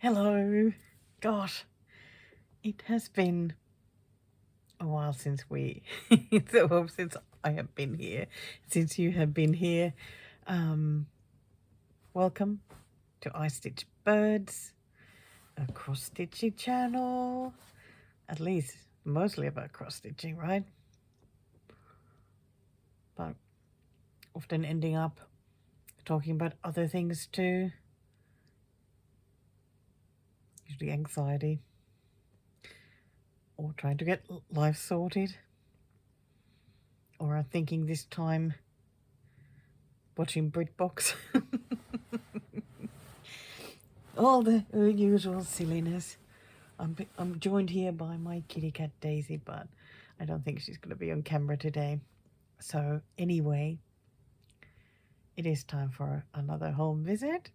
Hello. Gosh, it has been a while since since I have been here, since you have been here. Welcome to I Stitch Birds, a cross-stitching channel. At least mostly about cross-stitching, right? But often ending up talking about other things too. Usually anxiety. Or trying to get life sorted. Or I'm thinking this time watching BritBox. All the usual silliness. I'm joined here by my kitty cat Daisy, but I don't think she's going to be on camera today. So anyway, it is time for another home visit.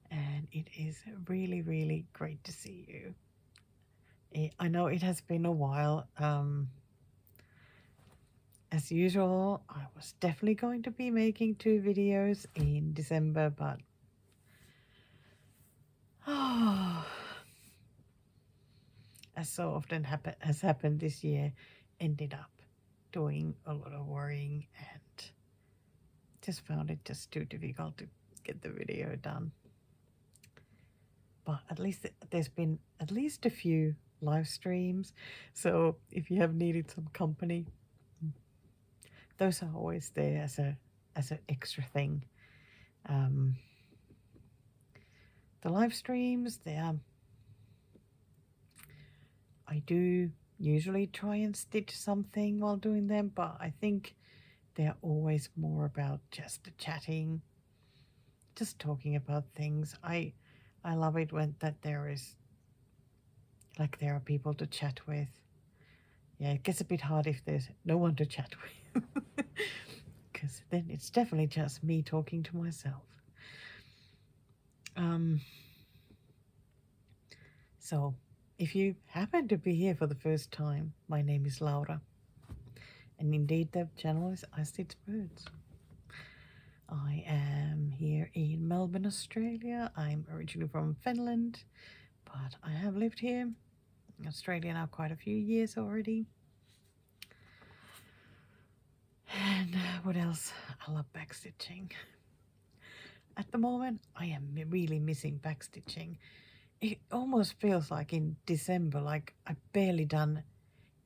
And it is really, really great to see you. I know it has been a while. As usual, I was definitely going to be making 2 videos in December, but as so often has happened this year, ended up doing a lot of worrying and just found it just too difficult to get the video done. But at least there's been at least a few live streams, so if you have needed some company, those are always there as an extra thing. The live streams, I do usually try and stitch something while doing them, but I think they're always more about just chatting, just talking about things. I love it when there are people to chat with. Yeah, it gets a bit hard if there's no one to chat with, because then it's definitely just me talking to myself. So if you happen to be here for the first time, my name is Laura, and indeed the channel is I Stitch Birds. I am here in Melbourne, Australia. I'm originally from Finland, but I have lived here in Australia now quite a few years already. And what else? I love backstitching. At the moment, I am really missing backstitching. It almost feels like in December, like I've barely done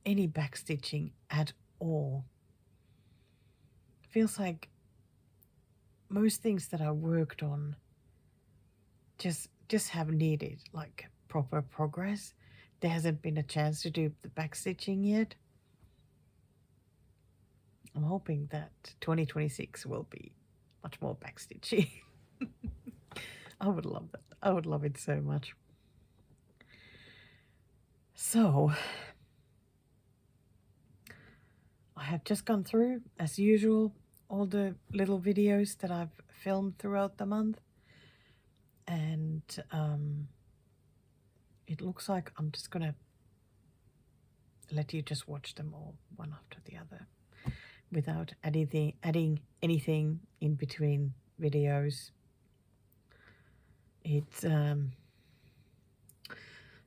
any backstitching at all. Feels like most things that I worked on just have needed like proper progress. There hasn't been a chance to do the backstitching yet. I'm hoping that 2026 will be much more backstitching. I would love that. I would love it so much. So, I have just gone through, as usual, all the little videos that I've filmed throughout the month. And it looks like I'm just going to let you just watch them all one after the other without adding anything in between videos. It's,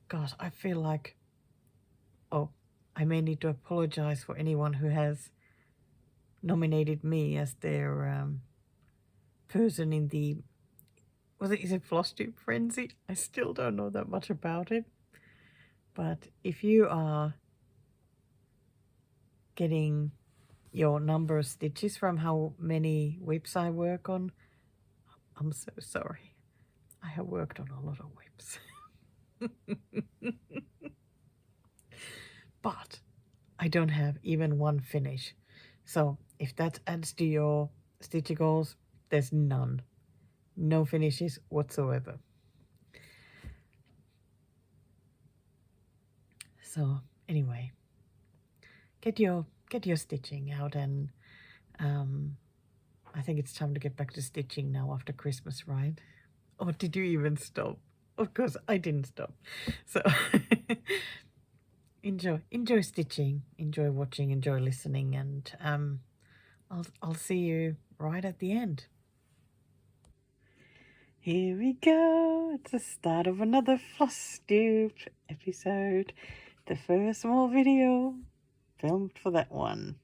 gosh, I feel like, I may need to apologize for anyone who has nominated me as their person in the, is it Flosstube Frenzy? I still don't know that much about it. But if you are getting your number of stitches from how many whips I work on, I'm so sorry. I have worked on a lot of whips. But I don't have even one finish. So if that adds to your stitchy goals, there's none. No finishes whatsoever. So anyway, get your stitching out, and I think it's time to get back to stitching now after Christmas, right? Or did you even stop? Of course I didn't stop. So enjoy stitching, enjoy watching, enjoy listening, and I'll see you right at the end. Here we go. It's the start of another Flosstube episode. The first small video filmed for that one.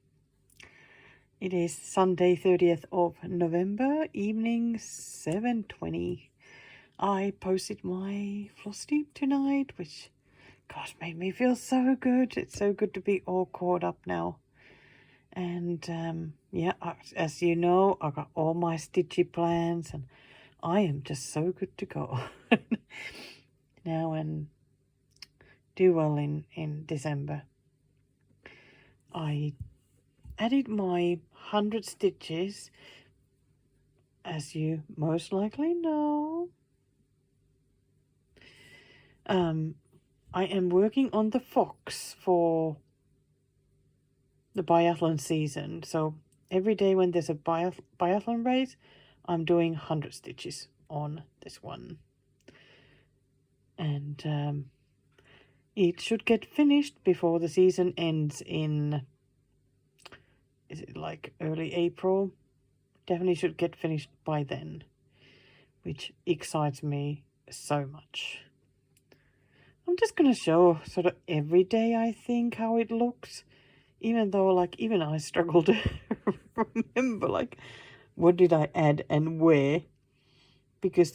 It is Sunday 30th of November, evening 7:20. I posted my Flosstube tonight, which, gosh, made me feel so good. It's so good to be all caught up now. And yeah, as you know, I got all my stitchy plans and I am just so good to go now and do well in December. I added my 100 stitches, as you most likely know. I am working on the fox for the biathlon season. So every day when there's a biathlon race, I'm doing 100 stitches on this one. And it should get finished before the season ends in, is it like early April? Definitely should get finished by then, which excites me so much. I'm just going to show sort of every day, I think, how it looks. Even though, like, even I struggle to remember, like, what did I add and where? Because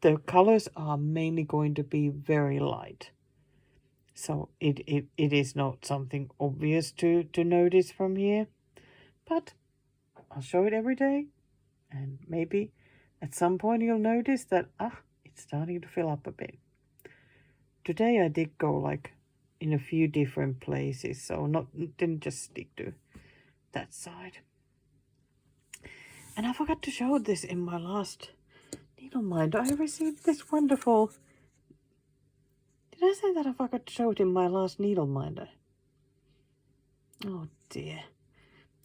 the colors are mainly going to be very light. So it is not something obvious to notice from here. But I'll show it every day. And maybe at some point you'll notice that, it's starting to fill up a bit. Today I did go, like, in a few different places. So didn't just stick to that side. And I forgot to show this in my last needle minder. I received this wonderful... Did I say that I forgot to show it in my last needle minder? Oh dear.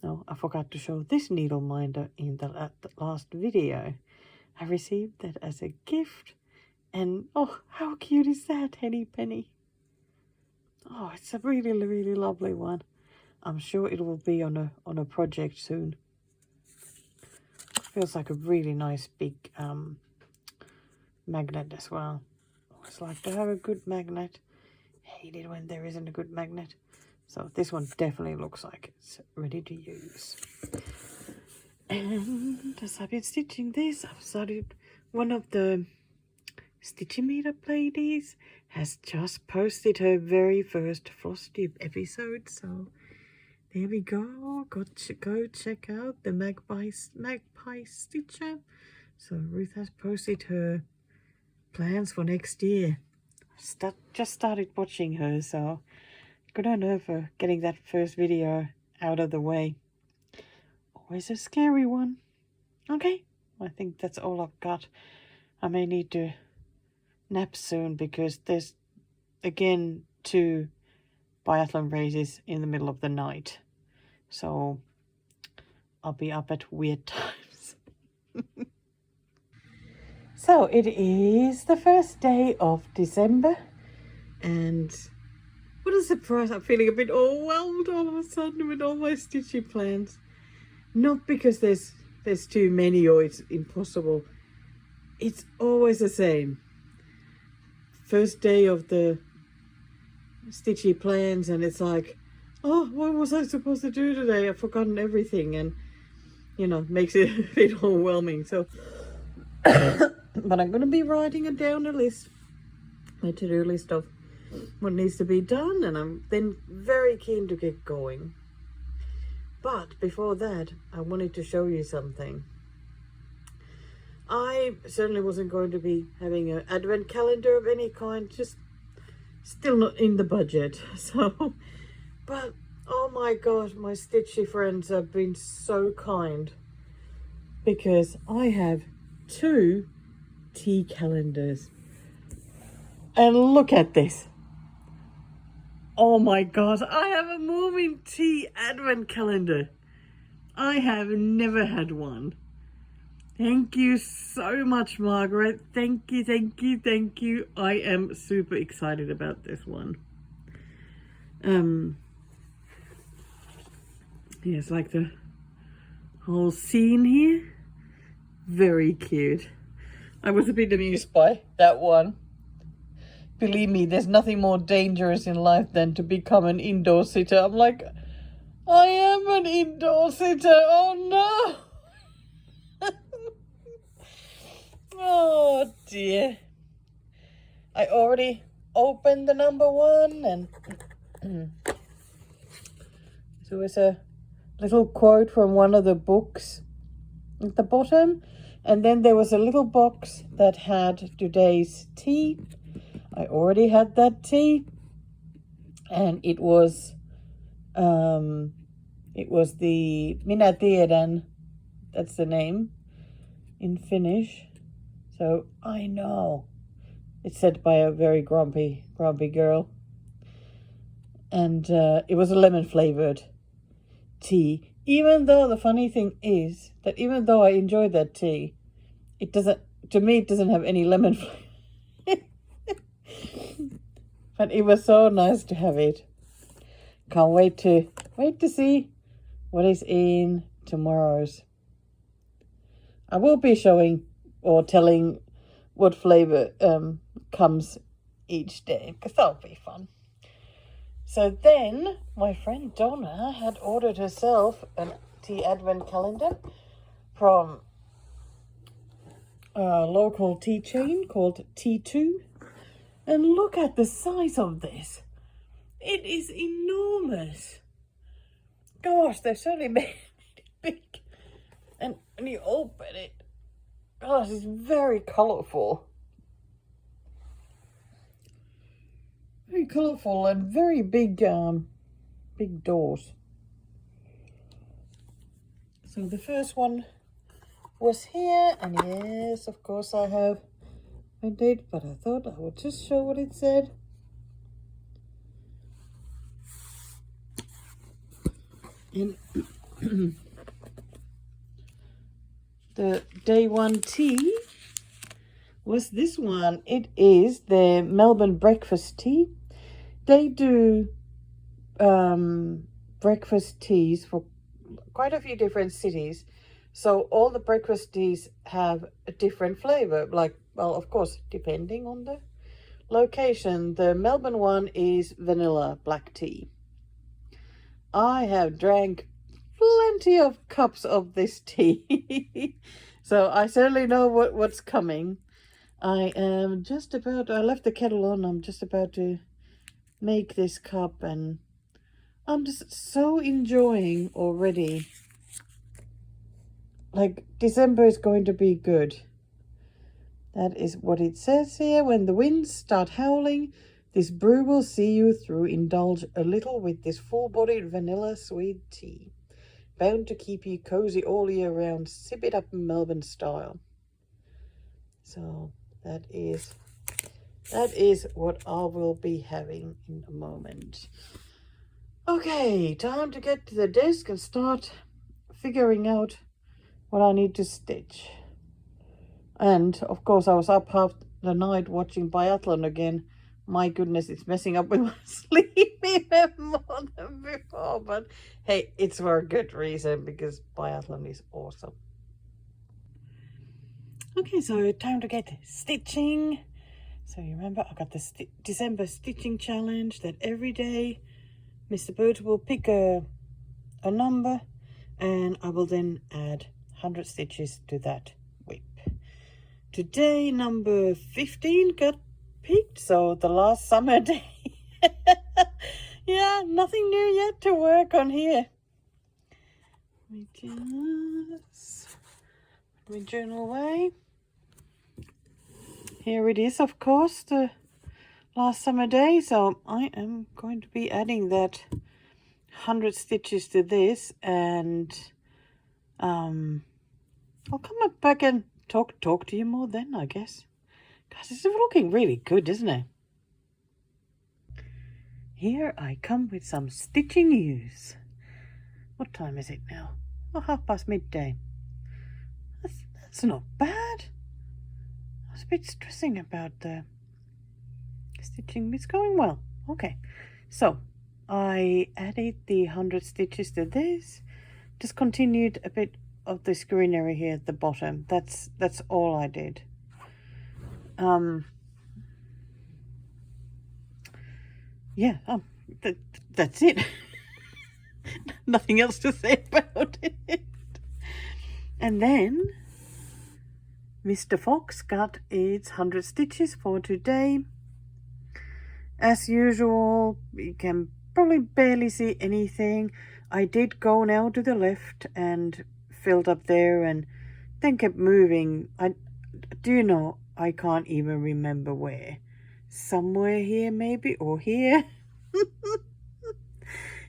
No, I forgot to show this needle minder in the last video. I received that as a gift. And oh, how cute is that, Henny Penny? Oh, it's a really, really lovely one. I'm sure it will be on a project soon. Feels like a really nice big magnet as well. Always like to have a good magnet. Hate it when there isn't a good magnet. So this one definitely looks like it's ready to use. And as I've been stitching this, I've started one of the Stitchy Meetup ladies has just posted her very first Flosstube episode. So there we go. Go check out the Magpie Stitcher. So Ruth has posted her plans for next year. Just started watching her, so good on her for getting that first video out of the way. Always a scary one. Okay, I think that's all I've got. I may need to nap soon because there's, again, 2 biathlon races in the middle of the night. So I'll be up at weird times. So it is the first day of December, and what a surprise. I'm feeling a bit overwhelmed all of a sudden with all my stitchy plans. Not because there's too many or it's impossible. It's always the same. First day of the stitchy plans and it's like, oh, what was I supposed to do today? I've forgotten everything, and you know, makes it a bit overwhelming. So but I'm going to be writing it down, a list, my to-do list of what needs to be done, and I'm then very keen to get going. But before that, I wanted to show you something. I certainly wasn't going to be having an advent calendar of any kind, just still not in the budget. So, but oh my god, my stitchy friends have been so kind, because I have 2 tea calendars. And look at this. Oh my god, I have a Mormon tea advent calendar. I have never had one. Thank you so much, Margaret. Thank you, thank you, thank you. I am super excited about this one. Yes, like the whole scene here. Very cute. I was a bit amused by that one. Believe me, there's nothing more dangerous in life than to become an indoor sitter. I'm like, I am an indoor sitter. Oh no. Oh dear. I already opened the number one, and there was a little quote from one of the books at the bottom, and then there was a little box that had today's tea. I already had that tea, and it was the Minä tiedän, that's the name in Finnish. So I know it's said by a very grumpy girl, and it was a lemon flavored tea. Even though the funny thing is that even though I enjoy that tea, it doesn't have any lemon flavor. But it was so nice to have it. Can't wait to see what is in tomorrow's. I will be showing or telling what flavor comes each day, because that'll be fun. So then my friend Donna had ordered herself a tea advent calendar from a local tea chain called T2. And look at the size of this. It is enormous. Gosh, they've certainly made it big. And when you open it, gosh, it's very colourful. Very colourful and very big, big doors. So the first one was here, and yes, of course I have my date, but I thought I would just show what it said. And the day one tea was this one. It is the Melbourne breakfast tea. They do breakfast teas for quite a few different cities. So all the breakfast teas have a different flavor, like, well, of course, depending on the location. The Melbourne one is vanilla black tea. I have drank plenty of cups of this tea. So I certainly know what's coming. I left the kettle on. I'm just about to make this cup, and I'm just so enjoying already. Like, December is going to be good. That is what it says here. When the winds start howling, this brew will see you through. Indulge a little with this full-bodied vanilla sweet tea. Bound to keep you cozy all year round. Sip it up in Melbourne style. So that is what I will be having in a moment. Okay, time to get to the desk and start figuring out what I need to stitch. And of course I was up half the night watching biathlon again. My goodness, it's messing up with my sleep even more than before. But hey, it's for a good reason, because biathlon is awesome. Okay, so time to get stitching. So you remember I got the December stitching challenge that every day Mr. Bird will pick a number, and I will then add 100 stitches to that whip. Today number 15 got picked, so the last summer day. Yeah, nothing new yet to work on here. Let me journal away. Here it is, of course, the last summer day. So I am going to be adding that 100 stitches to this, and I'll come back and talk to you more then, I guess. Guys, this is looking really good, isn't it? Here I come with some stitching news. What time is it now? Oh, midday. That's not bad. I was a bit stressing about the stitching. It's going well. Okay, so I added the 100 stitches to this. Just continued a bit of this greenery here at the bottom. That's all I did. Yeah, that's it. Nothing else to say about it. And then Mr. Fox got its 100 stitches for today. As usual, you can probably barely see anything. I did go now to the left and filled up there and then kept moving. I can't even remember where. Somewhere here maybe, or here.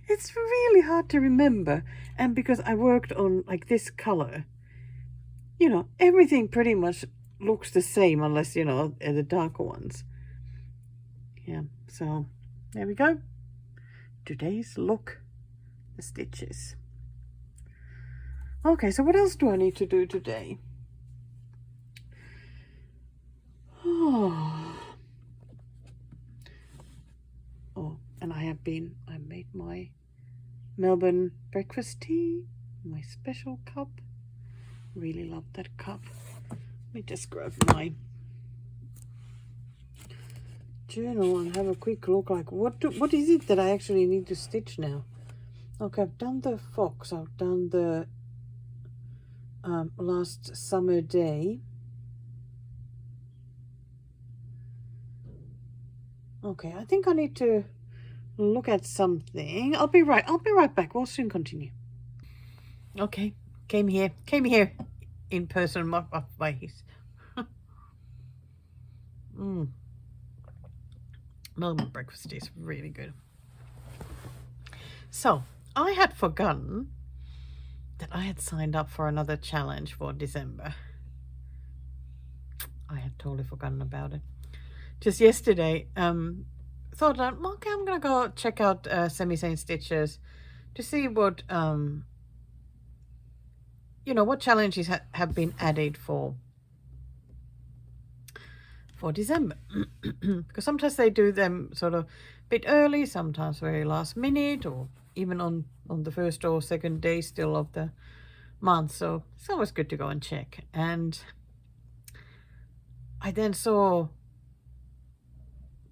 It's really hard to remember. And because I worked on like this color, everything pretty much looks the same unless, the darker ones. Yeah, so there we go. Today's look, the stitches. Okay, so what else do I need to do today? Oh, and I made my Melbourne breakfast tea, my special cup. Really love that cup. Let me just grab my journal and have a quick look, like what is it that I actually need to stitch now? Okay, I've done the fox, I've done the last summer day. Okay, I think I need to look at something. I'll be right back. We'll soon continue. Okay, came here in person. My face. Melbourne breakfast is really good. So I had forgotten that I had signed up for another challenge for December. I had totally forgotten about it. Just yesterday, thought that, okay, I'm gonna go check out Semi-Sane Stitches to see what what challenges have been added for December. Because sometimes they do them sort of a bit early, sometimes very last minute, or even on the first or second day still of the month. So it's always good to go and check. And I then saw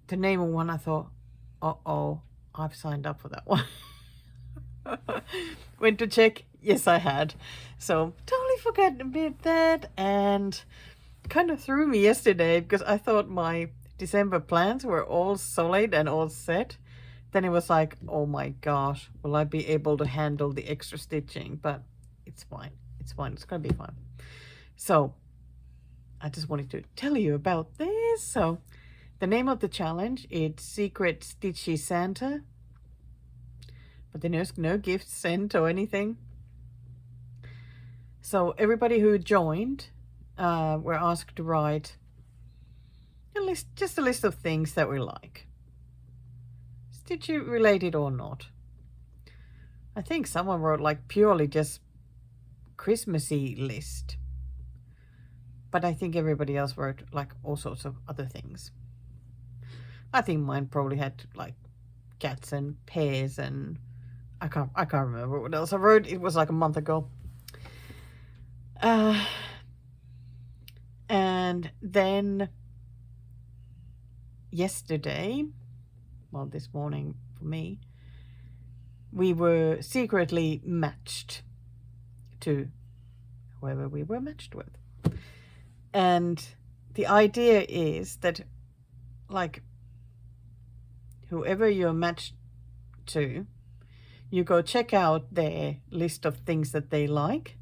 the name of one. I thought, uh-oh, I've signed up for that one. Went to check. Yes, I had. So totally forgot about that, and kind of threw me yesterday because I thought my December plans were all solid and all set. Then it was like, oh my gosh, will I be able to handle the extra stitching? But it's fine. It's fine. It's going to be fine. So I just wanted to tell you about this. So the name of the challenge is Secret Stitchy Santa. But there's no gifts sent or anything. So everybody who joined were asked to write just a list of things that we like, stitchy related or not. I think someone wrote like purely just Christmassy list, but I think everybody else wrote like all sorts of other things. I think mine probably had like cats and pears, and I can't remember what else I wrote. It was like a month ago. And then yesterday, well, this morning for me, we were secretly matched to whoever we were matched with. And the idea is that, like, whoever you're matched to, you go check out their list of things that they like,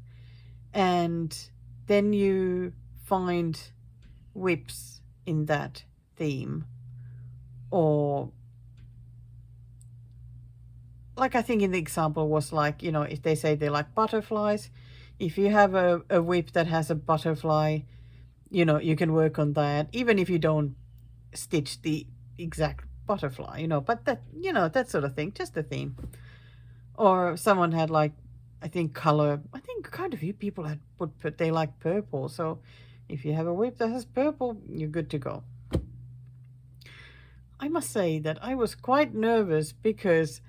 and then you find whips in that theme. Or like, I think in the example was like, if they say they like butterflies, if you have a whip that has a butterfly, you can work on that, even if you don't stitch the exact butterfly, but that, that sort of thing, just the theme. Or someone had like, I think color, I think quite a few people had put they like purple. So if you have a whip that has purple, you're good to go. I must say that I was quite nervous because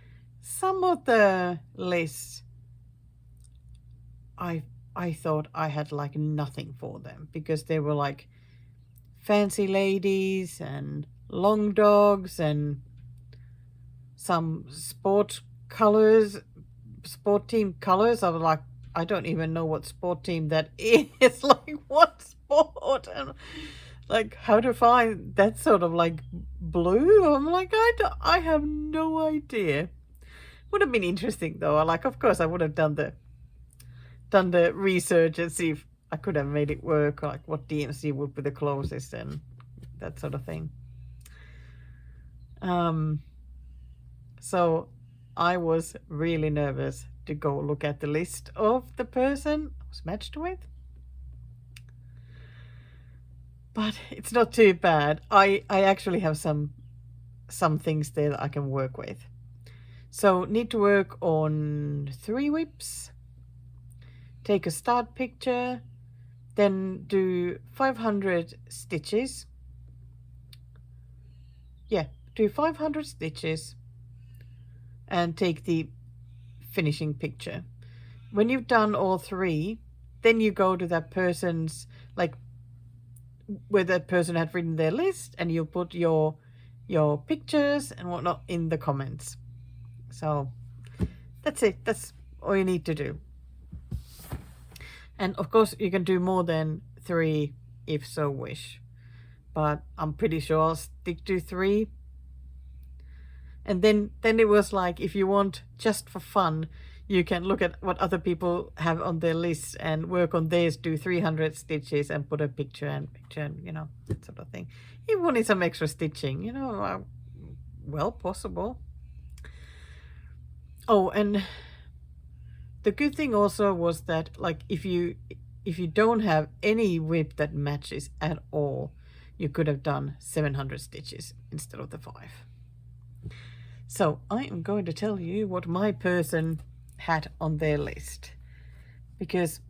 some of the lists, I thought I had like nothing for them, because they were like fancy ladies and long dogs and some sport team colors. I was like, I don't even know what sport team that is. Like, what sport? And like, how to find that sort of like blue? I'm like, I have no idea. Would have been interesting though. Like, of course, I would have done the research and see if I could have made it work. Like, what DMC would be the closest and that sort of thing. So I was really nervous to go look at the list of the person I was matched with. But it's not too bad. I actually have some things there that I can work with. So need to work on 3 whips, take a start picture, then do 500 stitches. Yeah, do 500 stitches and take the finishing picture. When you've done all 3, then you go to that person's, like, where that person had written their list, and you put your pictures and whatnot in the comments. So that's it. That's all you need to do. And of course you can do more than 3 if so wish, but I'm pretty sure I'll stick to 3. And then it was like, if you want just for fun, you can look at what other people have on their lists and work on theirs, do 300 stitches and put a picture and, you know, that sort of thing. If you wanted some extra stitching, you know, well, possible. Oh, and the good thing also was that, like, if you don't have any whip that matches at all, you could have done 700 stitches instead of the 5. So I am going to tell you what my person had on their list, because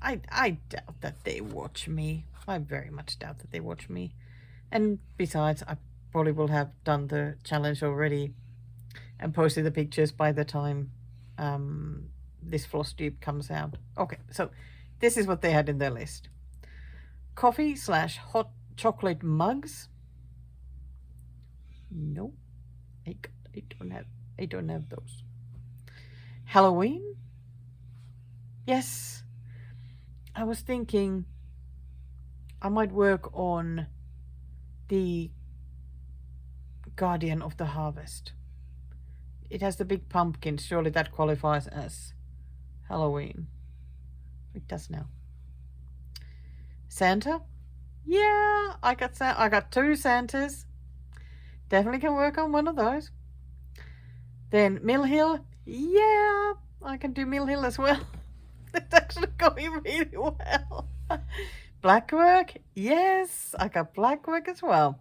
I doubt that they watch me. I very much doubt that they watch me. And besides, I probably will have done the challenge already and posted the pictures by the time this Flosstube comes out. Okay, so this is what they had in their list. Coffee/hot chocolate mugs. No, I don't have those. Halloween? Yes. I was thinking I might work on the Guardian of the Harvest. It has the big pumpkin. Surely that qualifies as Halloween. It does now. Santa? Yeah, I got 2 Santas. Definitely can work on one of those. Then Mill Hill. Yeah, I can do Mill Hill as well. It's actually going really well. Blackwork. Yes, I got blackwork as well.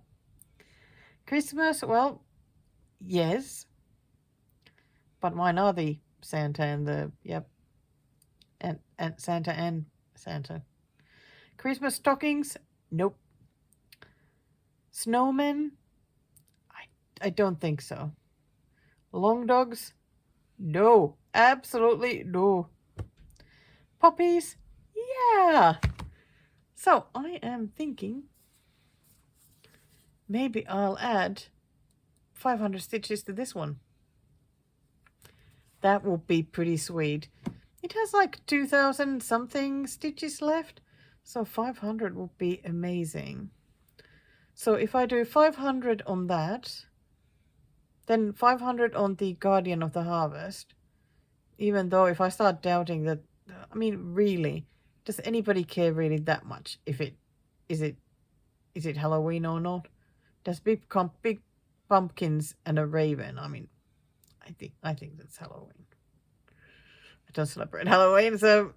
Christmas. Well, yes. But mine are the Santa and the, yep. And Santa and Santa. Christmas stockings. Nope. Snowmen. I don't think so. Long dogs? No, absolutely no. Poppies? Yeah. So I am thinking maybe I'll add 500 stitches to this one. That will be pretty sweet. It has like 2,000 something stitches left, so 500 will be amazing. So if I do 500 on that, then 500 on the Guardian of the Harvest, even though if I start doubting that, I mean, really, does anybody care really that much if is it Halloween or not? There's big pumpkins and a raven. I mean, I think that's Halloween. I don't celebrate Halloween, so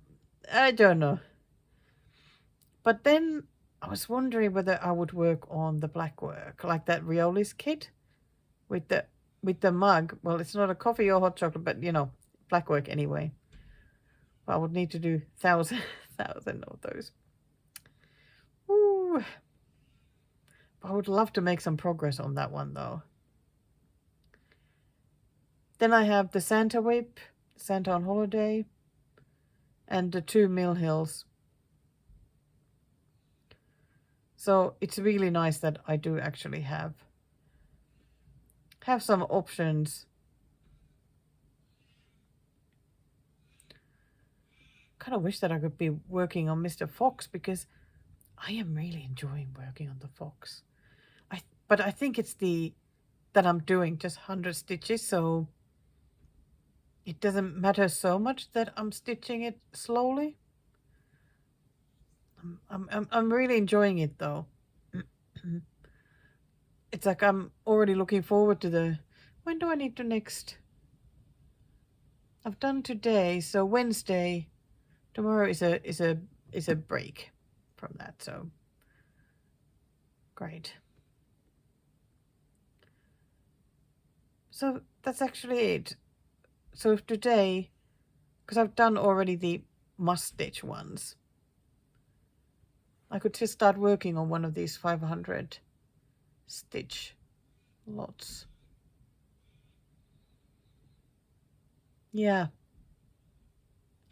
I don't know. But then I was wondering whether I would work on the black work, like that Riolis kit with the mug. Well, it's not a coffee or hot chocolate, but you know, black work anyway. But I would need to do 1,000 of those. Ooh. I would love to make some progress on that one though. Then I have the Santa whip, Santa on holiday, and the 2 Mill Hills. So it's really nice that I do actually have some options. Kind of wish that I could be working on Mr. Fox, because I am really enjoying working on the fox. But I think it's that I'm doing just 100 stitches, so it doesn't matter so much that I'm stitching it slowly. I'm really enjoying it though. It's like I'm already looking forward to when do I need to next? I've done today, so Wednesday. Tomorrow is a break from that, so great. So that's actually it. So today, because I've done already the must stitch ones, I could just start working on one of these 500 stitch lots. Yeah,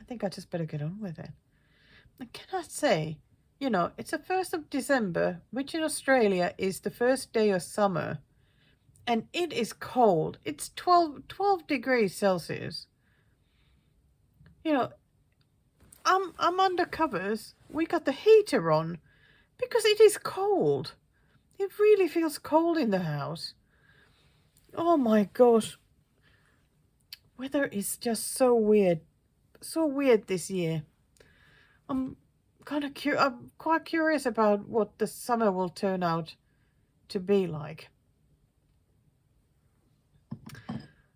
I think I just better get on with it. And can I say, you know, it's the 1st of December, which in Australia is the first day of summer, and it is cold. It's 12 degrees Celsius. You know, I'm under covers. We got the heater on because it is cold. It really feels cold in the house. Oh my gosh. Weather is just so weird. So weird this year. I'm quite curious about what the summer will turn out to be like.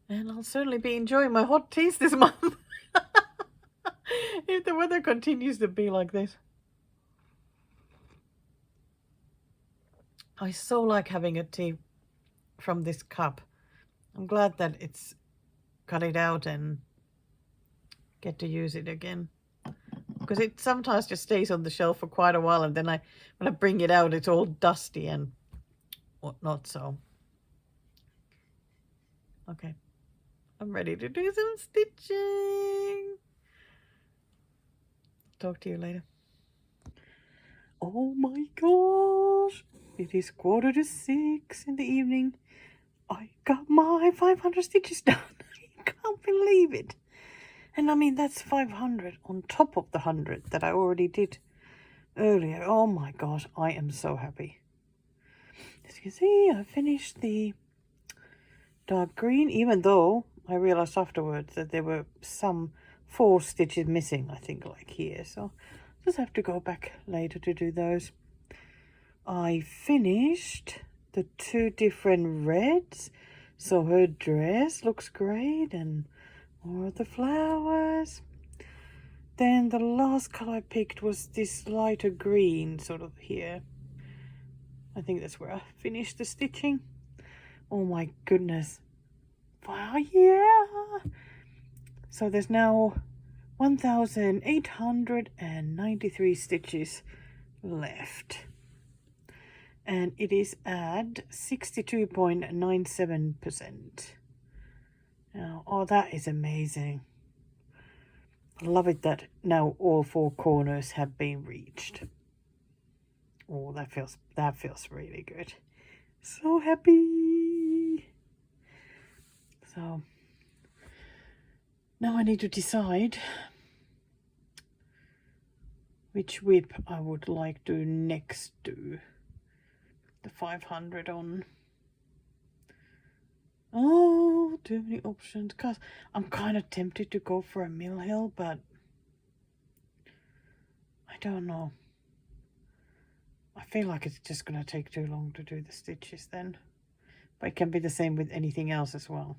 And I'll certainly be enjoying my hot teas this month. If the weather continues to be like this. I so like having a tea from this cup. I'm glad that it's cut it out and get to use it again. Because it sometimes just stays on the shelf for quite a while, and then when I bring it out, it's all dusty and whatnot, so. Okay. I'm ready to do some stitching. Talk to you later. Oh my gosh. It is 5:45 in the evening. I got my 500 stitches done. I can't believe it. And I mean, that's 500 on top of the 100 that I already did earlier. Oh my gosh, I am so happy. As you can see, I finished the dark green, even though I realized afterwards that there were some 4 stitches missing, I think, like here. So just have to go back later to do those. I finished the 2 different reds. So her dress looks great, and more of the flowers. Then the last color I picked was this lighter green, sort of here. I think that's where I finished the stitching. Oh my goodness. Wow, yeah. So there's now 1,893 stitches left. And it is at 62.97%. Now, oh, that is amazing. I love it that now all 4 corners have been reached. Oh, that feels really good. So happy. So now I need to decide which whip I would like to next do the 500 on. Oh, too many options. Cause I'm kind of tempted to go for a mill hill, but I don't know. I feel like it's just going to take too long to do the stitches then. But it can be the same with anything else as well.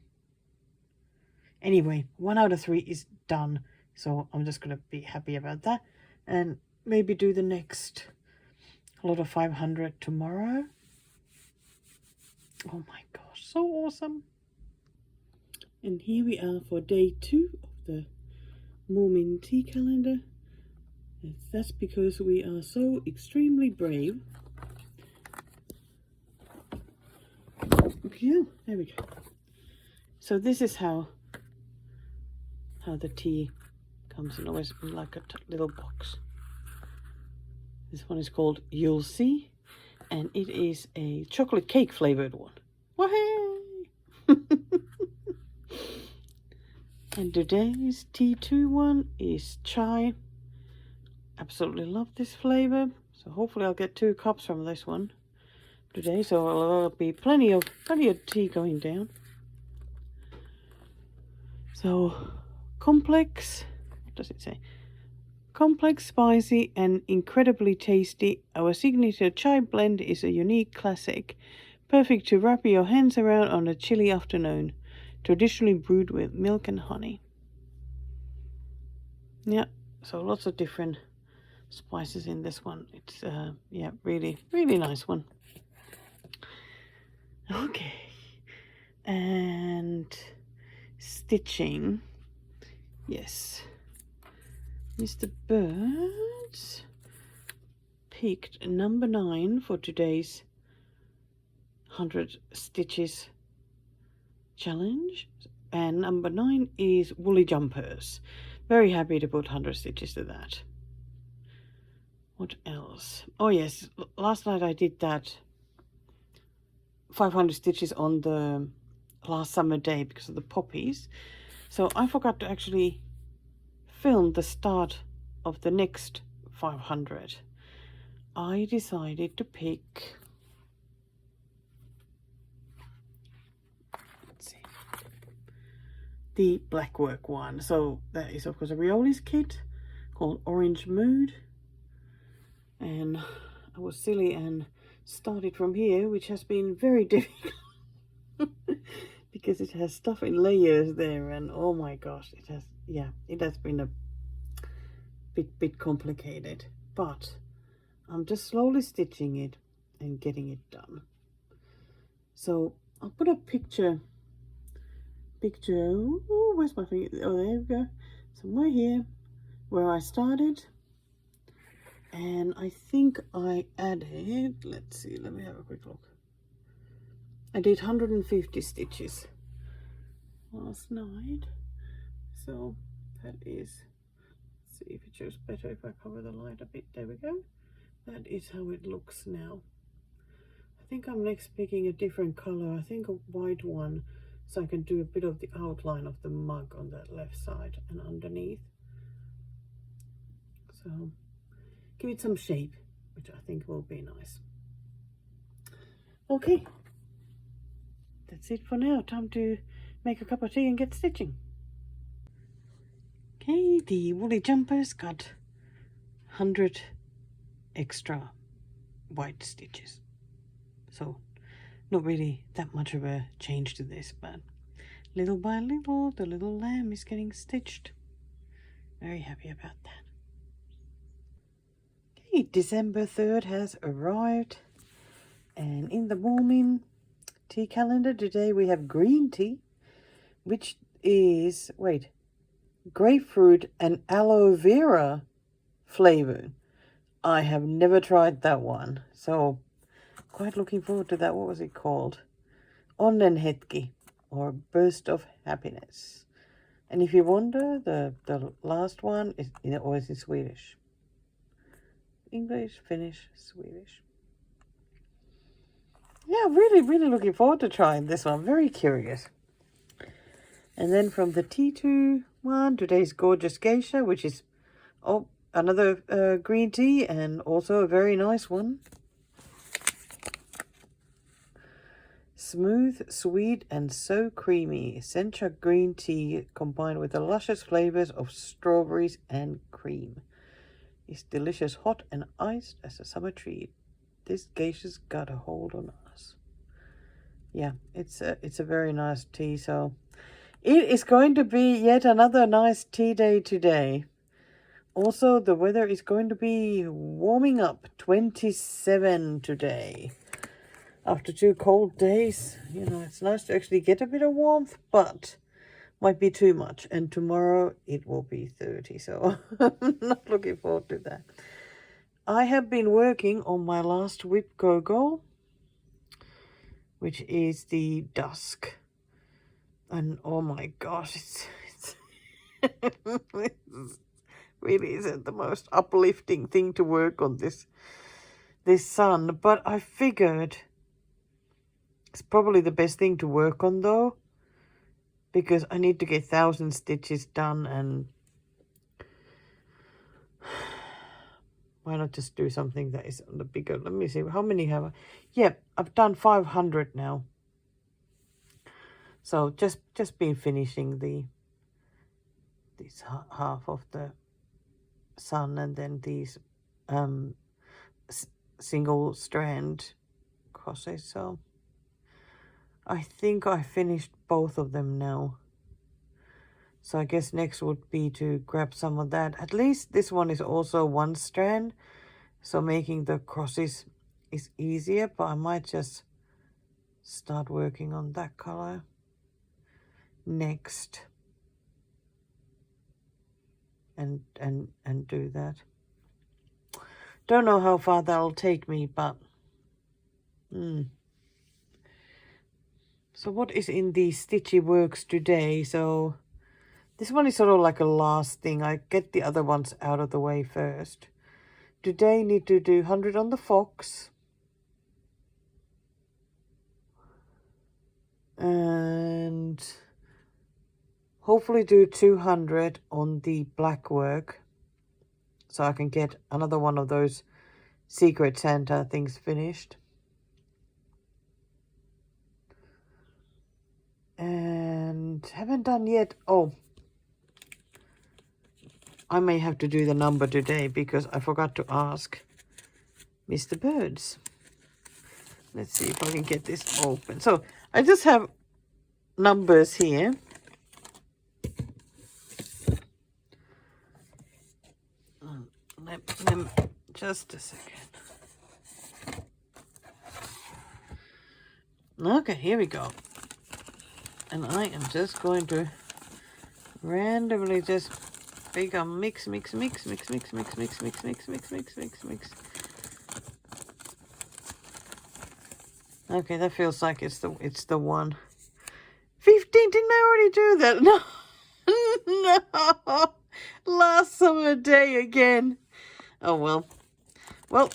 Anyway, 1 out of 3 is done. So I'm just going to be happy about that. And maybe do the next lot of 500 tomorrow. Oh my gosh, so awesome. And here we are for day 2 of the Mormon tea calendar. That's because we are so extremely brave. Yeah, there we go. So this is how the tea comes in like a little box. This one is called You'll See And it is a chocolate cake flavored one. Wahey! And today's T2 one is chai. Absolutely love this flavor. So hopefully I'll get 2 cups from this one today. So there'll be plenty of tea going down. So complex, what does it say? Complex, spicy, and incredibly tasty. Our signature chai blend is a unique classic, perfect to wrap your hands around on a chilly afternoon. Traditionally brewed with milk and honey. Yeah, so lots of different spices in this one. It's yeah, really nice one. Okay, and stitching. Yes, Mr. Birds picked number 9 for today's 100 stitches challenge, and number 9 is woolly jumpers. Very happy to put 100 stitches to that. What else? Oh yes, last night I did that 500 stitches on the last summer day because of the poppies. So I forgot to actually film the start of the next 500. I decided to pick, let's see, the blackwork one. So that is of course a Rioli's kit called Orange Mood. And I was silly and started from here, which has been very difficult because it has stuff in layers there, and oh my gosh, it has been a bit complicated, but I'm just slowly stitching it and getting it done. So I'll put a picture. Oh, where's my finger? Oh, there we go. Somewhere here where I started. And I think I added, let's see, let me have a quick look. I did 150 stitches last night. So that is, let's see if it shows better if I cover the light a bit. There we go. That is how it looks now. I think I'm next picking a different color. I think a white one, so I can do a bit of the outline of the mug on that left side and underneath. So give it some shape, which I think will be nice. Okay, that's it for now. Time to make a cup of tea and get stitching. Okay, the woolly jumpers got 100 extra white stitches. So not really that much of a change to this, but little by little the little lamb is getting stitched. Very happy about that. Okay, December 3rd has arrived, and in the morning tea calendar today we have green tea, which is, grapefruit and aloe vera flavored. I have never tried that one, so quite looking forward to that. What was it called? Onnenhetki, or burst of happiness. And if you wonder, the last one is always in Swedish. English, Finnish, Swedish. Yeah, really looking forward to trying this one. Very curious. And then from the T2 one, today's Gorgeous Geisha, which is another green tea, and also a very nice one. Smooth, sweet, and so creamy. Sencha green tea combined with the luscious flavors of strawberries and cream. It's delicious hot and iced as a summer treat. This geisha's got a hold on us. Yeah, it's a very nice tea. So it is going to be yet another nice tea day today. Also, the weather is going to be warming up. 27 today. After 2 cold days, you know, it's nice to actually get a bit of warmth, but might be too much. And tomorrow it will be 30, so I'm not looking forward to that. I have been working on my last whip goal, which is the dusk. And oh my gosh, it's it really isn't the most uplifting thing to work on this this sun, but I figured it's probably the best thing to work on though, because I need to get 1,000 stitches done, and why not just do something that is on the bigger, let me see, how many have I? Yep, I've done 500 now. So just been finishing this half of the sun, and then these single strand crosses. So I think I finished both of them now. So I guess next would be to grab some of that. At least this one is also one strand, so making the crosses is easier, but I might just start working on that color next and do that. Don't know how far that'll take me, but so what is in the stitchy works today? So this one is sort of like a last thing. I get the other ones out of the way first. Today need to do 100 on the fox. And hopefully do 200 on the black work, so I can get another one of those Secret Santa things finished. And haven't done yet. Oh, I may have to do the number today because I forgot to ask Mr. Birds. Let's see if I can get this open. So I just have numbers here. Just a second. Okay, here we go. And I am just going to randomly just pick a mix. Okay, that feels like it's the one. 15, didn't I already do that? No. No. Last summer day again. Oh well. Well,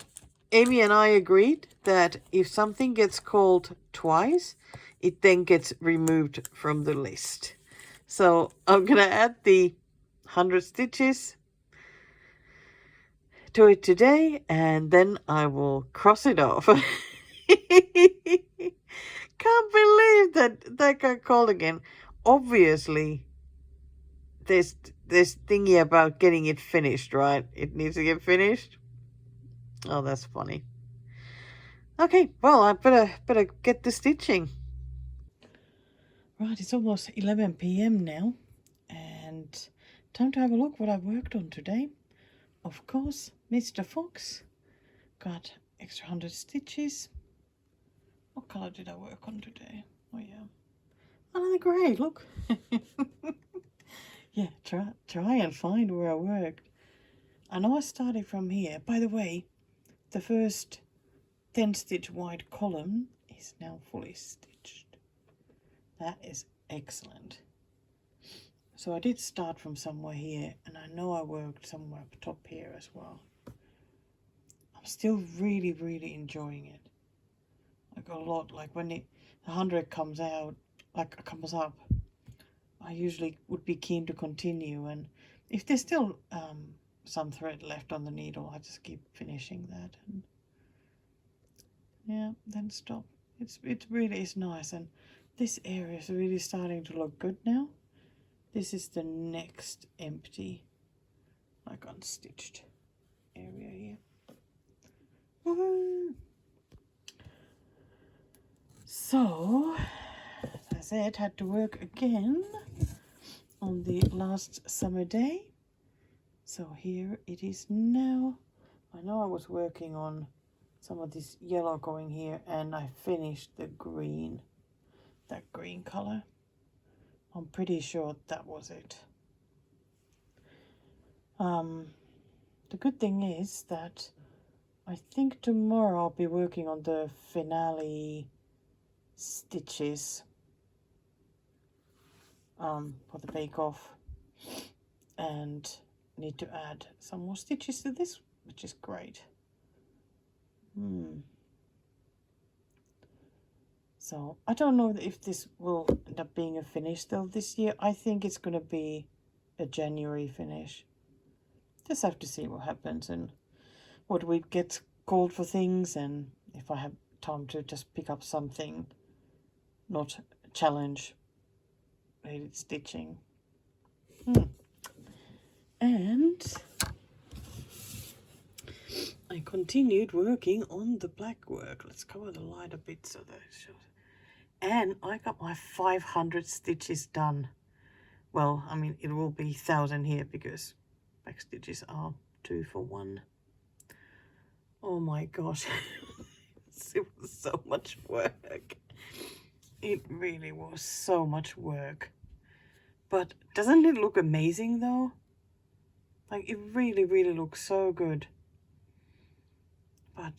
Amy and I agreed that if something gets called twice, it then gets removed from the list. So I'm going to add the 100 stitches to it today, and then I will cross it off. Can't believe that got called again. Obviously, there's thingy about getting it finished, right? It needs to get finished. Oh, that's funny. Okay, well, I better get the stitching. Right, it's almost 11 p.m. now, and time to have a look what I worked on today. Of course, Mr. Fox got extra 100 stitches. What color did I work on today? Oh yeah, another grey. Look. Yeah, try and find where I worked. I know I started from here. By the way, the first 10 stitch wide column is now fully stitched. That is excellent. So I did start from somewhere here, and I know I worked somewhere up top here as well. I'm still really enjoying it. Like a lot. Like when the 100 comes out, like comes up, I usually would be keen to continue, and if there's still some thread left on the needle, I just keep finishing that, and yeah, then stop. It really is nice, and this area is really starting to look good now. This is the next empty, like unstitched area here. Woohoo! So, as I said, had to work again on the last summer day. So here it is now. I know I was working on some of this yellow going here, and I finished the green, that green color. I'm pretty sure that was it. The good thing is that I think tomorrow I'll be working on the finale stitches for the bake off, and need to add some more stitches to this, which is great. So I don't know if this will end up being a finish still this year. I think it's going to be a January finish. Just have to see what happens and what week gets called for things, and if I have time to just pick up something, not challenge related stitching. And I continued working on the black work. Let's cover the light a bit so that it shows. And I got my 500 stitches done. Well, I mean, it will be 1,000 here because back stitches are 2 for 1. Oh my gosh. It was so much work. It really was so much work. But doesn't it look amazing though? Like, it really, really looks so good. But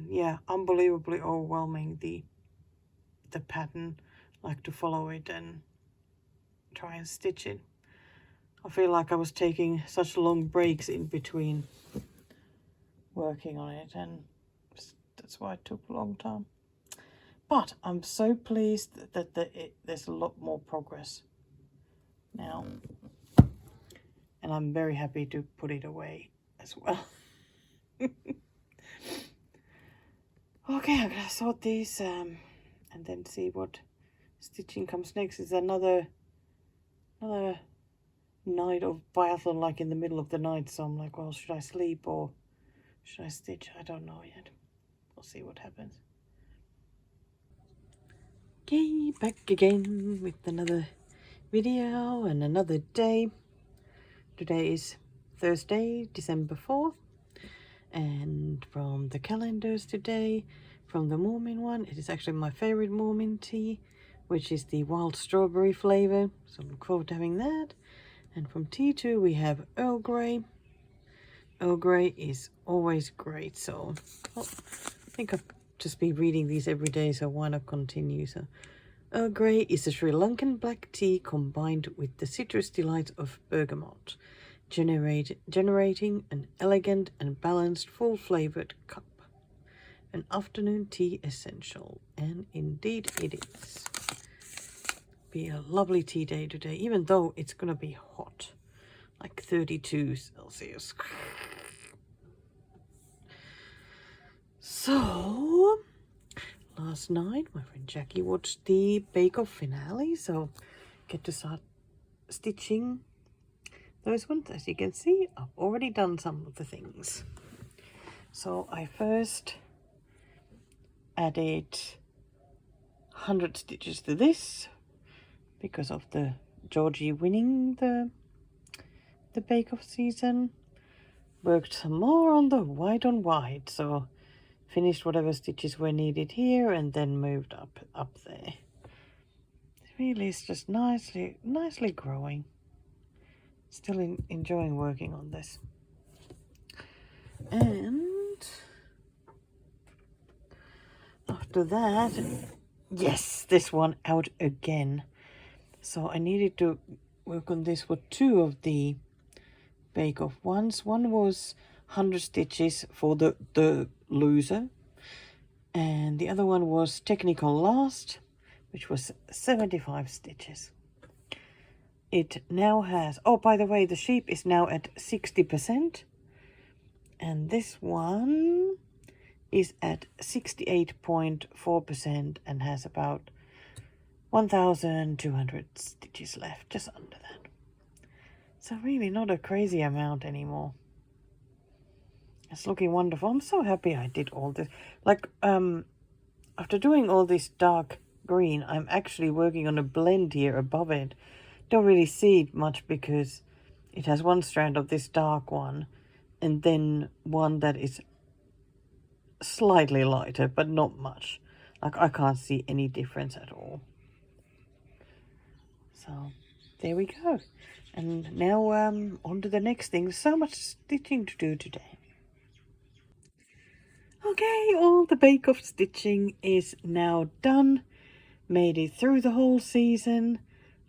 yeah, unbelievably overwhelming, the pattern. Like to follow it and try and stitch it. I feel like I was taking such long breaks in between working on it, and that's why it took a long time. But I'm so pleased that there's a lot more progress now, and I'm very happy to put it away as well. Okay, I'm gonna sort these and then see what stitching comes next. Is another night of biathlon, like in the middle of the night, so I'm like, well, should I sleep or should I stitch? I don't know yet. We'll see what happens. Okay, back again with another video and another day. Today is Thursday, December 4th, and from the calendars today, from the Moomin one, it is actually my favorite Moomin tea, which is the wild strawberry flavor, so I look forward to having that. And from T2 we have Earl Grey. Earl Grey is always great, so I think I'll just be reading these every day, so why not continue? So Earl Grey is a Sri Lankan black tea combined with the citrus delights of bergamot, generating an elegant and balanced full-flavored cup. An afternoon tea essential, and indeed it is. Be a lovely tea day today, even though it's gonna be hot, like 32 Celsius. So last night my friend Jackie watched the Bake Off finale, so get to start stitching those ones. As you can see, I've already done some of the things. So I first added 100 stitches to this because of the Georgie winning the Bake Off season. Worked some more on the white on white, so finished whatever stitches were needed here and then moved up there. It really is just nicely growing. Still enjoying working on this. And after that, yes, this one out again. So I needed to work on this for 2 of the Bake Off ones. One was 100 stitches for the loser, and the other one was technical last, which was 75 stitches. It now has, oh, by the way, the sheep is now at 60%, and this one is at 68.4% and has about 1,200 stitches left, just under that. So really not a crazy amount anymore. It's looking wonderful. I'm so happy I did all this. Like, after doing all this dark green, I'm actually working on a blend here above it. Don't really see it much because it has one strand of this dark one and then one that is slightly lighter, but not much. Like, I can't see any difference at all. So there we go. And now on to the next thing. So much stitching to do today. Okay, all the Bake Off stitching is now done. Made it through the whole season.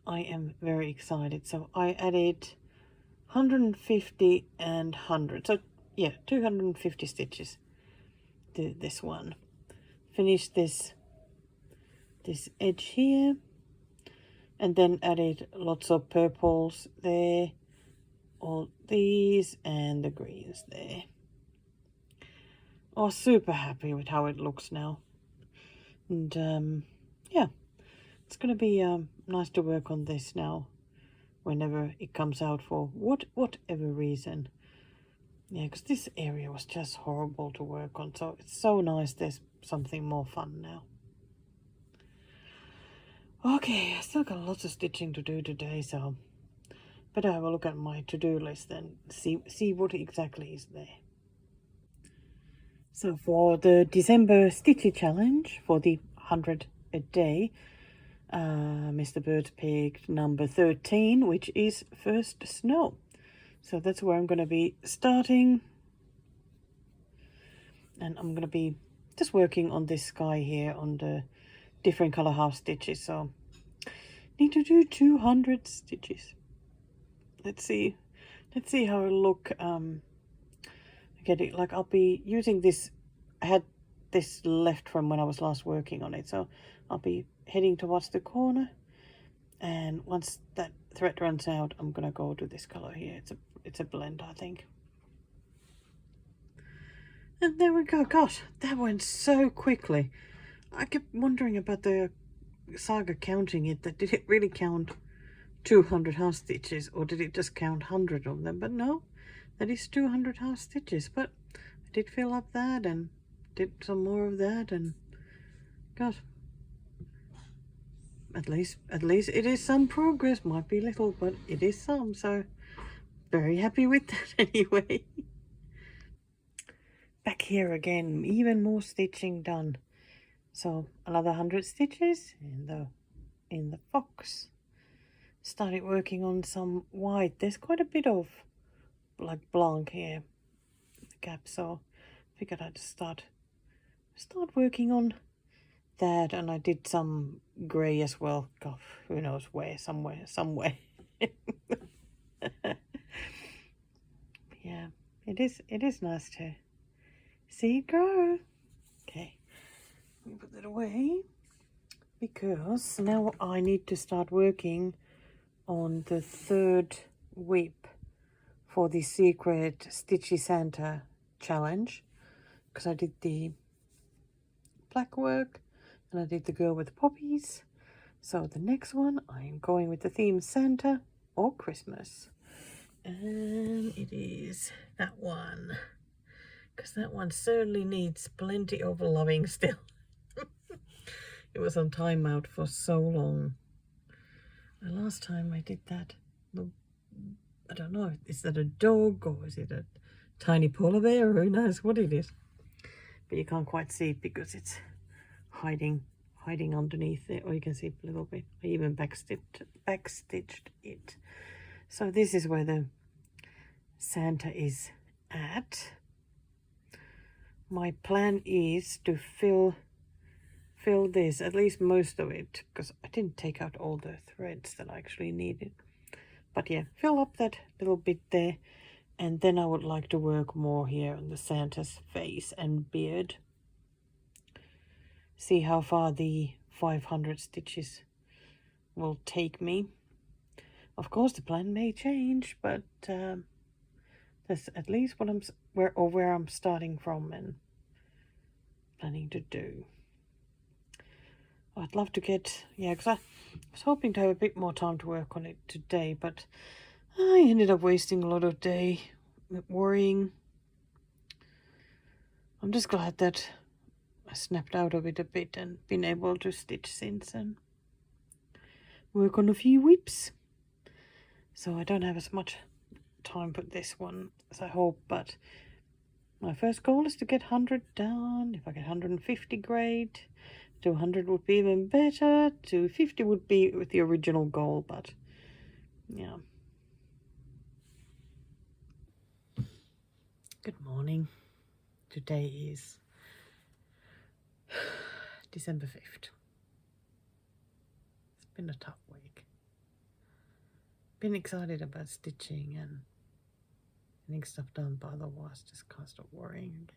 I am very excited. So I added 150 and 100. So yeah, 250 stitches. do this one. Finish this edge here, and then added lots of purples there, all these, and the greens there. Oh, super happy with how it looks now. And yeah, it's gonna be nice to work on this now whenever it comes out for whatever reason. Yeah, because this area was just horrible to work on, so it's so nice there's something more fun now. Okay, I still got lots of stitching to do today, so better have a look at my to-do list and see what exactly is there. So for the December Stitchy Challenge, for the 100 a day, Mr. Bird picked number 13, which is First Snow. So that's where I'm going to be starting. And I'm going to be just working on this sky here on the different color half stitches. So need to do 200 stitches. Let's see how it'll look. Get it, like I'll be using this. I had this left from when I was last working on it, so I'll be heading towards the corner, and once that thread runs out, I'm gonna go to this color here. It's a blend, I think. And there we go. Gosh, that went so quickly. I kept wondering about the saga counting it, that did it really count 200 half stitches, or did it just count 100 of them? But no, that is 200 half stitches. But I did fill up that and did some more of that, and God, at least it is some progress. Might be little, but it is some, so very happy with that anyway. Back here again, even more stitching done. So another 100 stitches in the fox. Started working on some white. There's quite a bit of like blanc here, the gap, so figured I'd start working on that. And I did some grey as well. God, who knows where, somewhere. Yeah, it is nice to see it grow. Okay, let me put that away, because now I need to start working on the third whip for the secret Stitchy Santa challenge, because I did the black work and I did the girl with poppies. So the next one, I'm going with the theme Santa or Christmas, and it is that one, because that one certainly needs plenty of loving still. It was on timeout for so long. The last time I did that, I don't know, is that a dog or is it a tiny polar bear? Who knows what it is? But you can't quite see it because it's hiding underneath there, or you can see it a little bit. I even backstitched it. So this is where the Santa is at. My plan is to fill this, at least most of it, because I didn't take out all the threads that I actually needed. But yeah, fill up that little bit there, and then I would like to work more here on the Santa's face and beard. See how far the 500 stitches will take me. Of course, the plan may change, but that's at least what where I'm starting from and planning to do. I'd love to get, yeah, because I was hoping to have a bit more time to work on it today, but I ended up wasting a lot of day worrying. I'm just glad that I snapped out of it a bit and been able to stitch since and work on a few whips. So I don't have as much time for this one as I hope, but my first goal is to get 100 done. If I get 150, great. 200 would be even better. 250 would be with the original goal, but yeah. Good morning. Today is December 5th. It's been a tough week. Been excited about stitching and getting stuff done, but otherwise just can't stop worrying again.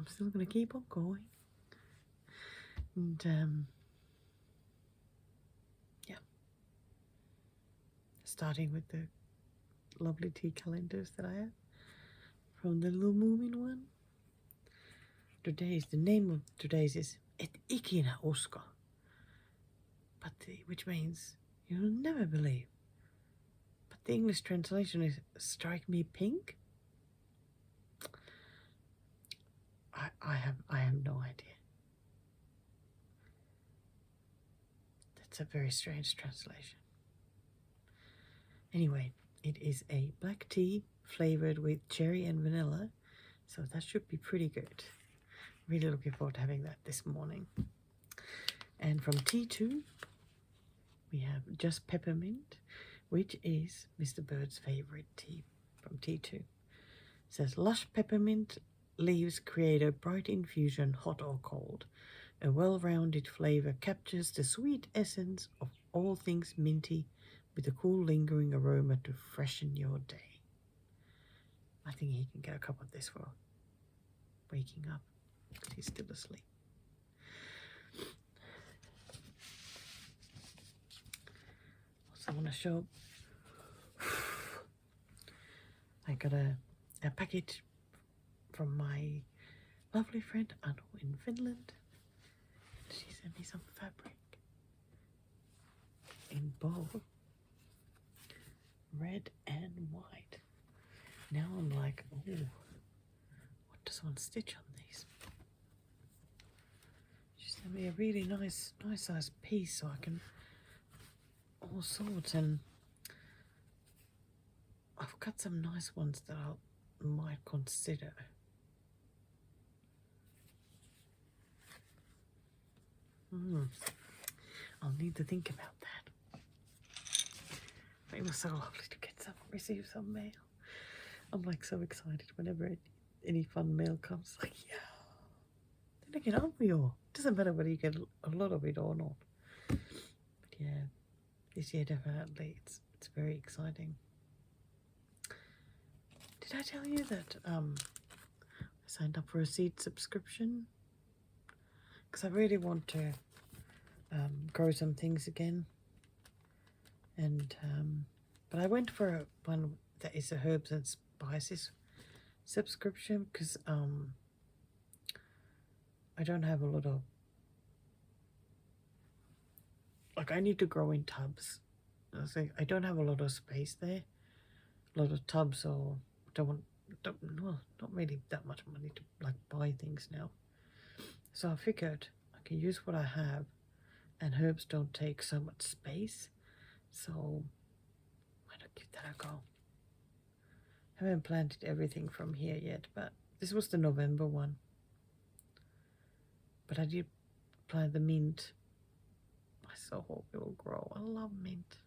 I'm still going to keep on going. And yeah, starting with the lovely tea calendars that I have from the little moving one. The name of today's is Et ikinä usko, which means you'll never believe. But the English translation is Strike Me Pink. I have no idea. That's a very strange translation. Anyway, it is a black tea flavored with cherry and vanilla, so that should be pretty good. Really looking forward to having that this morning. And from T2, we have Just Peppermint, which is Mr. Bird's favorite tea from T2. It says, lush peppermint leaves create a bright infusion, hot or cold. A well-rounded flavor captures the sweet essence of all things minty with a cool lingering aroma to freshen your day. I think he can get a cup of this for waking up because he's still asleep. Also, I want to show, I got a package from my lovely friend Anu in Finland. She sent me some fabric in both red and white. Now I'm like, oh, what does one stitch on these? She sent me a really nice size piece so I can all sorts, and I've got some nice ones that I might consider. I'll need to think about that. But it was so lovely to receive some mail. I'm like so excited whenever any fun mail comes. Like, yeah. Then again, aren't we all? Doesn't matter whether you get a lot of it or not. But yeah, this year definitely it's very exciting. Did I tell you that I signed up for a seed subscription? Because I really want to grow some things again. And but I went for one that is a herbs and spices subscription because I don't have a lot of, like, I need to grow in tubs. I don't have a lot of space there, a lot of tubs, or well, not really that much money to like buy things now. So I figured I can use what I have, and herbs don't take so much space. So why not give that a go? I haven't planted everything from here yet, but this was the November one. But I did plant the mint. I so hope it will grow. I love mint.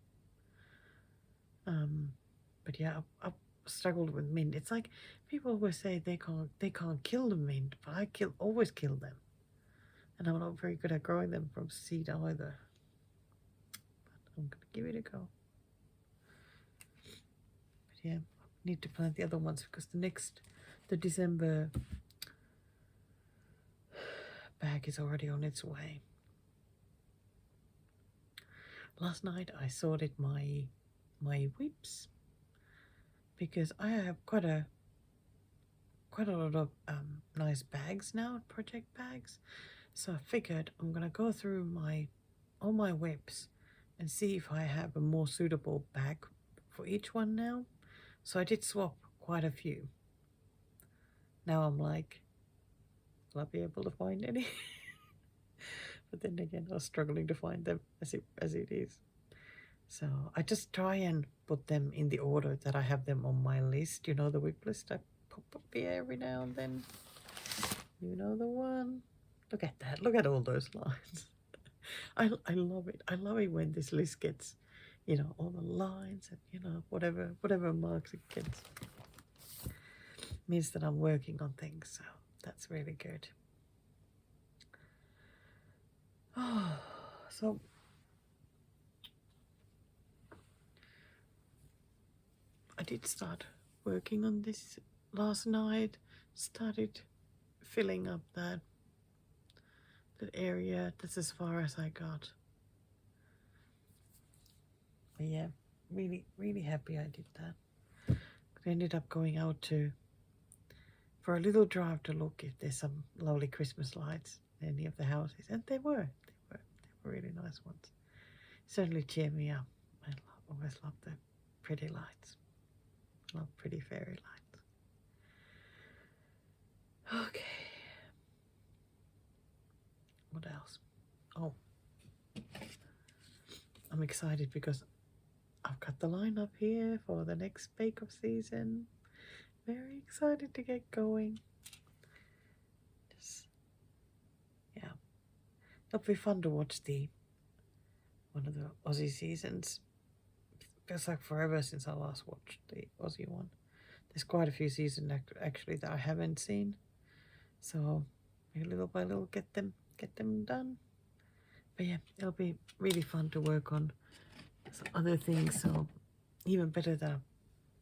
But yeah, I struggled with mint. It's like people always say they can't kill the mint, but I always kill them, and I'm not very good at growing them from seed either. But I'm gonna give it a go. But yeah, I need to plant the other ones because the December bag is already on its way. Last night I sorted my whips because I have quite a lot of nice bags now, project bags. So I figured I'm gonna go through all my whips and see if I have a more suitable bag for each one now. So I did swap quite a few. Now I'm like, will I be able to find any? But then again, I was struggling to find them as it is. So I just try and put them in the order that I have them on my list. You know, the whip list I pop up here every now and then. You know the one. Look at that. Look at all those lines. I love it. I love it when this list gets, you know, all the lines and, you know, whatever marks it gets. Means that I'm working on things. So that's really good. Oh, so I did start working on this last night, started filling up that area. That's as far as I got. But yeah, really happy I did that. I ended up going out for a little drive to look if there's some lovely Christmas lights in any of the houses, and they were really nice ones. Certainly cheer me up. I always love the pretty lights. Love pretty fairy lights. Okay. What else? Oh, I'm excited because I've got the lineup here for the next bake-off season. Very excited to get going. Yeah, it'll be fun to watch one of the Aussie seasons. Feels like forever since I last watched the Aussie one. There's quite a few seasons actually that I haven't seen, so little by little get them done. But yeah, it'll be really fun to work on some other things. So even better than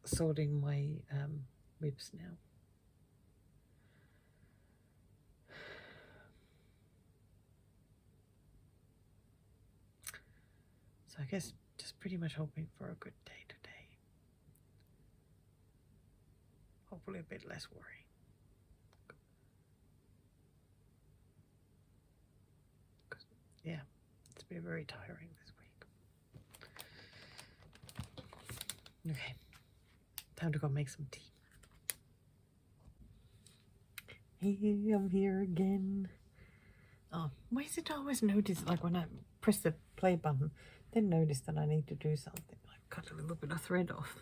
sorting my whips now. So I guess just pretty much hoping for a good day today. Hopefully a bit less worry. Yeah, it's been very tiring this week. Okay, time to go make some tea. Hey, I'm here again. Oh, why is it always notice, like when I press the play button, then notice that I need to do something. I cut a little bit of thread off.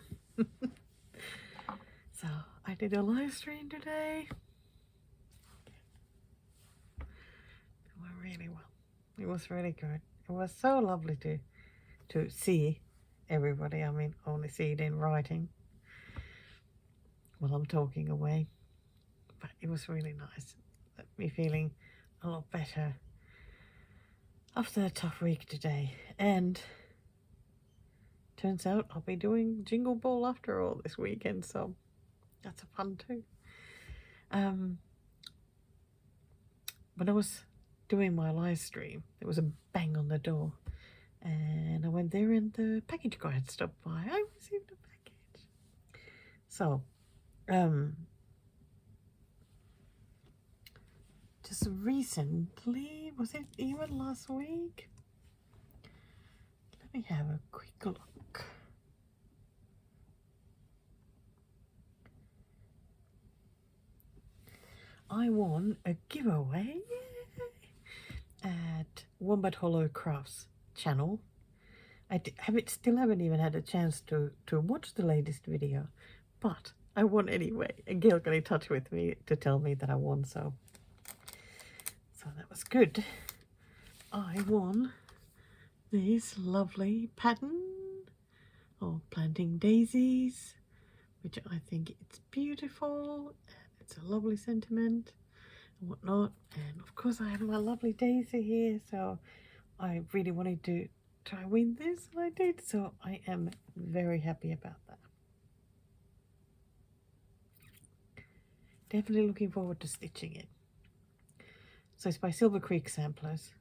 So I did a live stream today. It went really well. It was really good. It was so lovely to see everybody. I mean, only see it in writing while I'm talking away. But it was really nice. Got me feeling a lot better after a tough week today. And turns out I'll be doing Jingle Ball after all this weekend, so that's a fun too. When I was doing my live stream, there was a bang on the door, and I went there and the package guy had stopped by. I received a package. So, just recently, was it even last week? Let me have a quick look. I won a giveaway at Wombat Hollow Crafts channel. I still haven't even had a chance to watch the latest video, but I won anyway. And Gail got in touch with me to tell me that I won, so that was good. I won this lovely pattern of planting daisies, which I think it's beautiful. It's a lovely sentiment and whatnot. And of course I have my lovely daisy here, so I really wanted to try win this, and I did, so I am very happy about that. Definitely looking forward to stitching it. So it's by Silver Creek Samplers.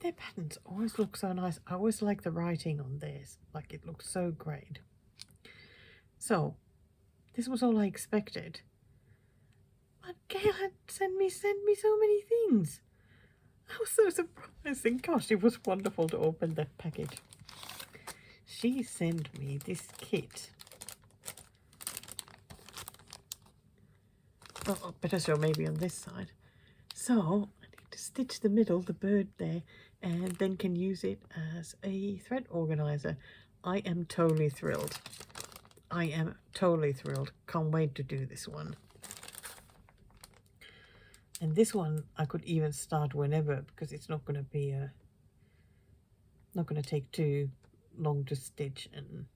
Their patterns always look so nice. I always like the writing on theirs, like it looks so great. So this was all I expected. But Gail had sent me so many things. I was so surprised, and gosh, it was wonderful to open that package. She sent me this kit. Oh, better show maybe on this side. So I need to stitch the middle, the bird there, and then can use it as a thread organizer. I am totally thrilled. I am totally thrilled. Can't wait to do this one. And this one I could even start whenever, because it's not going to be not going to take too long to stitch, and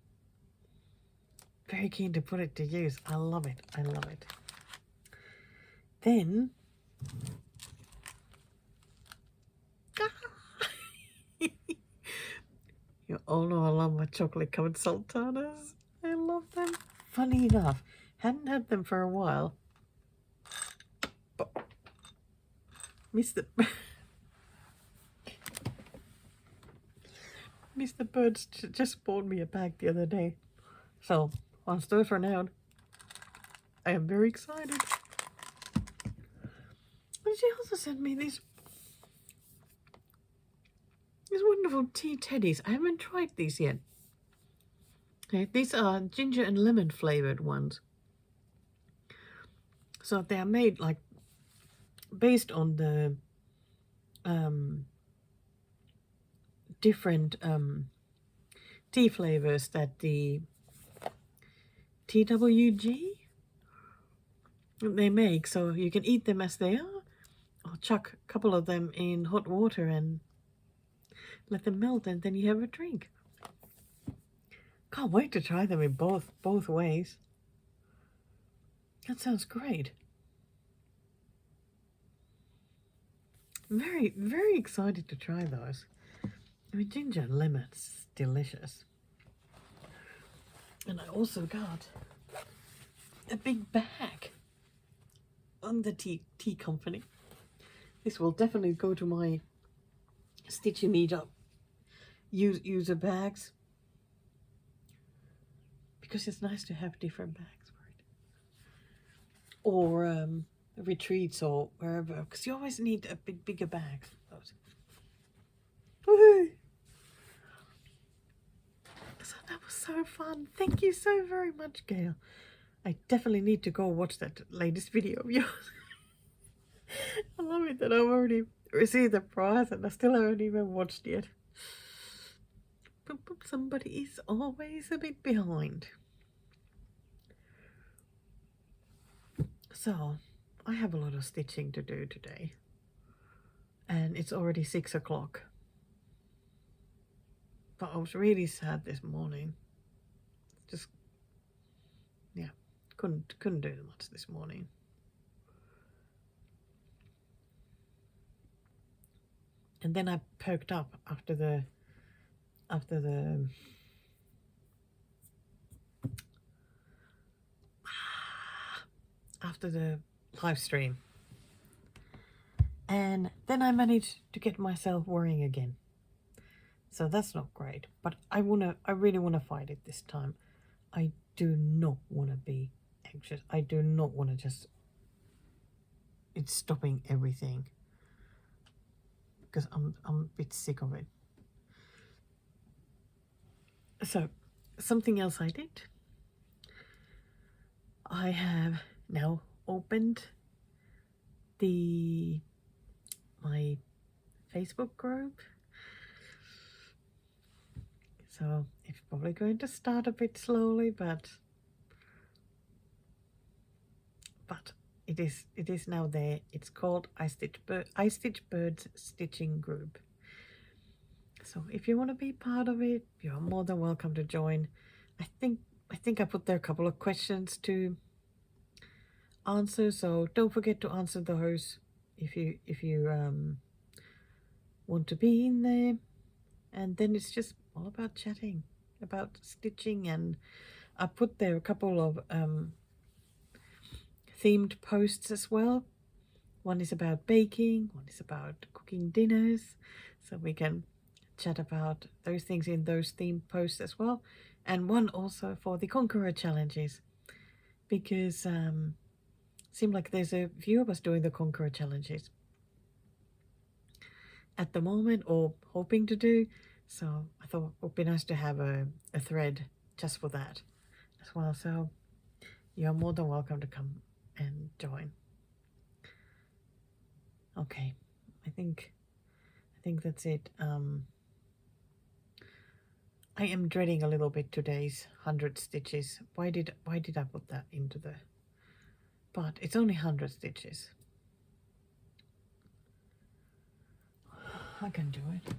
very keen to put it to use. I love it. I love it. Then you all know I love my chocolate covered sultanas. I love them. Funny enough, hadn't had them for a while, but Mr. Mr. Birds just bought me a bag the other day. So, on store for now. I am very excited. And she also sent me these wonderful tea teddies. I haven't tried these yet. Okay, these are ginger and lemon flavored ones. So they are made like based on the different tea flavors that the TWG they make. So you can eat them as they are, or chuck a couple of them in hot water and let them melt, and then you have a drink. Can't wait to try them in both ways. That sounds great. Very, very excited to try those. I mean, ginger and lemon's delicious. And I also got a big bag on the tea company. This will definitely go to my Stitchy meetup user bags, because it's nice to have different bags for it, or retreats or wherever, because you always need a bigger bag. Woohoo! So that was so fun. Thank you so very much, Gail. I definitely need to go watch that latest video of yours. I love it that I've already received the prize and I still haven't even watched yet. But somebody is always a bit behind. So, I have a lot of stitching to do today. And it's already 6 o'clock. But I was really sad this morning. Just, yeah, couldn't do much this morning. And then I perked up after the live stream. And then I managed to get myself worrying again. So that's not great. But I really wanna fight it this time. I do not wanna be anxious. I do not wanna it's stopping everything. Because I'm a bit sick of it. So, something else I did. I have now opened my Facebook group. So it's probably going to start a bit slowly, but it is now there. It's called I Stitch Birds Stitching Group. So if you want to be part of it, you're more than welcome to join. I think I put there a couple of questions to answer, so don't forget to answer those if you want to be in there. And then it's just all about chatting about stitching, and I put there a couple of themed posts as well. One is about baking, one is about cooking dinners, so we can chat about those things in those themed posts as well. And one also for the Conqueror challenges, because seemed like there's a few of us doing the Conqueror challenges at the moment, or hoping to do. So I thought it would be nice to have a thread just for that as well. So you're more than welcome to come and join. Okay, I think that's it. I am dreading a little bit today's 100 stitches. Why did I put that into the... But it's only 100 stitches. I can do it.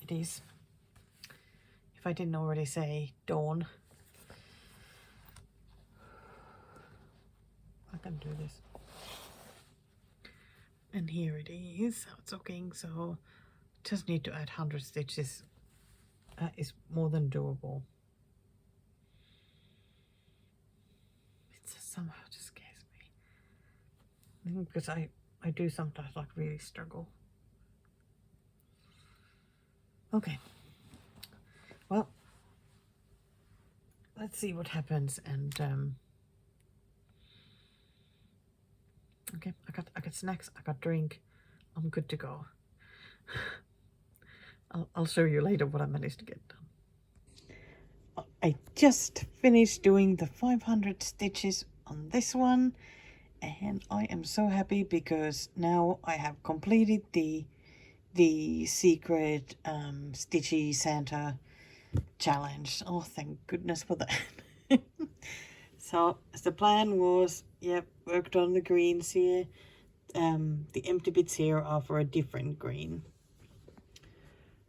It is, if I didn't already say, dawn. I can do this. And here it is, how it's looking. So just need to add 100 stitches. That is more than doable. It somehow just scares me. Because I I do sometimes like really struggle. Okay, well, let's see what happens. And okay, I got snacks, I got drink, I'm good to go. I'll show you later what I managed to get done. I just finished doing the 500 stitches on this one, and I am so happy because now I have completed the secret stitchy Santa challenge. Oh, thank goodness for that. So the plan was, yep, worked on the greens here. The empty bits here are for a different green.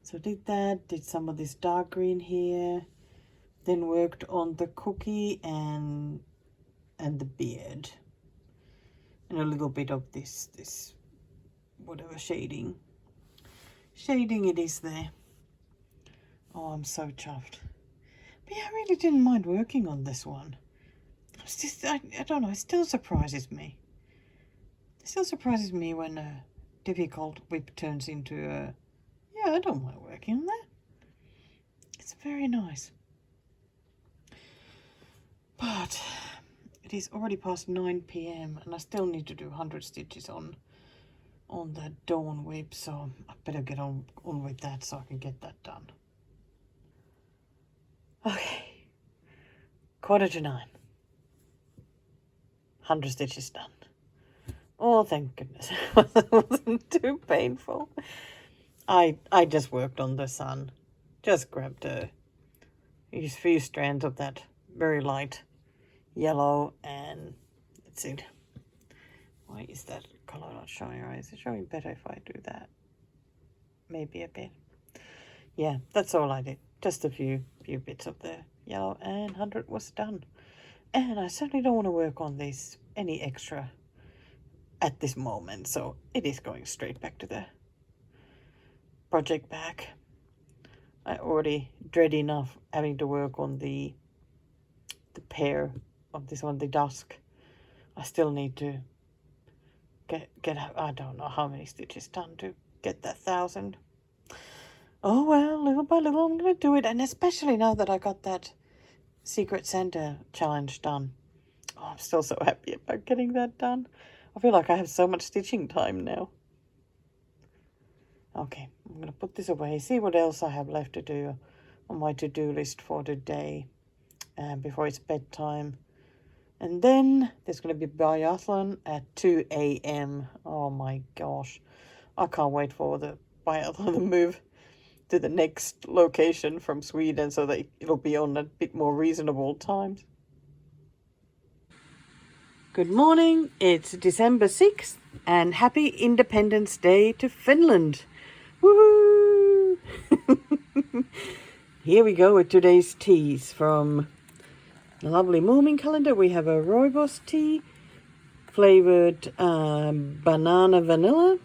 So did that, did some of this dark green here, then worked on the cookie and the beard, and a little bit of this whatever shading it is there. Oh, I'm so chuffed. But yeah, I really didn't mind working on this one. It's just, I don't know, it still surprises me. It still surprises me when a difficult whip turns into a, yeah, I don't mind working on that. It's very nice. But it is already past 9 p.m. and I still need to do 100 stitches on the dawn whip, so I better get on with that so I can get that done. Okay, 8:45. 100 stitches done. Oh, thank goodness. It wasn't too painful. I just worked on the sun. Just grabbed a few strands of that very light yellow, and that's it. Why is that color not showing right? Is it showing better if I do that? Maybe a bit. Yeah, that's all I did. Just a few bits of the yellow, and 100 was done. And I certainly don't want to work on this any extra at this moment, so it is going straight back to the project bag. I already dread enough having to work on the pair of this one, the dusk. I still need to get I don't know how many stitches done to get that 1,000. Oh well, little by little I'm gonna do it, and especially now that I got that Secret Santa challenge done. Oh, I'm still so happy about getting that done. I feel like I have so much stitching time now. Okay, I'm going to put this away, see what else I have left to do on my to-do list for today before it's bedtime. And then there's going to be biathlon at 2 a.m. Oh my gosh. I can't wait for the biathlon to move to the next location from Sweden so that it'll be on a bit more reasonable times. Good morning, it's December 6th and happy Independence Day to Finland. Woohoo! Here we go with today's teas from the lovely Moomin calendar. We have a rooibos tea flavored banana vanilla.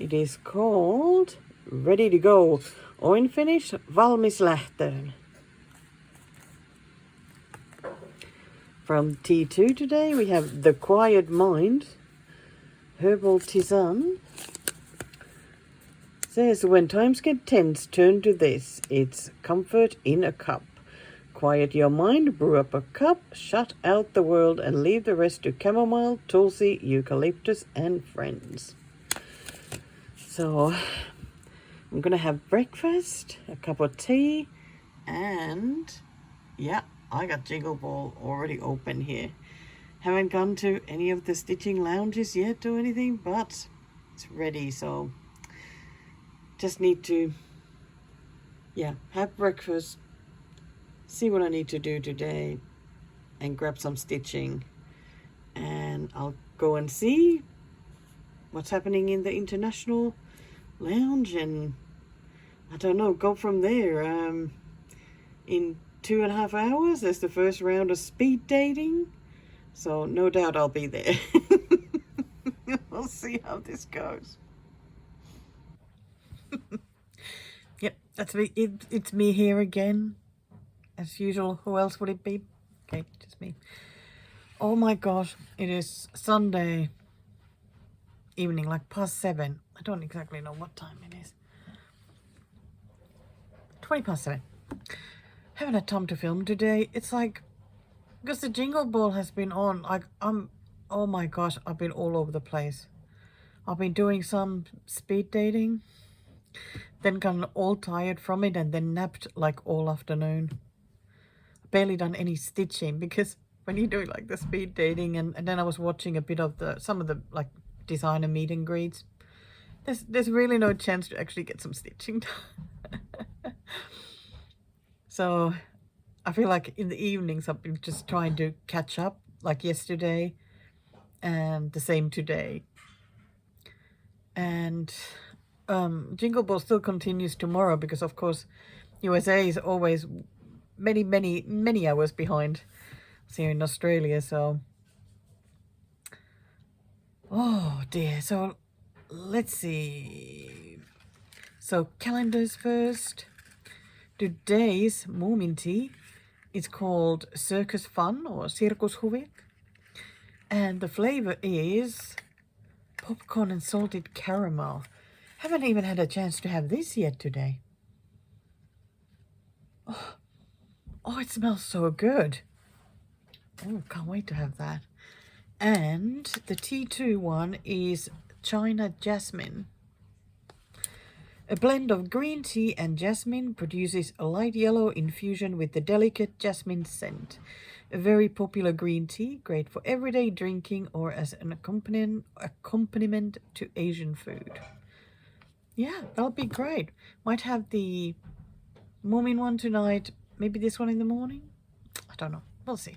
It is called Ready to Go. Oin finish, valmis lähtöön. From T2 today, we have The Quiet Mind, Herbal Tisane. Says, when times get tense, turn to this. It's comfort in a cup. Quiet your mind, brew up a cup, shut out the world, and leave the rest to chamomile, tulsi, eucalyptus, and friends. So, I'm going to have breakfast, a cup of tea, and yeah, I got Jingle Ball already open here. Haven't gone to any of the stitching lounges yet or anything, but it's ready, so just need to, yeah, have breakfast, see what I need to do today, and grab some stitching. And I'll go and see what's happening in the international lounge, and I don't know, go from there. In 2.5 hours, there's the first round of speed dating, so no doubt I'll be there. We'll see how this goes. Yep, that's me. It's me here again, as usual. Who else would it be? Okay, just me. Oh my gosh, it is Sunday, evening, like past 7. I don't exactly know what time it is. 20 past 7. Haven't had time to film today. It's like, because the Jingle Ball has been on, like, oh my gosh, I've been all over the place. I've been doing some speed dating, then gotten all tired from it, and then napped like all afternoon. Barely done any stitching, because when you're doing like the speed dating, and then I was watching a bit of some of the like designer meet and greets, there's really no chance to actually get some stitching done. So I feel like in the evenings I've been just trying to catch up, like yesterday and the same today. And Jingle Ball still continues tomorrow, because of course USA is always many hours behind us here in Australia. So oh dear. So let's see. So calendars first. Today's Moominti is called Circus Fun or Cirkushuvik, and the flavor is popcorn and salted caramel. Haven't even had a chance to have this yet today. Oh, it smells so good. Oh, can't wait to have that. And the T2 one is China Jasmine. A blend of green tea and jasmine produces a light yellow infusion with the delicate jasmine scent. A very popular green tea, great for everyday drinking or as an accompaniment to Asian food. Yeah, that'll be great. Might have the Moomin one tonight, maybe this one in the morning. I don't know. We'll see.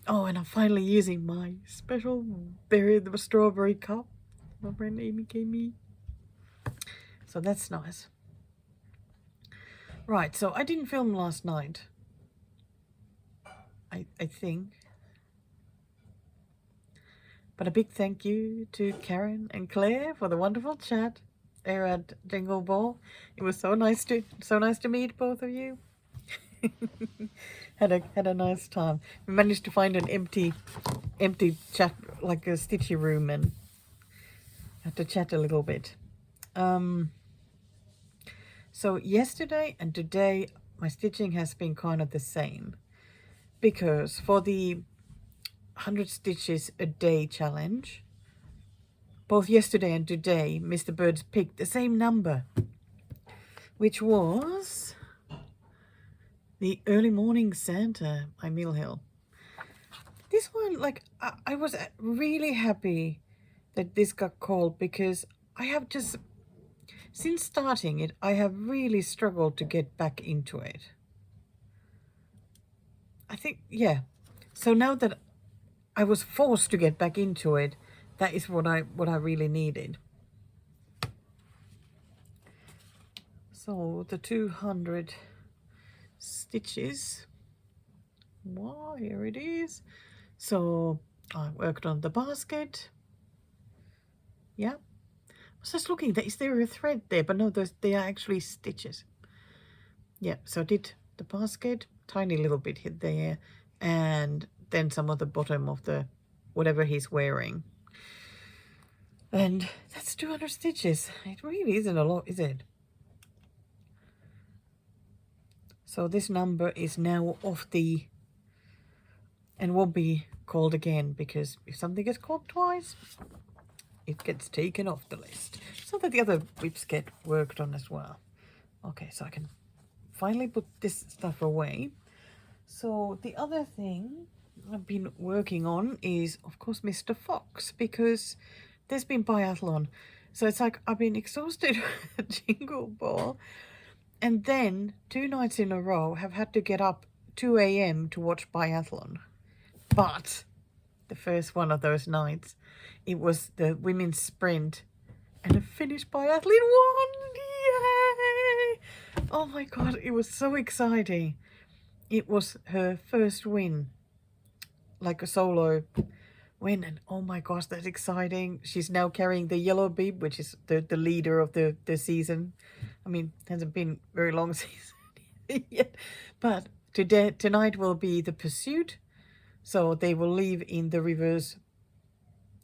Oh, and I'm finally using my special the strawberry cup my friend Amy gave me. So that's nice. Right, so I didn't film last night. I think. But a big thank you to Karen and Claire for the wonderful chat there at Jingle Ball. It was so nice to meet both of you. had a nice time. We managed to find an empty chat, like a stitchy room, and had to chat a little bit. So yesterday and today my stitching has been kind of the same, because for the 100 stitches a day challenge, both yesterday and today Mr. Birds picked the same number, which was the Early Morning Santa by Mill Hill. This one, like, I was really happy that this got called, because I have just, since starting it, I have really struggled to get back into it. I think, yeah. So now that I was forced to get back into it, that is what I really needed. So the 200 stitches. Wow, here it is. So I worked on the basket. Yeah. I was just looking, is there a thread there? But no, they are actually stitches. Yeah, so I did the basket, tiny little bit hit there, and then some of the bottom of the whatever he's wearing. And that's 200 stitches. It really isn't a lot, is it? So this number is now off the, and won't be called again, because if something gets called twice, it gets taken off the list, so that the other whips get worked on as well. Okay, so I can finally put this stuff away. So the other thing I've been working on is, of course, Mr. Fox, because there's been biathlon. So it's like I've been exhausted with Jingle Ball, and then 2 nights in a row have had to get up 2 a.m. to watch biathlon. But the first one of those nights, it was the women's sprint, and a Finnish biathlete won! Yay! Oh my god, it was so exciting. It was her first win, like a solo win, and oh my gosh, that's exciting. She's now carrying the yellow bib, which is the leader of the season. I mean, it hasn't been very long season yet, but tonight will be the pursuit. So they will leave in the reverse,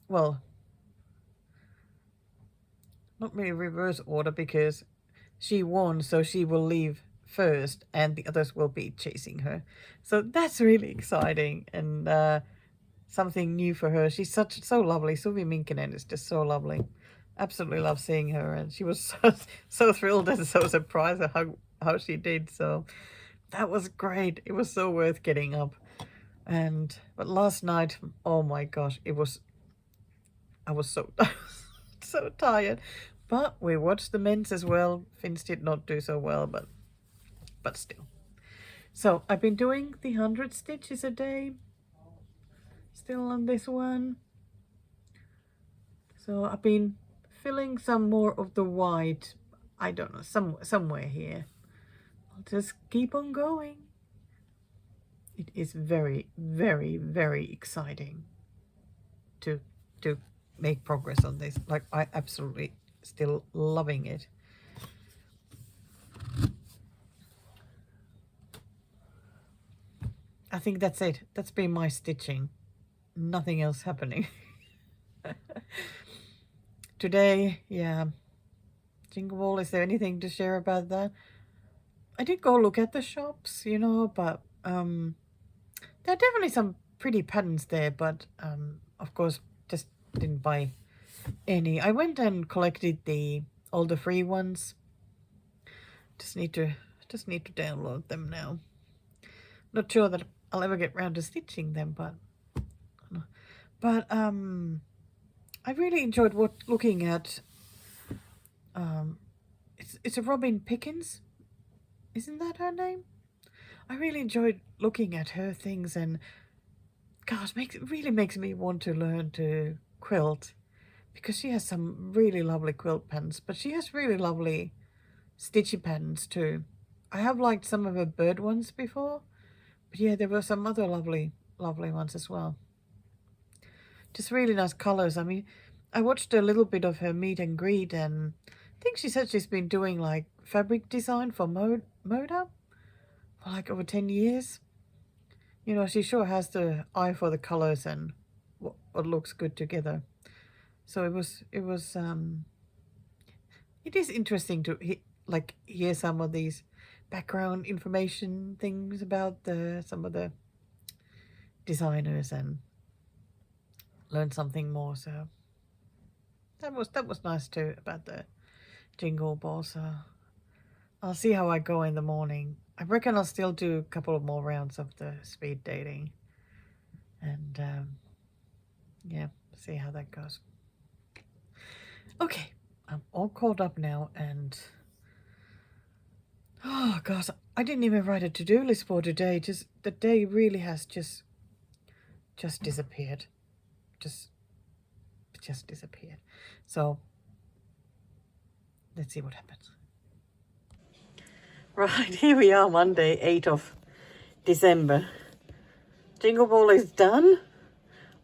well, not really reverse order because she won, so she will leave first and the others will be chasing her. So that's really exciting and something new for her. She's so lovely. Suvi Minkinen is just so lovely. Absolutely love seeing her, and she was so thrilled and so surprised at how she did. So that was great. It was so worth getting up. But last night, oh my gosh, I was so so tired. But we watched the men's as well. Finns did not do so well, but still. So I've been doing the 100 stitches a day. Still on this one. So I've been filling some more of the white. I don't know, somewhere here. I'll just keep on going. It is very, very, very exciting to make progress on this. Like, I absolutely still loving it. I think that's it. That's been my stitching. Nothing else happening. Today, yeah. Jingle Ball, is there anything to share about that? I did go look at the shops, you know, but there are definitely some pretty patterns there, but of course just didn't buy any. I went and collected all the free ones. Just need to download them now. Not sure that I'll ever get round to stitching them, but I really enjoyed looking at it's a Robin Pickens, isn't that her name? I really enjoyed looking at her things, and gosh, really makes me want to learn to quilt, because she has some really lovely quilt patterns, but she has really lovely stitchy patterns too. I have liked some of her bird ones before, but yeah, there were some other lovely ones as well. Just really nice colors. I mean, I watched a little bit of her meet and greet, and I think she said she's been doing like fabric design for Moda for like over 10 years. You know, she sure has the eye for the colors and what looks good together. So it is interesting to hear some of these background information things about some of the designers and learn something more. So that was nice too about the Jingle Ball. So I'll see how I go in the morning. I reckon I'll still do a couple of more rounds of the speed dating, and yeah, see how that goes. Okay, I'm all caught up now, and oh gosh, I didn't even write a to-do list for today. Just the day really has just disappeared. Just disappeared. So let's see what happens. Right, here we are, Monday, 8th of December. Jingle Ball is done.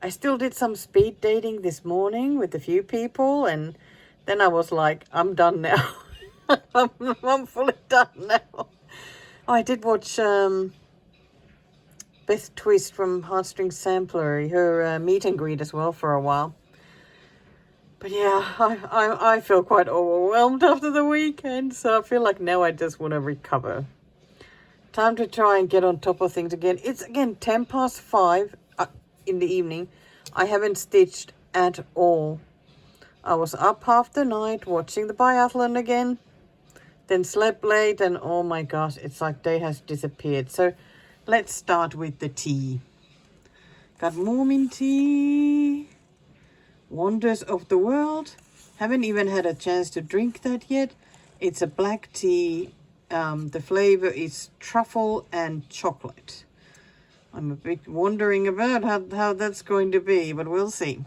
I still did some speed dating this morning with a few people, and then I was like, I'm done now. I'm fully done now. Oh, I did watch Beth Twist from Heartstring Sampler, her meet and greet as well for a while. But yeah, I feel quite overwhelmed after the weekend, so I feel like now I just want to recover. Time to try and get on top of things again. It's again 5:10 in the evening. I haven't stitched at all. I was up half the night watching the biathlon again, then slept late, and oh my gosh, it's like day has disappeared. So let's start with the tea. Got Mormon tea. Wonders of the World. Haven't even had a chance to drink that yet. It's a black tea. The flavor is truffle and chocolate. I'm a bit wondering about how that's going to be, but we'll see.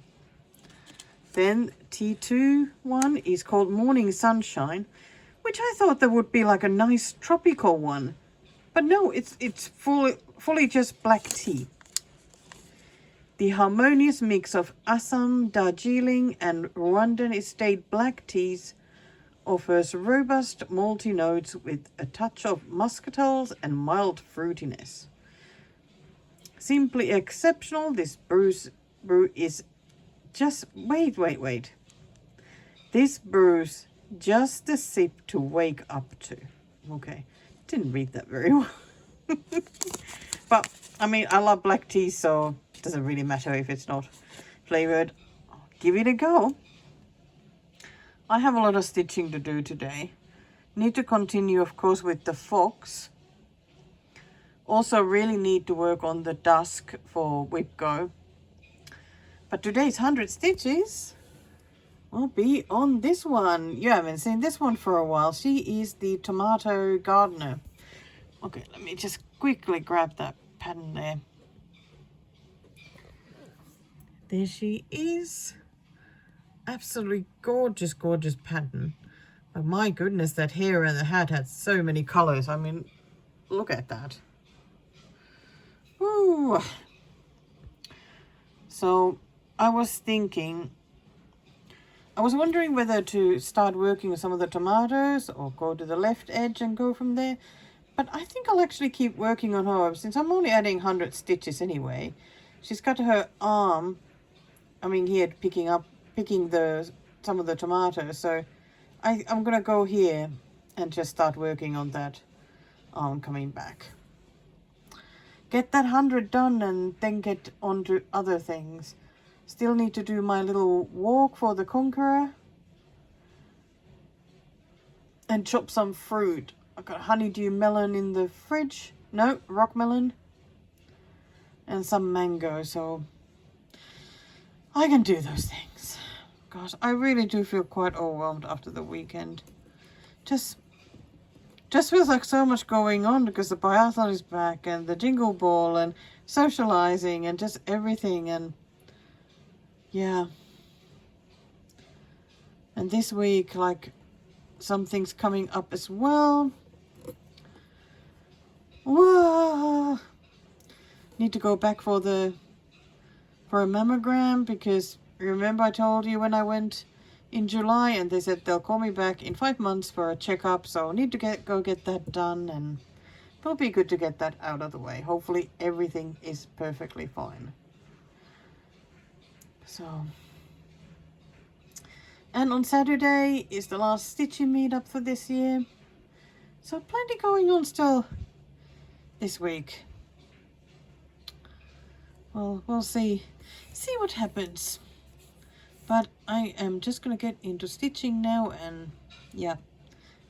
Then T2 one is called Morning Sunshine, which I thought that would be like a nice tropical one. But no, it's fully just black tea. The harmonious mix of Assam, Darjeeling, and Rwandan estate black teas offers robust malty notes with a touch of muscatels and mild fruitiness. Simply exceptional, this brew is just... Wait. The This bruise, just a sip to wake up to. Okay, didn't read that very well. But, I mean, I love black tea, so it doesn't really matter if it's not flavored. I'll give it a go. I have a lot of stitching to do today. Need to continue, of course, with the fox. Also really need to work on the dusk for Whip Go. But today's 100 stitches will be on this one. You haven't seen this one for a while. She is the Tomato Gardener. Okay, let me just quickly grab that pattern there. There she is. Absolutely gorgeous, gorgeous pattern. But my goodness, that hair and the hat had so many colors. I mean, look at that. Ooh. So I was thinking, I was wondering whether to start working with some of the tomatoes or go to the left edge and go from there. But I think I'll actually keep working on her since I'm only adding 100 stitches anyway. She's got her arm, I mean here, picking some of the tomatoes. So I'm going to go here and just start working on that arm coming back. Get that 100 done and then get on to other things. Still need to do my little walk for the Conqueror. And chop some fruit. I've got honeydew melon in the fridge. No, rock melon. And some mango, so I can do those things. Gosh, I really do feel quite overwhelmed after the weekend. Just feels like so much going on because the biathlon is back and the Jingle Ball and socializing and just everything, and yeah. And this week, like, something's coming up as well. Whoa! Need to go back for a mammogram because remember I told you when I went in July and they said they'll call me back in 5 months for a checkup, so I need to go get that done, and it'll be good to get that out of the way. Hopefully everything is perfectly fine. So, and on Saturday is the last stitching meetup for this year, so plenty going on still this week. Well, we'll see what happens. But I am just going to get into stitching now and, yeah,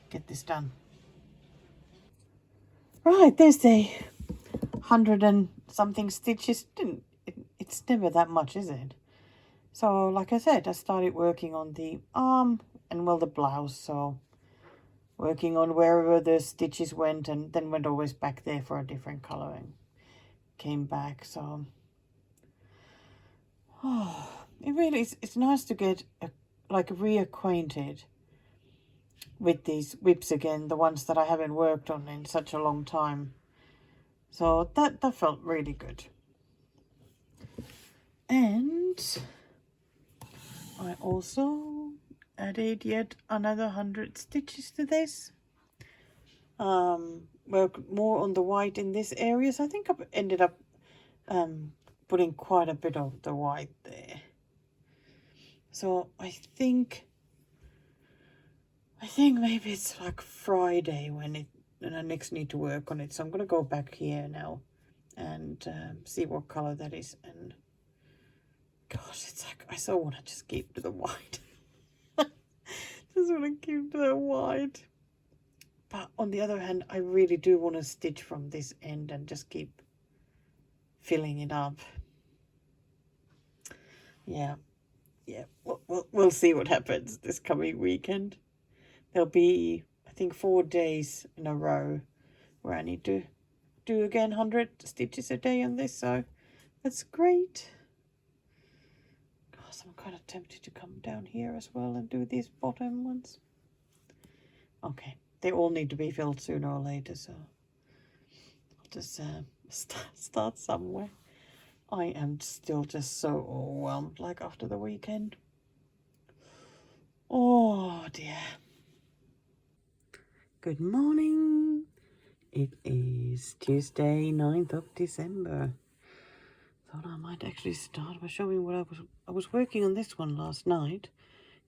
get this done. Right, there's the 100 and something stitches. It's never that much, is it? So, like I said, I started working on the arm and, well, the blouse. So, working on wherever the stitches went and then went always back there for a different color and came back. So, oh, it really is, it's nice to get reacquainted with these whips again, the ones that I haven't worked on in such a long time. So that felt really good. And I also added yet another 100 stitches to this. Worked more on the white in this area, so I think I've ended up putting quite a bit of the white there. So I think maybe it's like Friday when I next need to work on it. So I'm going to go back here now and see what color that is. And gosh, it's like I so want to just keep to the white. Just want to keep to the white. But on the other hand, I really do want to stitch from this end and just keep filling it up. Yeah. We'll see what happens this coming weekend. There'll be, I think, 4 days in a row where I need to do again 100 stitches a day on this, so that's great. Gosh, I'm kind of tempted to come down here as well and do these bottom ones. Okay, they all need to be filled sooner or later, so I'll just start somewhere. I am still just so overwhelmed, like after the weekend. Oh dear. Good morning. It is Tuesday, 9th of December. Thought I might actually start by showing what I was working on this one last night.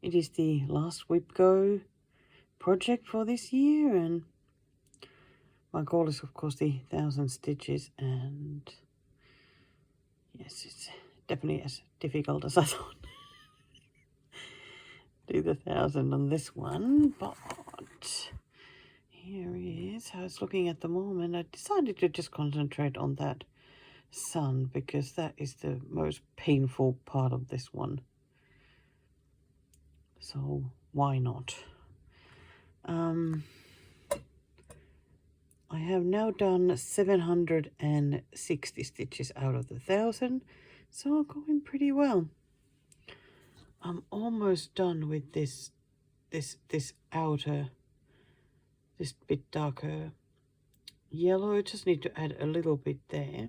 It is the last Whip Go project for this year, and my goal is of course the 1,000 stitches, and yes, it's definitely as difficult as I thought. Do the 1,000 on this one, but here is how it's looking at the moment. I decided to just concentrate on that sun because that is the most painful part of this one. So why not? I have now done 760 stitches out of the 1,000, so I'm going pretty well. I'm almost done with this outer, this bit darker yellow. I just need to add a little bit there,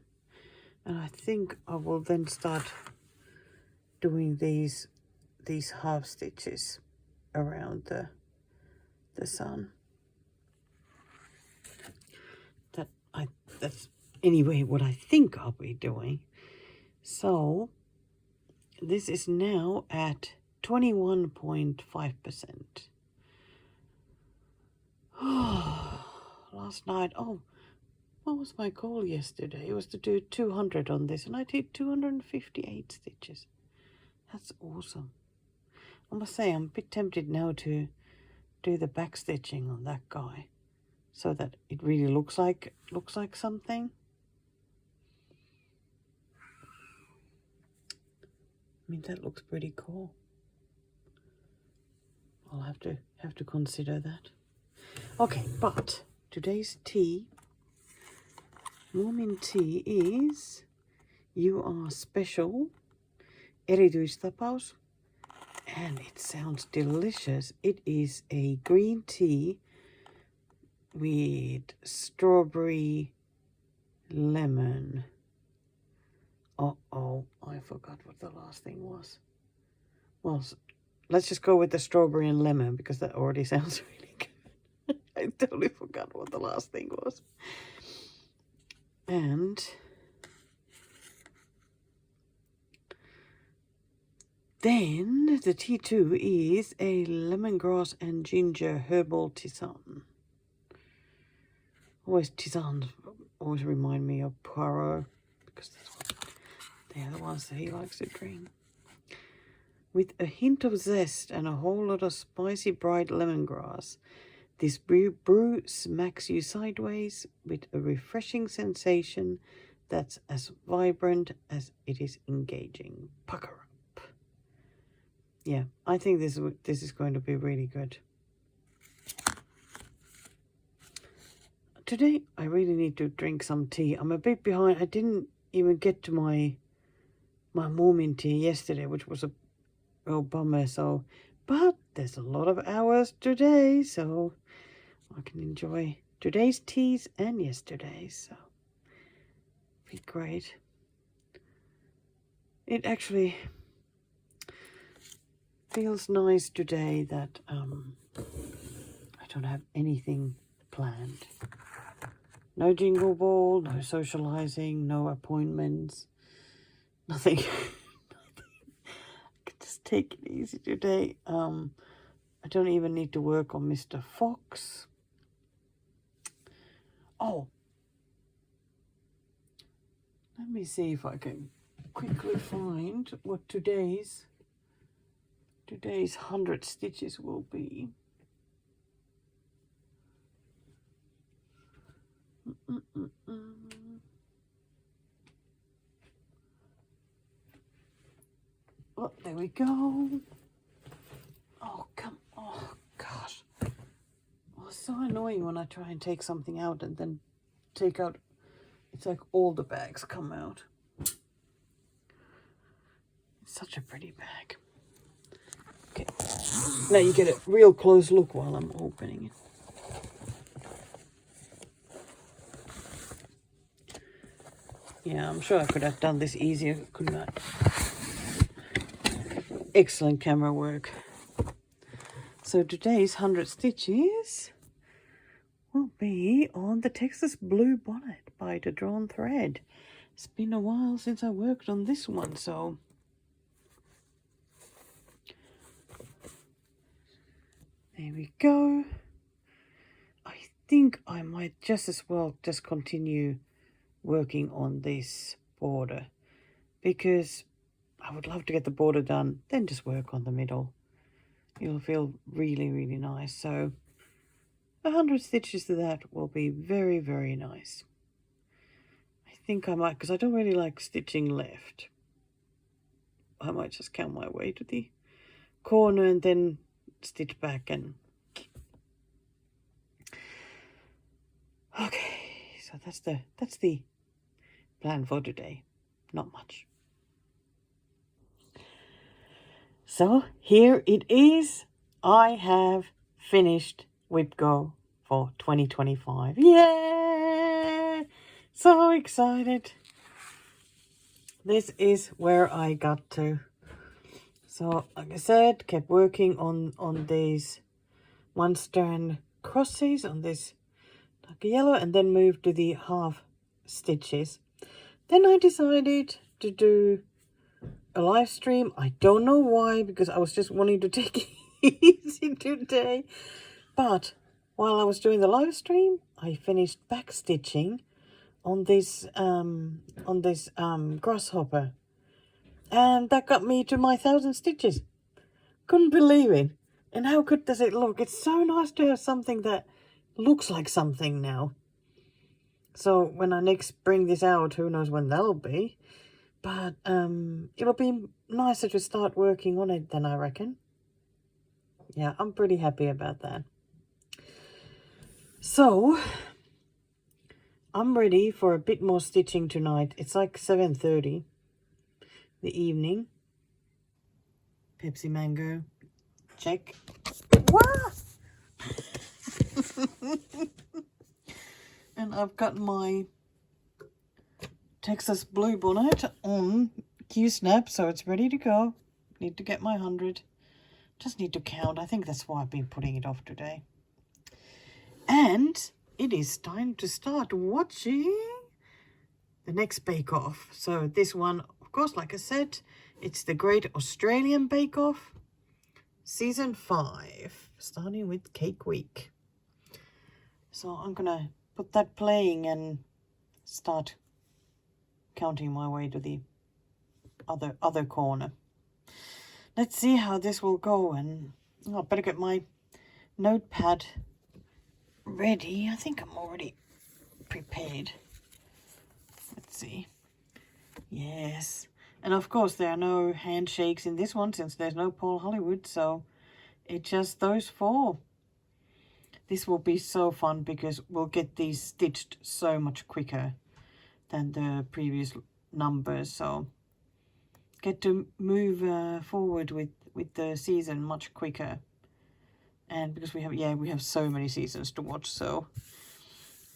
and I think I will then start doing these half stitches around the sun. That's anyway what I think I'll be doing. So this is now at 21.5%. Last night, what was my goal yesterday? It was to do 200 on this, and I did 258 stitches. That's awesome. I must say I'm a bit tempted now to do the back stitching on that guy, so that it really looks like something. I mean, that looks pretty cool. I'll have to consider that. Okay, but today's tea, morning tea, is You Are Special, erityistapaus, and it sounds delicious. It is a green tea with strawberry lemon. Uh-oh, I forgot what the last thing was. Well, let's just go with the strawberry and lemon because that already sounds really good. I totally forgot what the last thing was. And then the T2 is a lemongrass and ginger herbal tisane. Tisanes always remind me of Poirot because they're the ones that he likes to drink. With a hint of zest and a whole lot of spicy bright lemongrass, this brew smacks you sideways with a refreshing sensation that's as vibrant as it is engaging. Pucker up. Yeah, I think this is going to be really good. Today, I really need to drink some tea. I'm a bit behind. I didn't even get to my morning tea yesterday, which was a real bummer. So, but there's a lot of hours today, so I can enjoy today's teas and yesterday's. So, be great. It actually feels nice today that I don't have anything planned. No jingle ball, no socializing, no appointments, nothing. I can just take it easy today. I don't even need to work on Mr. Fox. Oh, let me see if I can quickly find what today's 100 stitches will be. Oh, there we go. Oh, gosh. Oh, it's so annoying when I try and take something out and then take out, it's like all the bags come out. It's such a pretty bag. Okay, now you get a real close look while I'm opening it. Yeah, I'm sure I could have done this easier, couldn't I? Excellent camera work. So today's 100 stitches will be on the Texas Blue Bonnet by the Drawn Thread. It's been a while since I worked on this one, so There we go. I think I might just as well just continue working on this border, because I would love to get the border done, then just work on the middle. It'll feel really, really nice. So 100 stitches to that will be very, very nice. I think I might, because I don't really like stitching left. I might just count my way to the corner and then stitch back. And okay, so that's the plan for today. Not much. So here it is. I have finished Whip Go for 2025. Yay! So excited. This is where I got to. So like I said, kept working on these one strand crosses on this dark yellow, and then moved to the half stitches. Then I decided to do a live stream. I don't know why, because I was just wanting to take it easy today. But while I was doing the live stream, I finished back stitching on this grasshopper, and that got me to my 1,000 stitches. Couldn't believe it. And how good does it look? It's so nice to have something that looks like something now. So when I next bring this out, who knows when that'll be, but it'll be nicer to start working on it then, I reckon. Yeah, I'm pretty happy about that. So I'm ready for a bit more stitching tonight. It's like 7:30 the evening. Pepsi Mango, check. What? And I've got my Texas Blue Bonnet on Q-Snap, so it's ready to go. Need to get my 100. Just need to count. I think that's why I've been putting it off today. And it is time to start watching the next Bake Off. So this one, of course, like I said, it's the Great Australian Bake Off, Season 5, starting with Cake Week. So I'm gonna put that playing and start counting my way to the other corner. Let's see how this will go, and I better get my notepad ready. I think I'm already prepared. Let's see. Yes. And of course there are no handshakes in this one since there's no Paul Hollywood, so it's just those four. This will be so fun because we'll get these stitched so much quicker than the previous numbers, so get to move forward with the season much quicker. And because we have so many seasons to watch, so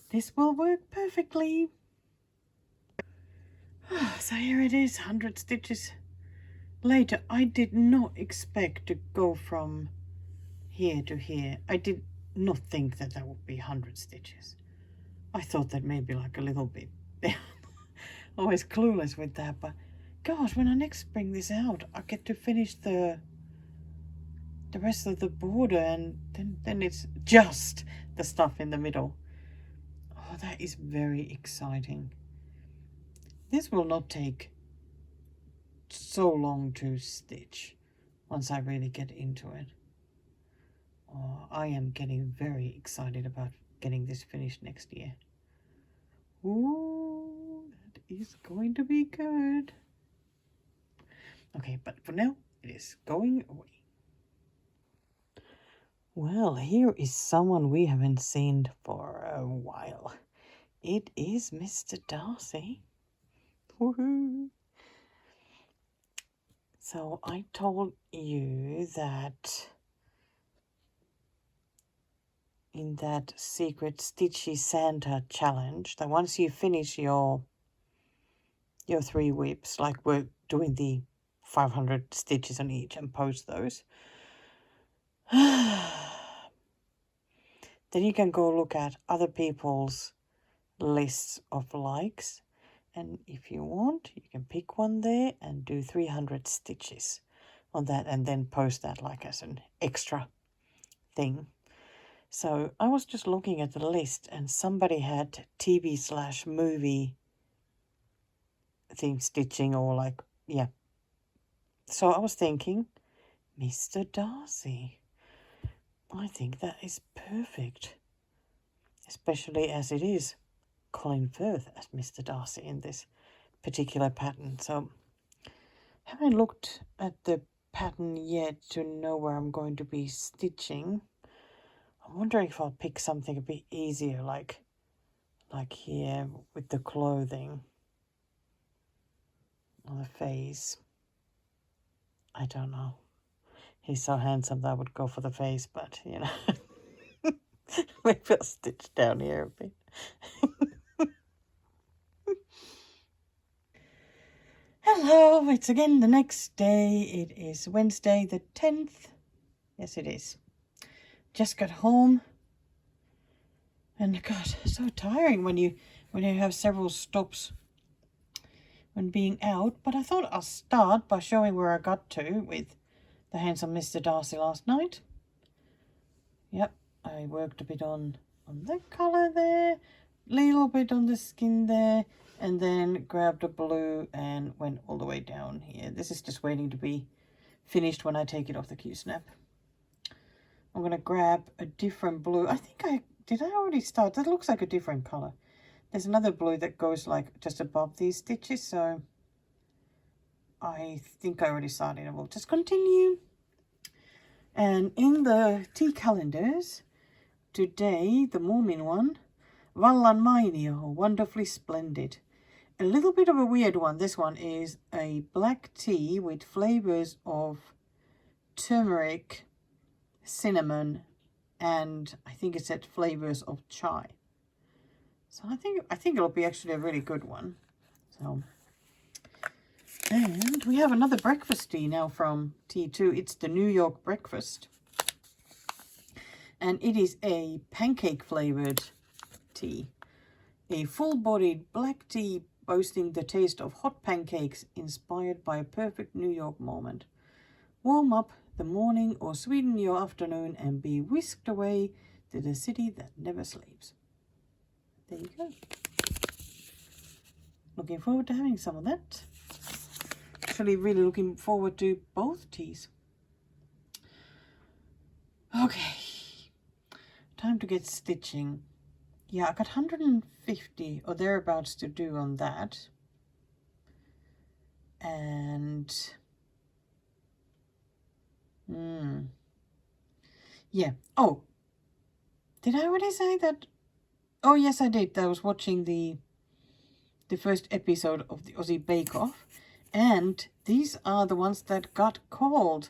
this will work perfectly. So here it is, 100 stitches later. I did not expect to go from here to here. I did not think that would be 100 stitches. I thought that maybe like a little bit. Always clueless with that, but gosh, when I next bring this out, I get to finish the rest of the border, and then it's just the stuff in the middle. Oh, that is very exciting. This will not take so long to stitch once I really get into it. Oh, I am getting very excited about getting this finished next year. Ooh, that is going to be good. Okay, but for now, it is going away. Well, here is someone we haven't seen for a while. It is Mr. Darcy. Woohoo! So I told you that in that secret Stitchy Santa challenge, that once you finish your 3 whips, like we're doing the 500 stitches on each and post those, then you can go look at other people's lists of likes, and if you want, you can pick one there and do 300 stitches on that, and then post that like as an extra thing. So I was just looking at the list and somebody had TV/movie theme stitching or like, yeah. So I was thinking, Mr. Darcy. I think that is perfect. Especially as it is Colin Firth as Mr. Darcy in this particular pattern. So haven't looked at the pattern yet to know where I'm going to be stitching. I'm wondering if I'll pick something a bit easier, like here with the clothing on the face. I don't know. He's so handsome that I would go for the face, but you know, maybe I'll stitch down here a bit. Hello, it's again the next day. It is Wednesday the 10th. Yes, it is. Just got home. And God, so tiring when you have several stops when being out. But I thought I'll start by showing where I got to with the handsome Mr. Darcy last night. Yep, I worked a bit on the colour there, little bit on the skin there, and then grabbed a blue and went all the way down here. This is just waiting to be finished when I take it off the Q-snap. I'm going to grab a different blue. Did I already start? That looks like a different colour. There's another blue that goes like just above these stitches, so I think I already started and we'll just continue. And in the tea calendars, today, the Mormon one, Vallan Mainio, wonderfully splendid. A little bit of a weird one. This one is a black tea with flavours of turmeric, cinnamon, and I think it said flavours of chai. So I think it'll be actually a really good one. So, and we have another breakfast tea now from T2. It's the New York breakfast. And it is a pancake flavored tea. A full-bodied black tea boasting the taste of hot pancakes inspired by a perfect New York moment. Warm up the morning or sweeten your afternoon and be whisked away to the city that never sleeps. There you go. Looking forward to having some of that. Actually, really looking forward to both teas. Okay, time to get stitching. Yeah, I got 150 or thereabouts to do on that. And yeah. Oh, did I already say that? Oh, yes, I did. I was watching the first episode of the Aussie Bake Off, and these are the ones that got called.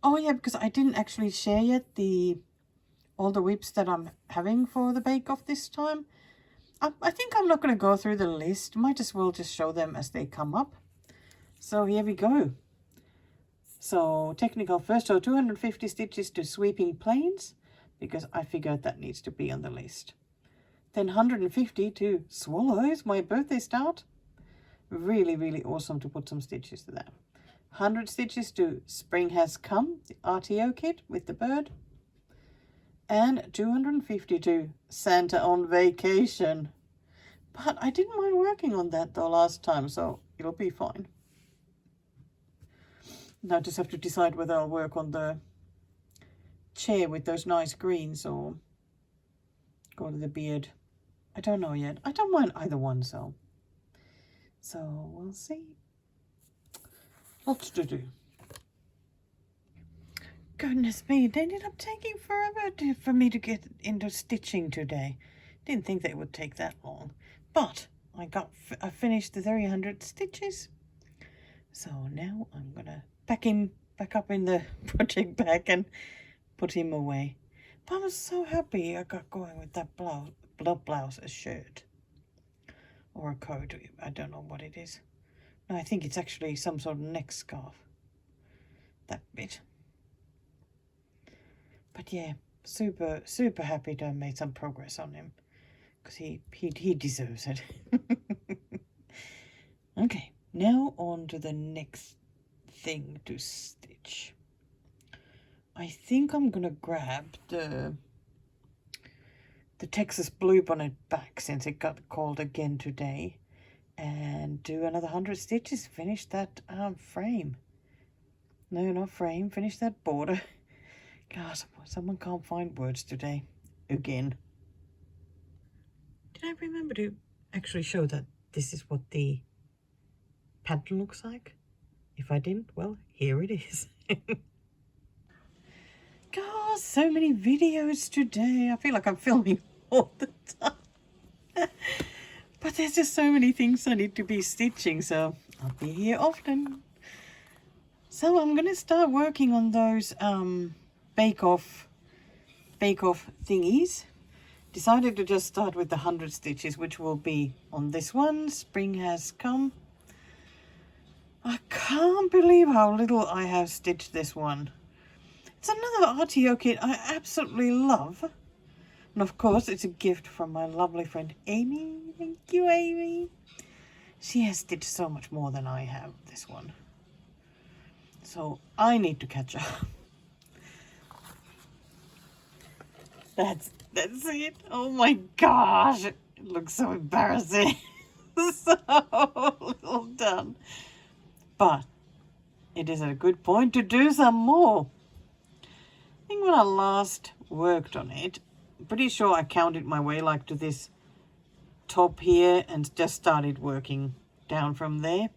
Oh, yeah, because I didn't actually share yet all the whips that I'm having for the Bake Off this time. I think I'm not going to go through the list. Might as well just show them as they come up. So here we go. So technical first, so 250 stitches to sweeping planes, because I figured that needs to be on the list. Then 150 to swallows, my birthday start. Really, really awesome to put some stitches to that. 100 stitches to Spring Has Come, the RTO kit with the bird. And 250 to Santa on Vacation. But I didn't mind working on that though last time, so it'll be fine. Now I just have to decide whether I'll work on the chair with those nice greens or go to the beard. I don't know yet. I don't mind either one, so we'll see. Lots to do. Goodness me, it ended up taking forever for me to get into stitching today. Didn't think that it would take that long. But I finished the 300 stitches. So now I'm going to pack him back up in the project bag and put him away. But I was so happy I got going with that blouse, a shirt. Or a coat, I don't know what it is. No, I think it's actually some sort of neck scarf. That bit. But yeah, super, super happy to have made some progress on him. Because he deserves it. Okay, now on to the next thing to stitch. I think I'm gonna grab the Texas Bluebonnet back since it got called again today, and do another 100 stitches, finish that frame. No, not frame, finish that border. God, someone can't find words today. Again. Did I remember to actually show that this is what the pattern looks like? If I didn't, well, here it is. God, so many videos today. I feel like I'm filming all the time. But there's just so many things I need to be stitching, so I'll be here often. So I'm going to start working on those bake-off thingies. Decided to just start with the 100 stitches, which will be on this one. Spring has come. I can't believe how little I have stitched this one. It's another RTO kit I absolutely love. And of course, it's a gift from my lovely friend Amy. Thank you, Amy. She has stitched so much more than I have this one. So I need to catch up. That's it. Oh my gosh. It looks so embarrassing. So little done. But it is a good point to do some more. I think when I last worked on it, I'm pretty sure I counted my way like to this top here and just started working down from there.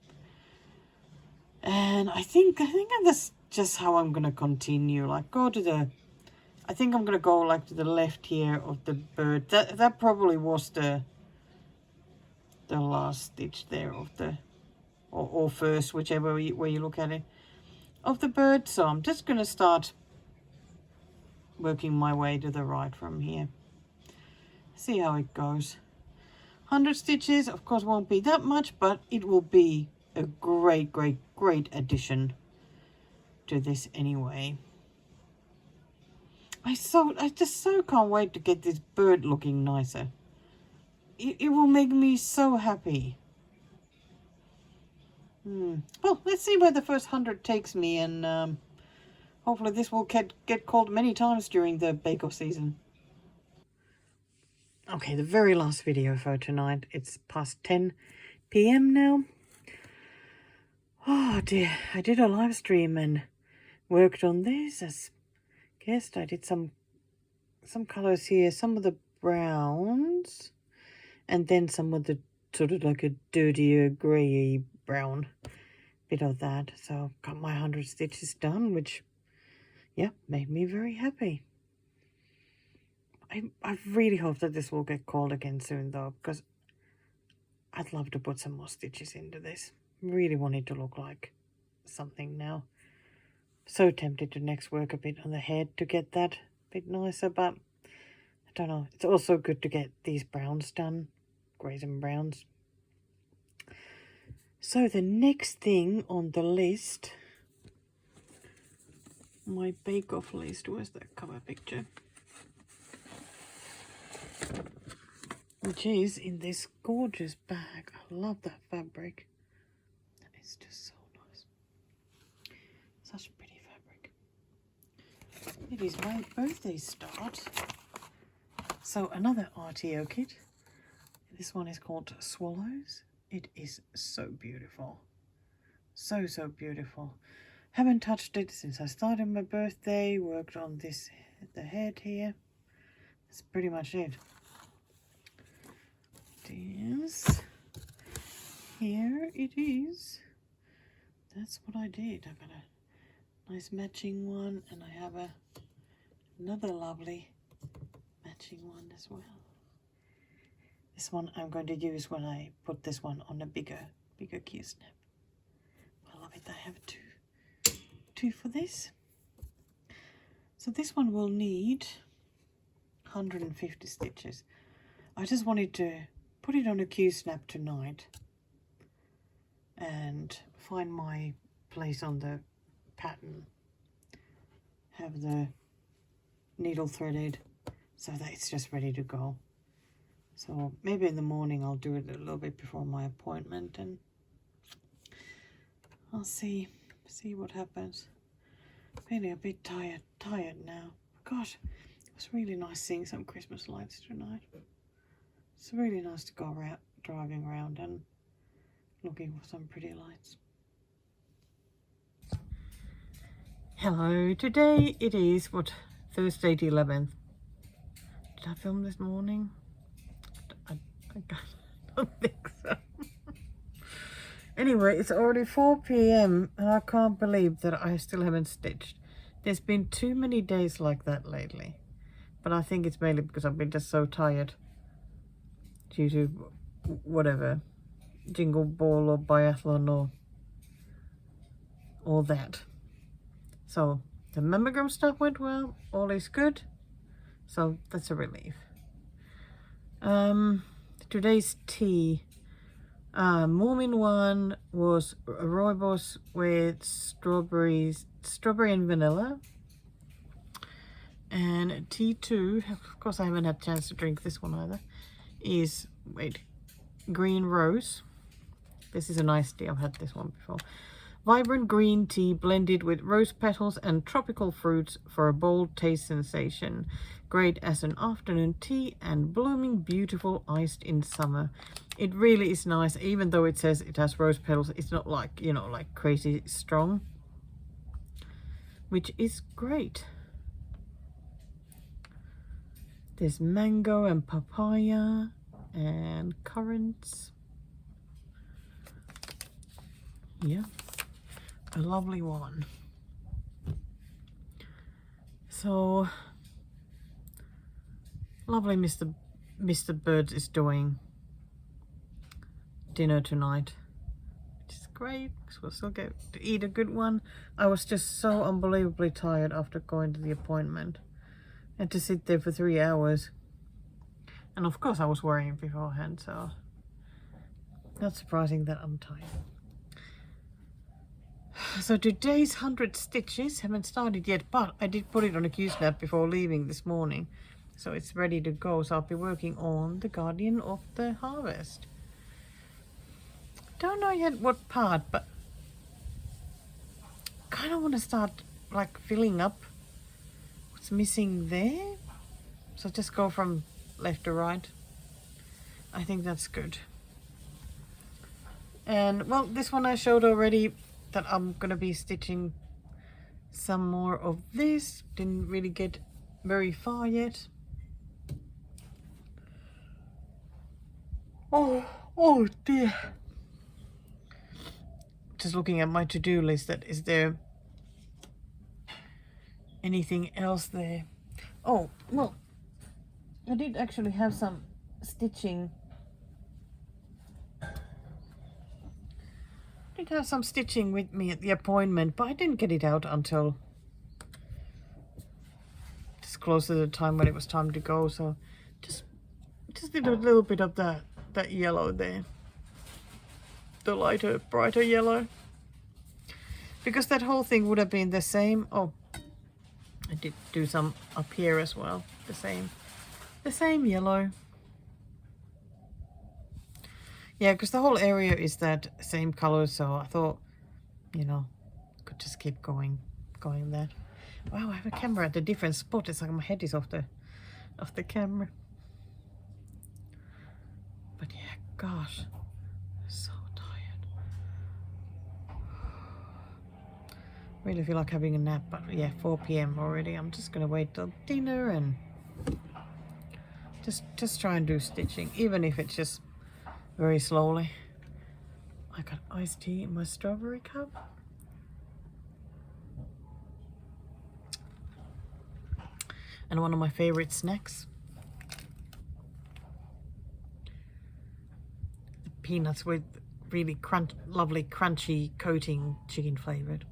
And I think that's just how I'm gonna continue. Like go to the, I think I'm gonna go like to the left here of the bird. That probably was the last stitch there of the, or first, whichever way you look at it, of the bird. So I'm just gonna start working my way to the right from here. See how it goes. 100 stitches, of course, won't be that much, but it will be a great addition to this anyway. I just so can't wait to get this bird looking nicer. It will make me so happy. Well, let's see where the first 100 takes me, and hopefully this will get called many times during the bake-off season. Okay, the very last video for tonight. It's past 10 p.m. now. Oh dear, I did a live stream and worked on this as guessed. I did some colours here, some of the browns, and then some of the sort of like a dirtier grey brown bit of that. So got my 100 stitches done, which yeah, made me very happy. I really hope that this will get called again soon though, because I'd love to put some more stitches into this. Really want it to look like something now. So tempted to next work a bit on the head to get that a bit nicer, but I don't know. It's also good to get these browns done, greys and browns. So the next thing on the list, my bake-off list, where's that cover picture? Which is in this gorgeous bag. I love that fabric. It's just so nice. Such pretty fabric. It is my birthday start. So another RTO kit. This one is called Swallows. It is so beautiful. So beautiful. Haven't touched it since I started my birthday. Worked on this, the head here. That's pretty much it. Yes. Here it is. That's what I did. I got a nice matching one, and I have another lovely matching one as well. This one I'm going to use when I put this one on a bigger Q-snap. I love it. I have two for this. So this one will need 150 stitches. I just wanted to put it on a Q-snap tonight and find my place on the pattern. Have the needle threaded so that it's just ready to go. So maybe in the morning I'll do it a little bit before my appointment, and I'll see what happens. Feeling a bit tired tired now. Gosh, it was really nice seeing some Christmas lights tonight. It's really nice to go around, driving around and looking for some pretty lights. Hello, today it is Thursday the 11th. Did I film this morning? I don't think so. Anyway, it's already 4 p.m. and I can't believe that I still haven't stitched. There's been too many days like that lately. But I think it's mainly because I've been just so tired due to whatever, Jingle Ball or biathlon or all that. So the mammogram stuff went well, all is good. So that's a relief. Today's tea. Morning one was a rooibos with strawberry and vanilla. And tea 2, of course I haven't had a chance to drink this one either, is, green rose. This is a nice tea, I've had this one before. Vibrant green tea blended with rose petals and tropical fruits for a bold taste sensation. Great as an afternoon tea and blooming beautiful iced in summer. It really is nice, even though it says it has rose petals. It's not like, you know, like crazy strong, which is great. There's mango and papaya and currants. Yeah, a lovely one. So lovely Mr. Bird is doing dinner tonight, which is great because we'll still get to eat a good one. I was just so unbelievably tired after going to the appointment. I had to sit there for 3 hours. And of course I was worrying beforehand, so not surprising that I'm tired. So today's 100 stitches haven't started yet, but I did put it on a Q-snap before leaving this morning. So it's ready to go. So I'll be working on the Guardian of the Harvest. Don't know yet what part, but kind of want to start like filling up what's missing there. So just go from left to right. I think that's good. And well, this one I showed already that I'm gonna be stitching some more of this. Didn't really get very far yet. Oh dear. Just looking at my to-do list, that is there anything else there? Oh, well, I did actually have some stitching. Did have some stitching with me at the appointment, but I didn't get it out until just close to the time when it was time to go. So just did a little bit of that yellow there, the lighter, brighter yellow, because that whole thing would have been the same. Oh, I did do some up here as well, the same yellow. Yeah, because the whole area is that same color, so I thought, you know, could just keep going there. Wow, I have a camera at a different spot. It's like my head is off the camera. But yeah, gosh, so tired. Really feel like having a nap, but yeah, 4 p.m. already. I'm just gonna wait till dinner and just try and do stitching, even if it's just very slowly. I got iced tea in my strawberry cup. And one of my favorite snacks, the peanuts with really lovely crunchy coating, chicken flavored.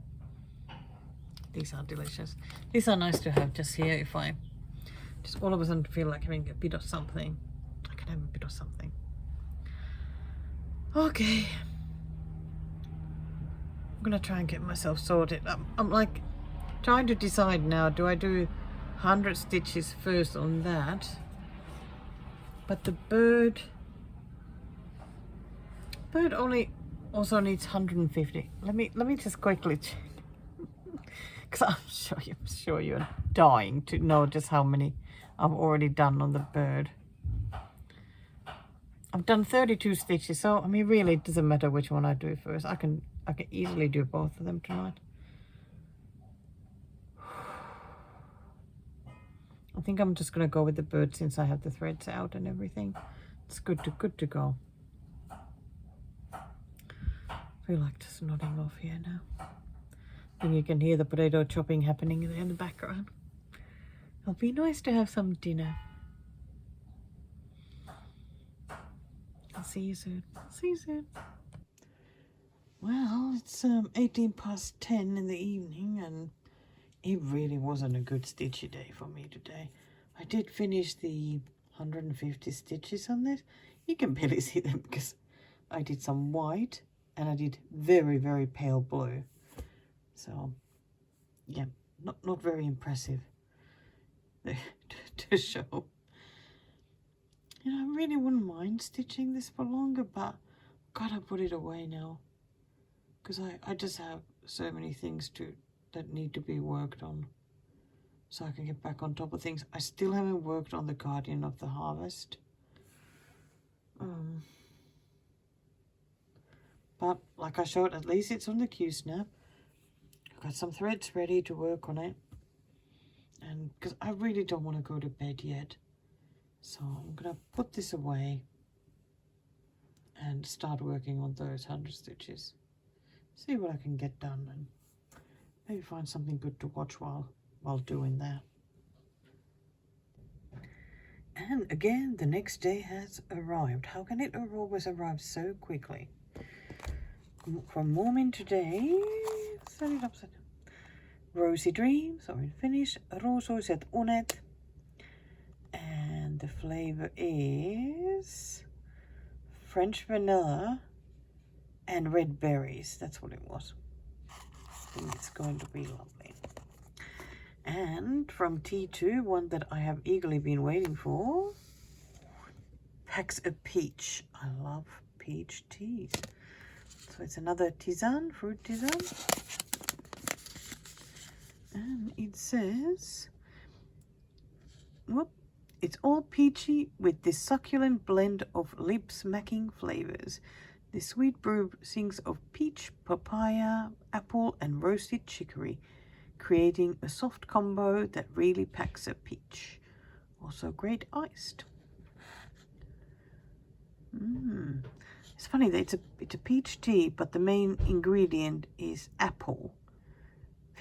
These are delicious. These are nice to have just here if I just all of a sudden feel like having a bit of something. I can have a bit of something. Okay, I'm gonna try and get myself sorted. I'm like trying to decide now, do I do 100 stitches first on that? But the bird only also needs 150. Let me just quickly check. because I'm sure you're dying to know just how many I've already done on the bird. I've done 32 stitches, so I mean really it doesn't matter which one I do first. I can easily do both of them tonight. I think I'm just gonna go with the bird since I have the threads out and everything. It's good to go. I feel like just nodding off here now. I think you can hear the potato chopping happening in the background. It'll be nice to have some dinner. I'll see you soon. See you soon. Well, it's 18 past 10 in the evening, and it really wasn't a good stitchy day for me today. I did finish the 150 stitches on this. You can barely see them because I did some white and I did very, very pale blue. So, yeah, not very impressive to show. You know, I really wouldn't mind stitching this for longer, but gotta put it away now. Because I just have so many things that need to be worked on. So I can get back on top of things. I still haven't worked on the Guardian of the Harvest. But like I showed, at least it's on the Q-snap. I've got some threads ready to work on it. And because I really don't want to go to bed yet. So I'm going to put this away and start working on those 100 stitches. See what I can get done and maybe find something good to watch while doing that. And again, the next day has arrived. How can it always arrive so quickly? From morning today, set it upside down. Rosy Dreams are in finish. Rosoiset unet. And the flavor is French vanilla and red berries. That's what it was. I think it's going to be lovely. And from T2, one that I have eagerly been waiting for, Packs a Peach. I love peach teas. So it's another tisane, fruit tisane. And it says, whoop, it's all peachy with this succulent blend of lip-smacking flavors. The sweet brew sings of peach, papaya, apple, and roasted chicory, creating a soft combo that really packs a peach. Also great iced. It's funny that it's a peach tea, but the main ingredient is apple.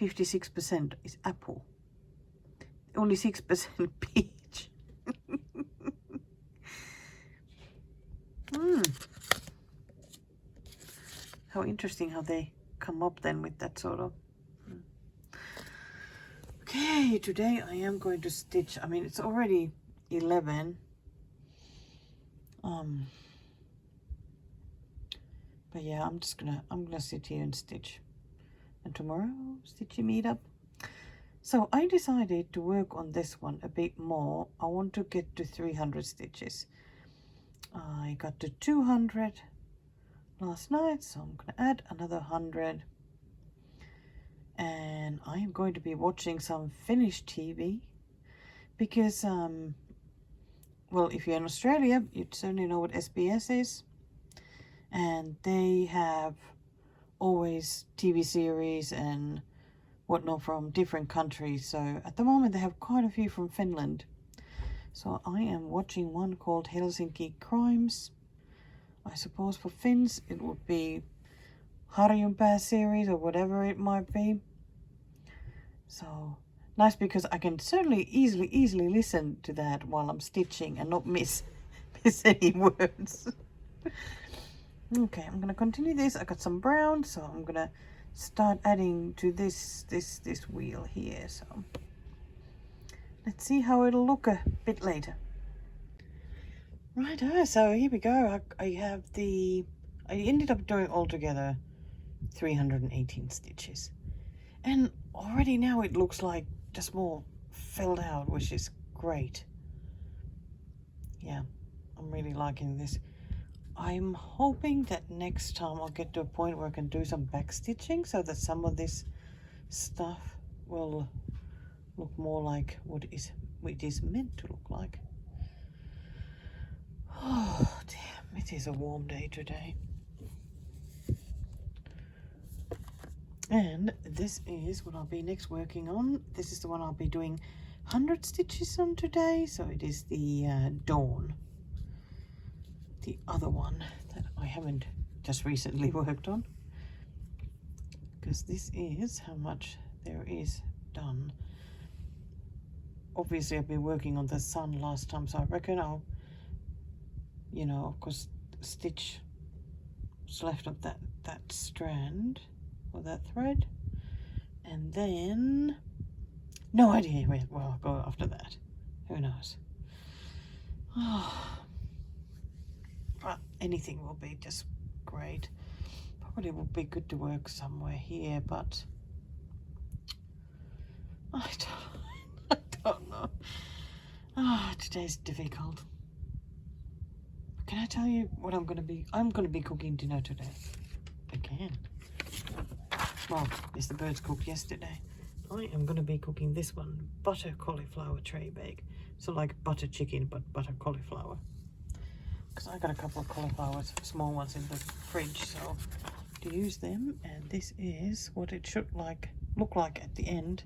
56% is apple. Only 6% peach. How interesting how they come up then with that sort of. Okay, today I am going to stitch. I mean, it's already 11. But yeah, I'm gonna sit here and stitch. And tomorrow, stitchy meetup. So I decided to work on this one a bit more. I want to get to 300 stitches. I got to 200 last night, so I'm gonna add another 100. And I am going to be watching some Finnish TV because, well, if you're in Australia, you certainly know what SBS is. And they have always TV series and whatnot from different countries. So at the moment they have quite a few from Finland. So I am watching one called Helsinki Crimes. I suppose for Finns it would be Harjunpää series or whatever it might be. So nice because I can certainly easily listen to that while I'm stitching and not miss any words. Okay, I'm gonna continue this. I got some brown, so I'm gonna start adding to this wheel here. So let's see how it'll look a bit later. Right, so here we go. I ended up doing altogether 318 stitches. And already now it looks like just more filled out, which is great. Yeah, I'm really liking this. I'm hoping that next time I'll get to a point where I can do some back stitching so that some of this stuff will look more like what it is meant to look like. Oh damn, it is a warm day today. And this is what I'll be next working on. This is the one I'll be doing 100 stitches on today. So it is the Dawn. The other one that I haven't just recently worked on. Because this is how much there is done. Obviously I've been working on the sun last time, so I reckon I'll, you know, of course, stitch what's left of that strand or that thread, and then no idea where I'll go after that. Who knows? Oh, but anything will be just great. Probably would be good to work somewhere here, but I don't know. Ah, today's difficult. Can I tell you what I'm going to be cooking dinner today. Again. Well, yes, the birds cooked yesterday. I am going to be cooking this one, butter cauliflower tray bake. So like butter chicken, but butter cauliflower. Because I got a couple of cauliflowers, small ones in the fridge, so to use them. And this is what it should look like at the end.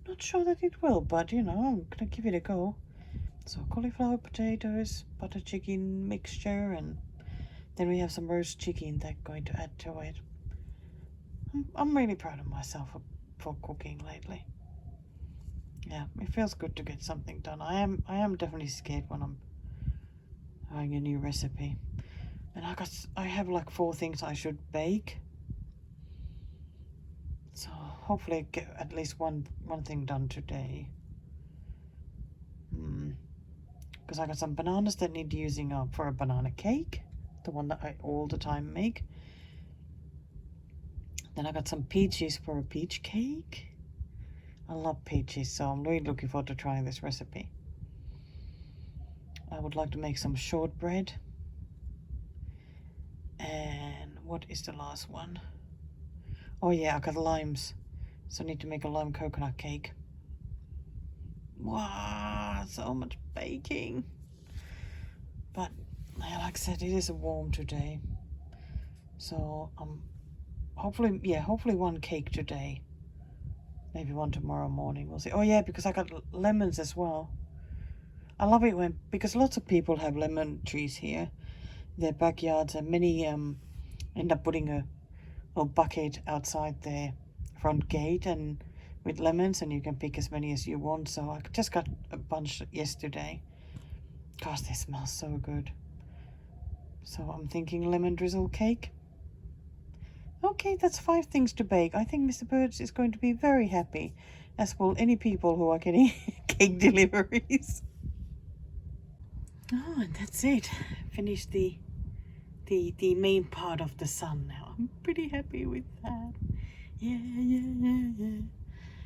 Not sure that it will, but you know, I'm going to give it a go. So cauliflower, potatoes, butter chicken mixture, and then we have some roast chicken that I'm going to add to it. I'm really proud of myself for cooking lately. Yeah, it feels good to get something done. I am definitely scared when I'm having a new recipe. And I have like 4 things I should bake. So hopefully get at least one thing done today. Because I got some bananas that need using up for a banana cake, the one that I all the time make. Then I got some peaches for a peach cake. I love peaches, so I'm really looking forward to trying this recipe. I would like to make some shortbread. And what is the last one? Oh yeah, I got limes. So I need to make a lime coconut cake. Wow, so much baking. But like I said, it is warm today. So hopefully one cake today. Maybe one tomorrow morning, we'll see. Oh yeah, because I got lemons as well. I love it because lots of people have lemon trees here, their backyards, and many end up putting a little bucket outside their front gate and with lemons, and you can pick as many as you want. So I just got a bunch yesterday. Gosh, they smell so good. So I'm thinking lemon drizzle cake. Okay, that's 5 things to bake. I think Mr. Birds is going to be very happy, as will any people who are getting cake deliveries. Oh, and that's it. Finished the main part of the sun now. I'm pretty happy with that. Yeah.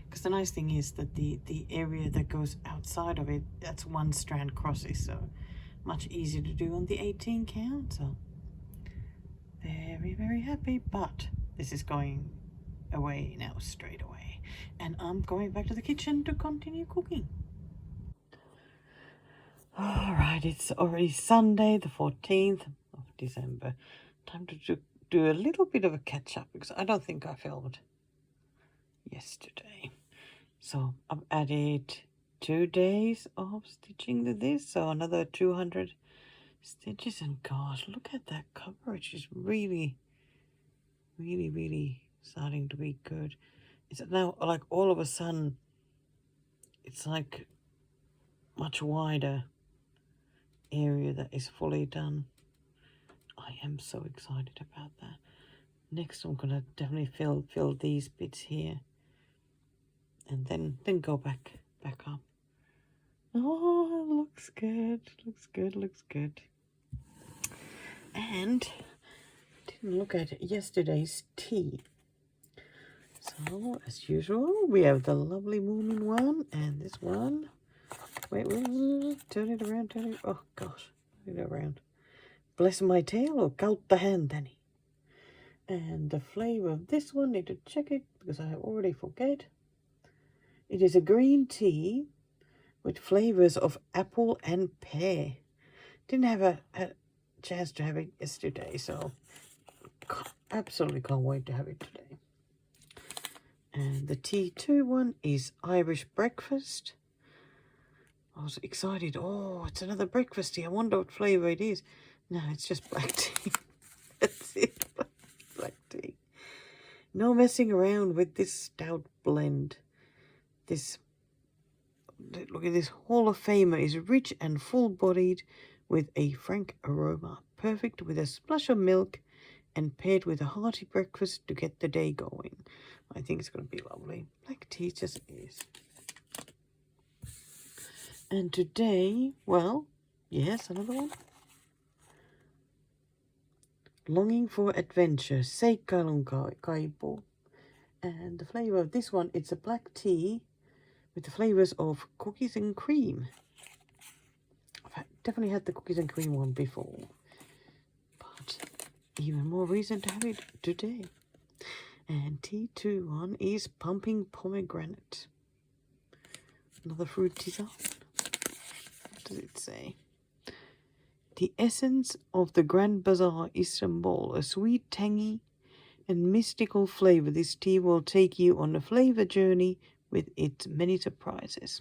Because the nice thing is that the area that goes outside of it, that's 1 strand crosses, so much easier to do on the 18 count. So very, very happy. But this is going away now straight away, and I'm going back to the kitchen to continue cooking. Alright, it's already Sunday the 14th of December. Time to do a little bit of a catch up because I don't think I filmed yesterday. So I've added 2 days of stitching to this, so another 200 stitches, and gosh, look at that coverage. It's really starting to be good. It's now like all of a sudden it's like much wider area that is fully done. I am so excited about that. Next I'm gonna definitely fill these bits here and then go back up. Oh, looks good. And didn't look at yesterday's tea. So as usual, we have the lovely Moomin one and this one. Wait, turn it around, oh gosh, turn it around. Bless my tail or kautta häntäni. And the flavor of this one, need to check it because I have already forget. It is a green tea with flavors of apple and pear. Didn't have a chance to have it yesterday, so absolutely can't wait to have it today. And the T2 one is Irish breakfast. I was excited. Oh, it's another breakfast tea. I wonder what flavor it is. No, it's just black tea. That's it. Black tea. No messing around with this stout blend. This, look at this Hall of Famer, is rich and full-bodied with a frank aroma. Perfect with a splash of milk and paired with a hearty breakfast to get the day going. I think it's going to be lovely. Black tea just is. And today, well, yes, another one. Longing for Adventure, Seikkailun Kaipu. And the flavor of this one, it's a black tea with the flavors of cookies and cream. I've definitely had the cookies and cream one before, but even more reason to have it today. And T2 one is Pumping Pomegranate. Another fruit design. What does it say? The essence of the Grand Bazaar Istanbul, a sweet, tangy, and mystical flavor. This tea will take you on a flavor journey with its many surprises.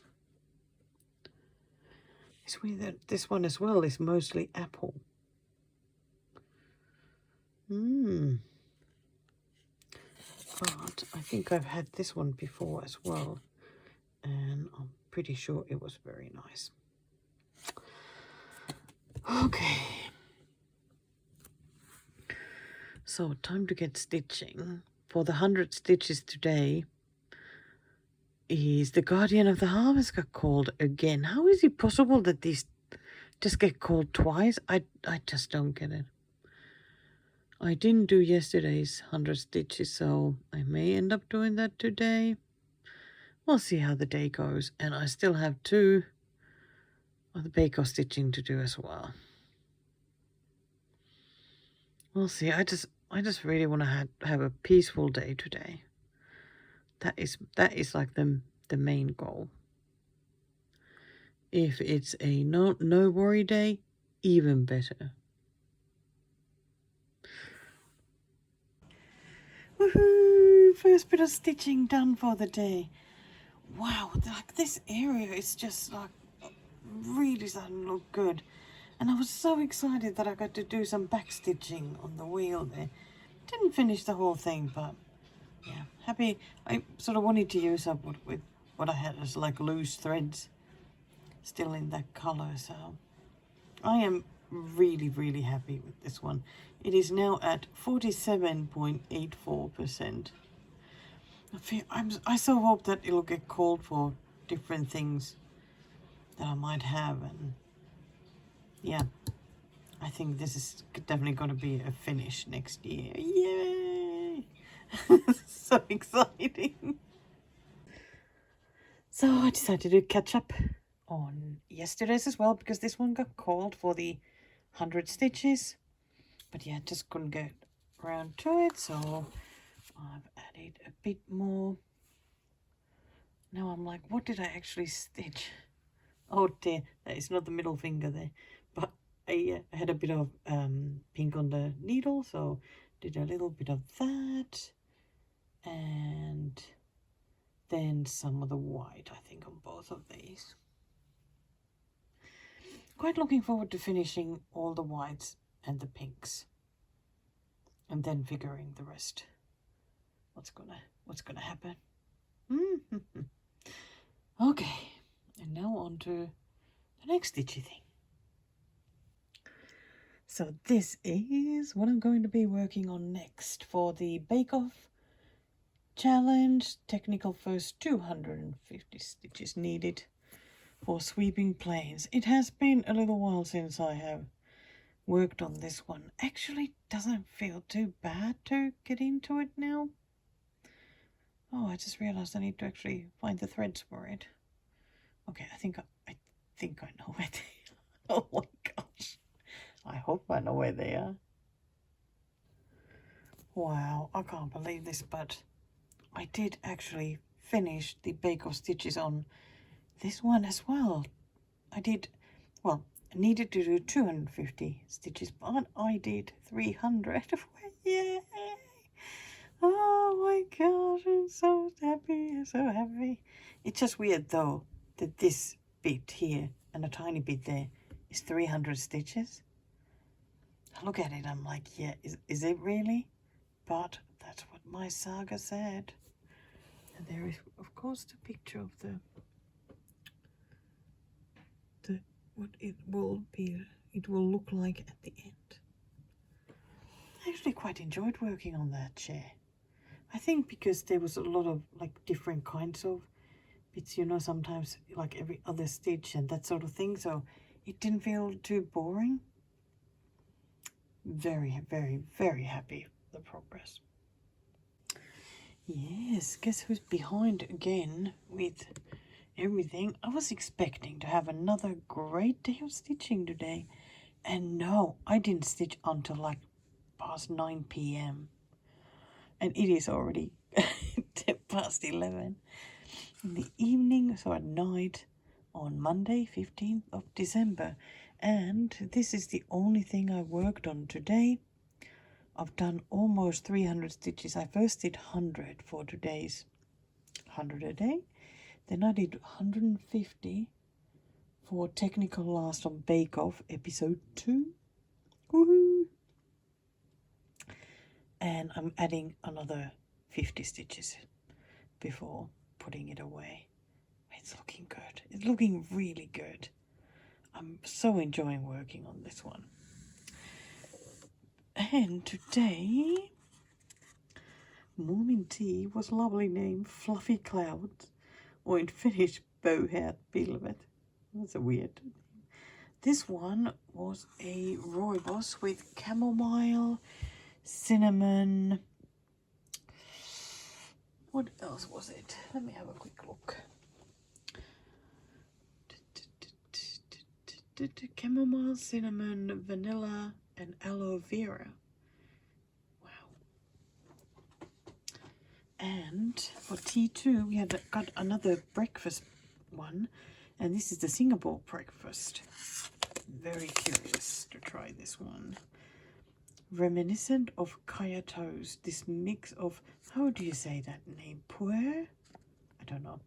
It's weird that this one as well is mostly apple. But I think I've had this one before as well, and I'm pretty sure it was very nice. Okay. So, time to get stitching. For the 100 stitches today is the Guardian of the Harvest got called again. How is it possible that these just get called twice? I just don't get it. I didn't do yesterday's 100 stitches, so I may end up doing that today. We'll see how the day goes. And I still have 2 of the bake-off stitching to do as well. We'll see. I just really want to have a peaceful day today. That is like the main goal. If it's a no worry day, even better. Woohoo! First bit of stitching done for the day. Wow, like this area is just like really starting to look good. And I was so excited that I got to do some back stitching on the wheel there. Didn't finish the whole thing, but yeah, happy. I sort of wanted to use up with what I had as like loose threads still in that color, so I am really, really happy with this one. It is now at 47.84%. I so hope that it'll get called for different things that I might have, and yeah, I think this is definitely going to be a finish next year. Yay! So exciting. So I decided to catch up on yesterday's as well, because this one got called for the 100 stitches. But yeah, just couldn't get around to it, so I've added a bit more. Now I'm like, what did I actually stitch? Oh dear, that is not the middle finger there. But I had a bit of pink on the needle, so did a little bit of that. And then some of the white, I think, on both of these. Quite looking forward to finishing all the whites and the pinks, and then figuring the rest. What's gonna happen? Okay, and now on to the next stitchy thing. So this is what I'm going to be working on next for the Bake Off challenge. Technical first 250 stitches needed for sweeping planes. It has been a little while since I have worked on this one. Actually, doesn't feel too bad to get into it now. Oh, I just realized I need to actually find the threads for it. Okay, I think I know where they are. Oh my gosh. I hope I know where they are. Wow, I can't believe this, but I did actually finish the bake-off stitches on this one as well. I needed to do 250 stitches, but I did 300. Yay! Oh my gosh, I'm so happy, so happy. It's just weird though that this bit here and a tiny bit there is 300 stitches. I look at it, I'm like, yeah, is it really? But that's what my saga said. And there is, of course, the picture of the what it will look like at the end. I actually quite enjoyed working on that chair. I think because there was a lot of like different kinds of bits, you know, sometimes like every other stitch and that sort of thing, so it didn't feel too boring. Very, very, very happy with the progress. Yes, guess who's behind again with everything? I was expecting to have another great day of stitching today, and no, I didn't stitch until like past 9 p.m. and it is already 10 past 11 in the evening, so at night on Monday 15th of December, and this is the only thing I worked on today. I've done almost 300 stitches. I first did 100 for today's 100 a day, then I did 150 for Technical Last on Bake Off episode 2. Woohoo! And I'm adding another 50 stitches before putting it away. It's looking good. It's looking really good. I'm so enjoying working on this one. And today, morning tea was lovely name, Fluffy Clouds, or in Finnish, Bowhead Pilvet. That's a weird name. This one was a rooibos with chamomile, cinnamon. What else was it? Let me have a quick look. Chamomile, cinnamon, vanilla, and aloe vera. Wow. And for tea too, we had got another breakfast one, and this is the Singapore breakfast. Very curious to try this one. Reminiscent of kaya toast. This mix of, how do you say that name? Puer? I don't know.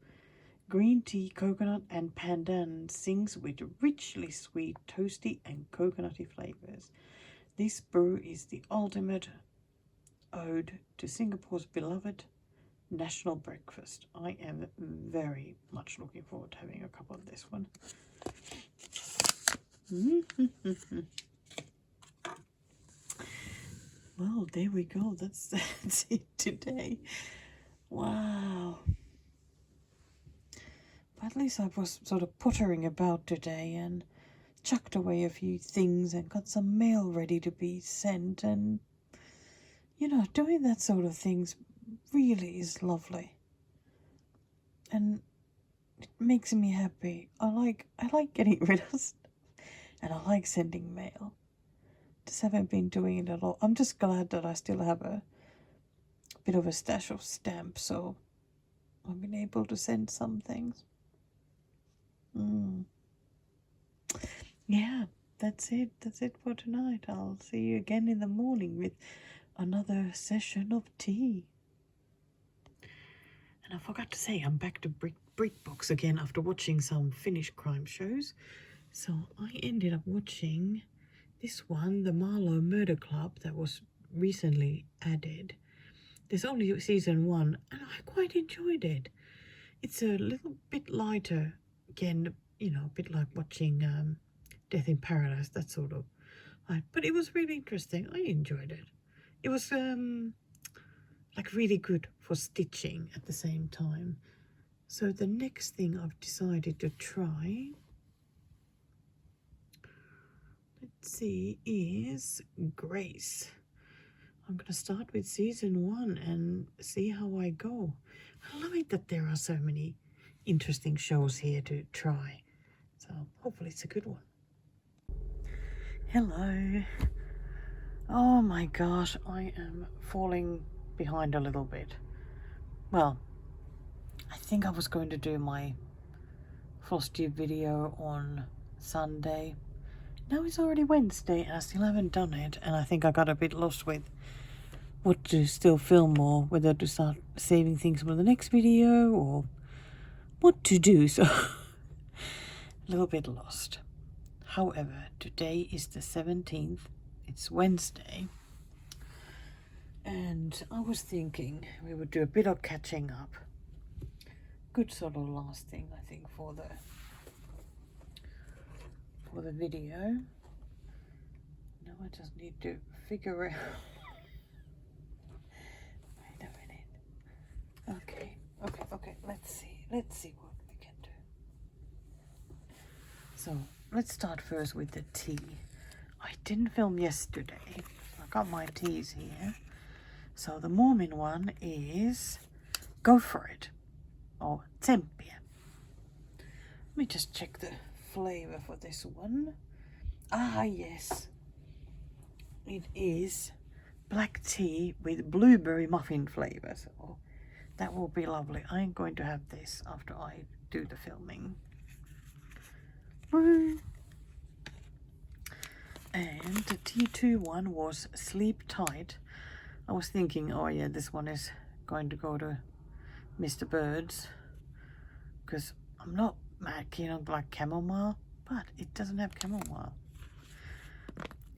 Green tea, coconut, and pandan sings with richly sweet, toasty, and coconutty flavors. This brew is the ultimate ode to Singapore's beloved national breakfast. I am very much looking forward to having a cup of this one. Well, there we go. That's it today. Wow. But at least I was sort of pottering about today and chucked away a few things and got some mail ready to be sent, and you know, doing that sort of things really is lovely. And it makes me happy. I like getting rid of stuff, and I like sending mail. Just haven't been doing it a lot. I'm just glad that I still have a bit of a stash of stamps, so I've been able to send some things. Yeah, that's it. That's it for tonight. I'll see you again in the morning with another session of tea. And I forgot to say, I'm back to BritBox again after watching some Finnish crime shows. So I ended up watching this one, the Marlowe Murder Club, that was recently added. There's only season 1, and I quite enjoyed it. It's a little bit lighter, again, you know, a bit like watching Death in Paradise, that sort of. But it was really interesting. I enjoyed it. It was like really good for stitching at the same time. So the next thing I've decided to try, let's see, is Grace. I'm going to start with season 1 and see how I go. I love it that there are so many interesting shows here to try. So hopefully it's a good one. Hello. Oh my gosh, I am falling behind a little bit. Well, I think I was going to do my Flosstube video on Sunday. Now it's already Wednesday and I still haven't done it, and I think I got a bit lost with what to still film or whether to start saving things for the next video or what to do, so a little bit lost. However, today is the 17th, it's Wednesday, and I was thinking we would do a bit of catching up. Good sort of last thing, I think, for the video. Now I just need to figure out. Wait a minute. Okay. Let's see what we can do. So let's start first with the tea. I didn't film yesterday. I got my teas here. So the Mormon one is Go For It, or Tsempia. Let me just check the flavor for this one. Ah, yes. It is black tea with blueberry muffin flavor. So that will be lovely. I'm going to have this after I do the filming. Woo! And the T2 one was Sleep Tight. I was thinking, oh yeah, this one is going to go to Mr. Bird's, because I'm not mad keen on black chamomile, but it doesn't have chamomile.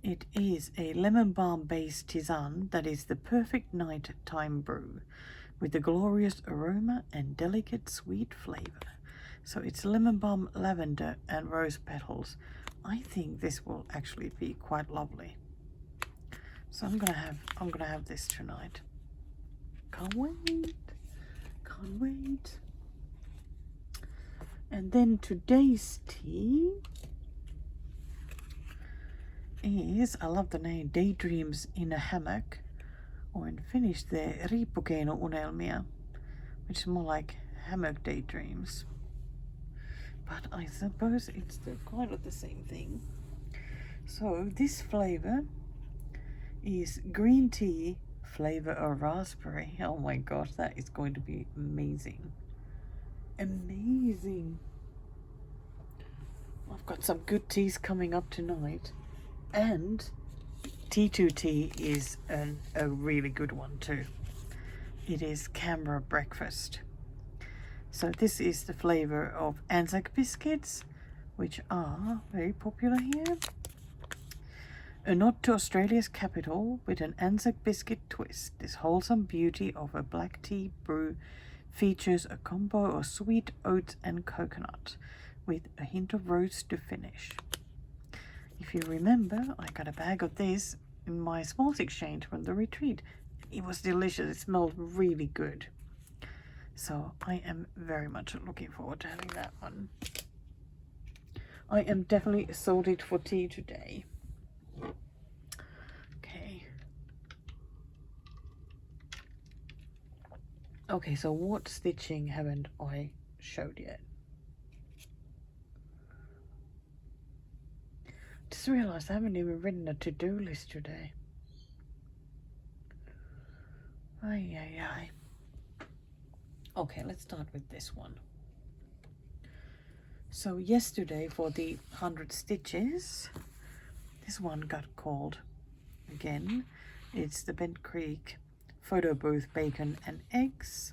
It is a lemon balm based tisane that is the perfect nighttime brew with a glorious aroma and delicate sweet flavor. So it's lemon balm, lavender and rose petals. I think this will actually be quite lovely. So I'm gonna have this tonight. Can't wait. And then today's tea is, I love the name, Daydreams in a Hammock, or in Finnish the Riippukeino-unelmia, which is more like hammock daydreams. But I suppose it's kind of the same thing. So this flavor is green tea flavor of raspberry. Oh my gosh, that is going to be amazing. Amazing. I've got some good teas coming up tonight, and T2 tea is a really good one too. It is Canberra breakfast. So this is the flavor of Anzac biscuits, which are very popular here. A nod to Australia's capital with an Anzac biscuit twist. This wholesome beauty of a black tea brew features a combo of sweet oats and coconut with a hint of roast to finish. If you remember, I got a bag of this in my s'mores exchange from the retreat. It was delicious. It smelled really good. So I am very much looking forward to having that one. I am definitely sorted for tea today. Okay, so what stitching haven't I showed yet? Just realized I haven't even written a to-do list today. Ay. Okay, let's start with this one. So yesterday for the 100 stitches, this one got called again. It's the Bent Creek photo booth bacon and eggs.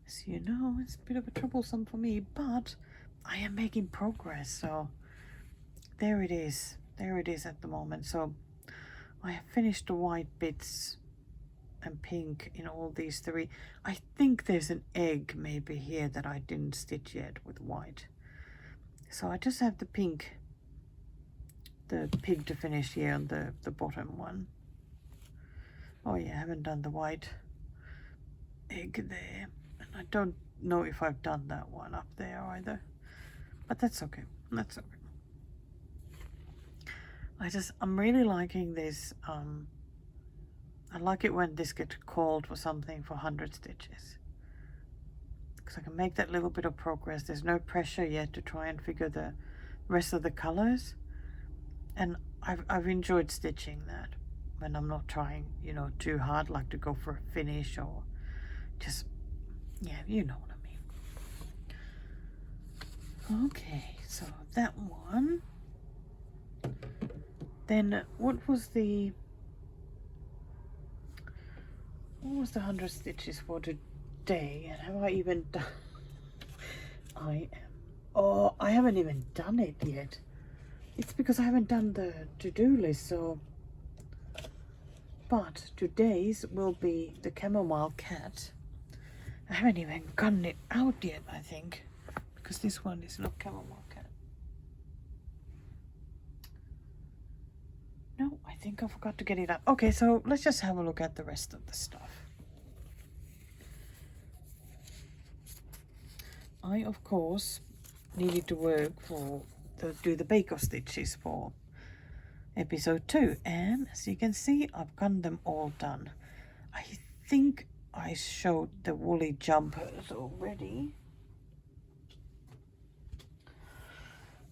As you know, it's a bit of a troublesome for me, but I am making progress. So there it is at the moment. So I have finished the white bits and pink in all these three. I think there's an egg maybe here that I didn't stitch yet with white. So I just have the pig to finish here on the bottom one. Oh yeah, I haven't done the white egg there. And I don't know if I've done that one up there either. But that's okay. That's okay. I'm really liking this. I like it when this gets called for something for 100 stitches. Because I can make that little bit of progress. There's no pressure yet to try and figure the rest of the colors. And I've enjoyed stitching that when I'm not trying, too hard, like to go for a finish or just, yeah, you know what I Okay, so that one. Then what was the 100 stitches for today? And have I even done? I haven't even done it yet. It's because I haven't done the to-do list, so. But today's will be the chamomile cat. I haven't even gotten it out yet, I think, because this one is not chamomile cat. No, I think I forgot to get it out. Okay, so let's just have a look at the rest of the stuff. I, of course, needed to work do the bake-off stitches for episode 2, and as you can see, I've gotten them all done. I think I showed the woolly jumpers already.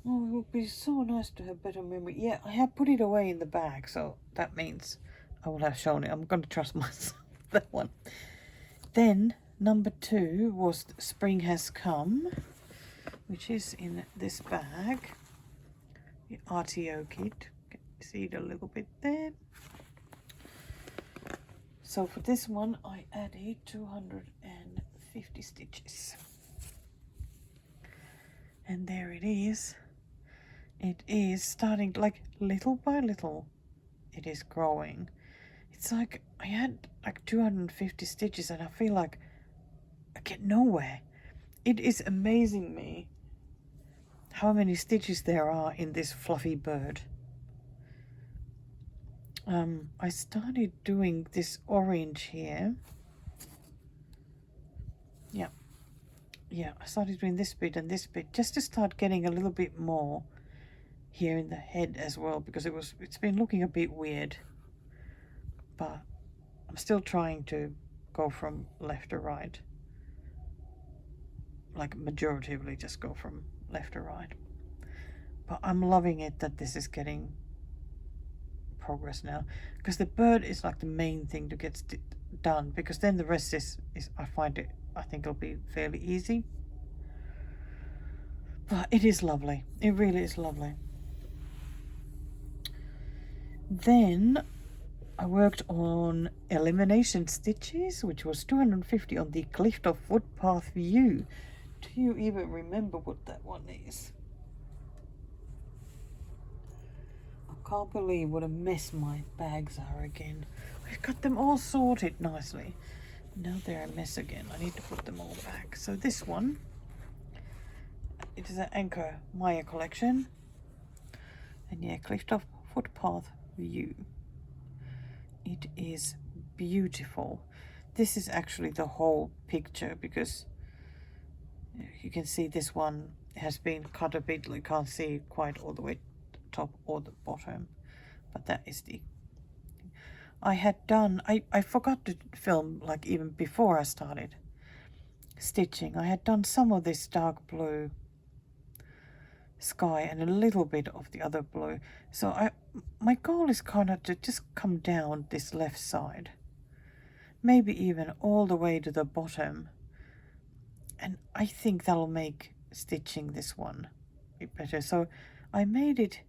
Oh, it would be so nice to have better memory. Yeah, I have put it away in the bag, so that means I will have shown it. I'm going to trust myself that one. Then number 2 was Spring Has Come, which is in this bag. The RTO kit. Can you see it a little bit there? So for this one, I added 250 stitches. And there it is. It is starting, like, little by little, it is growing. It's like I had like 250 stitches and I feel like I get nowhere. It is amazing me how many stitches there are in this fluffy bird. I started doing this orange here. Yeah, I started doing this bit and this bit just to start getting a little bit more here in the head as well, because it's been looking a bit weird. But I'm still trying to go from left to right. Like majoritively just go from left to right. But I'm loving it that this is getting progress now, because the bird is like the main thing to get done, because then the rest is I think it'll be fairly easy. But it is lovely. It really is lovely. Then I worked on elimination stitches, which was 250 on the Clifftop footpath view. Do you even remember what that one is? I can't believe what a mess my bags are again. I've got them all sorted nicely. Now they're a mess again. I need to put them all back. So this one, it is an Anchor Maya collection. And yeah, Clifftop footpath view. It is beautiful. This is actually the whole picture, because you can see this one has been cut a bit. You can't see quite all the way to the top or the bottom, but that is the I forgot to film, like, even before I started stitching. I had done some of this dark blue sky and a little bit of the other blue. So my goal is kind of to just come down this left side, maybe even all the way to the bottom. And I think that'll make stitching this one a bit better. So I made it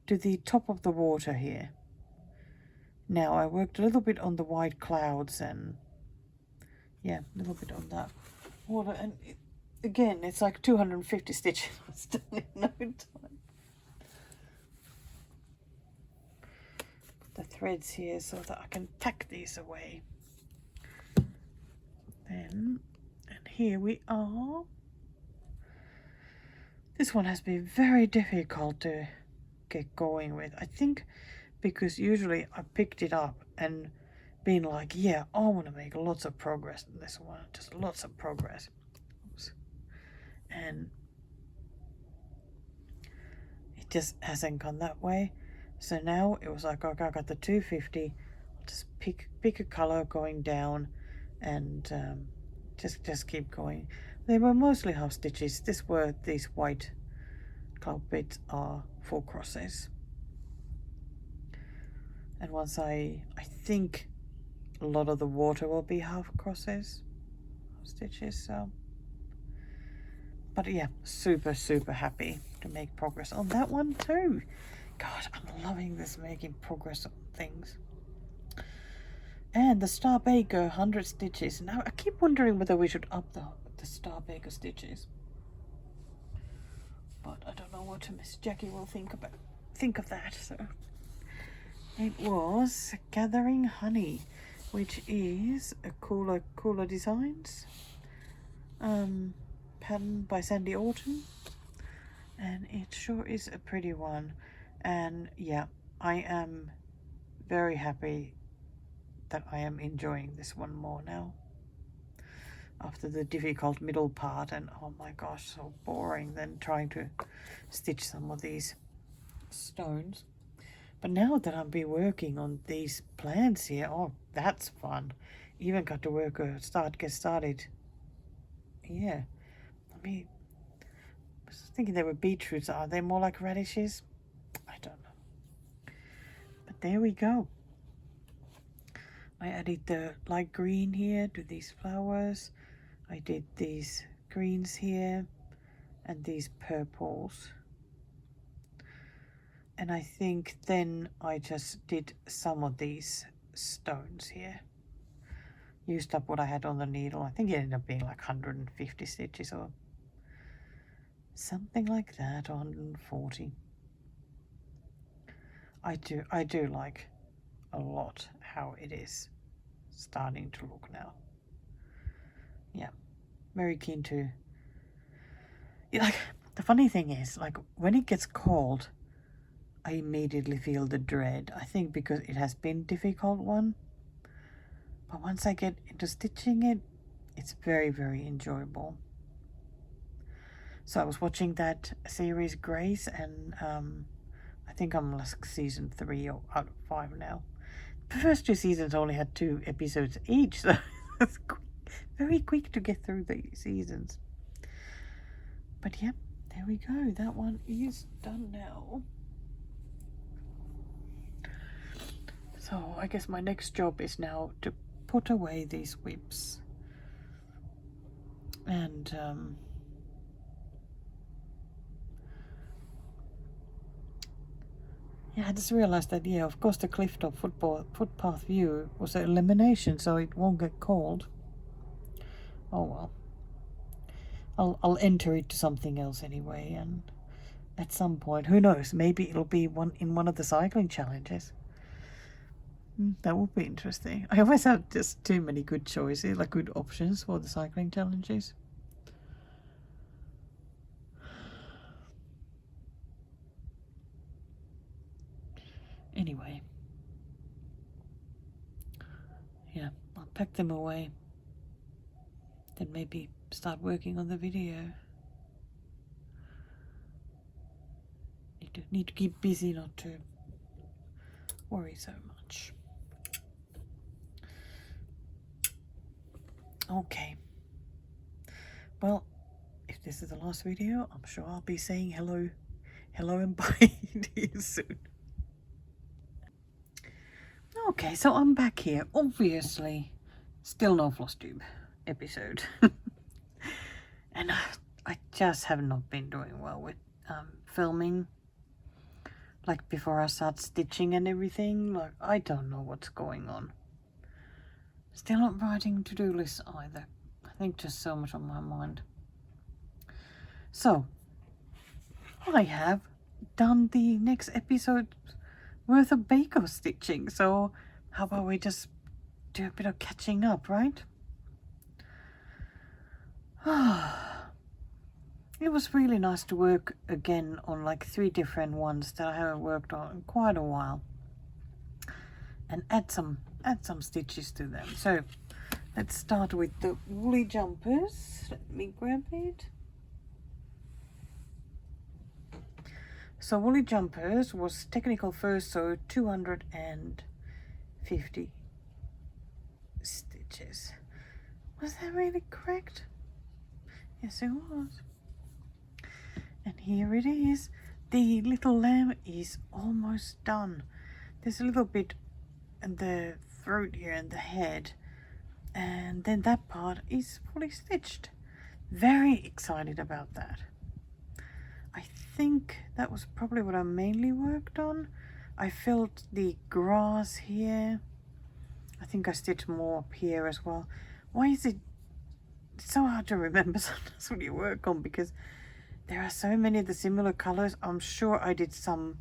to the top of the water here. Now I worked a little bit on the white clouds and yeah, a little bit on that water. And again, it's like 250 stitches. Still in no time. Put the threads here so that I can tack these away. Then, and here we are. This one has been very difficult to get going with. I think because usually I picked it up and been like, yeah, I want to make lots of progress in this one. Just lots of progress. Oops. And it just hasn't gone that way. So now it was like, okay, I got the 250. I'll just pick a color going down and just keep going. They were mostly half stitches. These white cloud bits are full crosses. And once I think a lot of the water will be half crosses, half stitches. So, But yeah, super happy to make progress on that one too. God, I'm loving this making progress on things. And the Star Baker 100 stitches. Now I keep wondering whether we should up the Star Baker stitches. But I don't know what Miss Jackie will think of that. So it was Gathering Honey, which is a cooler designs. Pattern by Sandy Orton, and it sure is a pretty one. And yeah, I am very happy that I am enjoying this one more now after the difficult middle part, and oh my gosh, so boring then trying to stitch some of these stones. But now that I've been working on these plants here, oh, that's fun. Even got to get started. Yeah, I was thinking they were beetroots. Are they more like radishes? I don't know. But there we go. I added the light green here to these flowers. I did these greens here and these purples. And I think then I just did some of these stones here. Used up what I had on the needle. I think it ended up being like 150 stitches or something like that, or 140. I do like a lot how it is starting to look now. Yeah, very keen to. Like, the funny thing is, like, when it gets cold, I immediately feel the dread. I think because it has been a difficult one. But once I get into stitching it, it's very enjoyable. So I was watching that series Grace, and I think I'm like season 3 or out of 5 now. The first 2 seasons only had 2 episodes each, so it's very quick to get through the seasons. But yeah, there we go. That one is done now. So I guess my next job is now to put away these whips. And yeah, I just realized that, yeah, of course the clifftop footpath view was an elimination, so it won't get cold. Oh well. I'll enter it to something else anyway, and at some point, who knows, maybe it'll be in one of the cycling challenges. That would be interesting. I always have just too many good choices, like good options for the cycling challenges. Anyway, yeah, I'll pack them away. Then maybe start working on the video. Need to keep busy, not to worry so much. Okay. Well, if this is the last video, I'm sure I'll be saying hello and bye to you soon. Okay, so I'm back here. Obviously, still no Flosstube episode. And I just have not been doing well with filming. Like, before I start stitching and everything, like, I don't know what's going on. Still not writing to-do lists either. I think just so much on my mind. So, I have done the next episode worth of Baker stitching, so how about we just do a bit of catching up, right? It was really nice to work again on like 3 different ones that I haven't worked on in quite a while, and add some stitches to them. So let's start with the woolly jumpers. Let me grab it. So woolly jumpers was technical first, so 250 stitches. Was that really correct? Yes, it was. And here it is. The little lamb is almost done. There's a little bit in the throat here and the head, and then that part is fully stitched. very excited about that. I think that was probably what I mainly worked on. I filled the grass here. I think I stitched more up here as well. Why is it so hard to remember sometimes when you work on, because there are so many of the similar colors. I'm sure I did some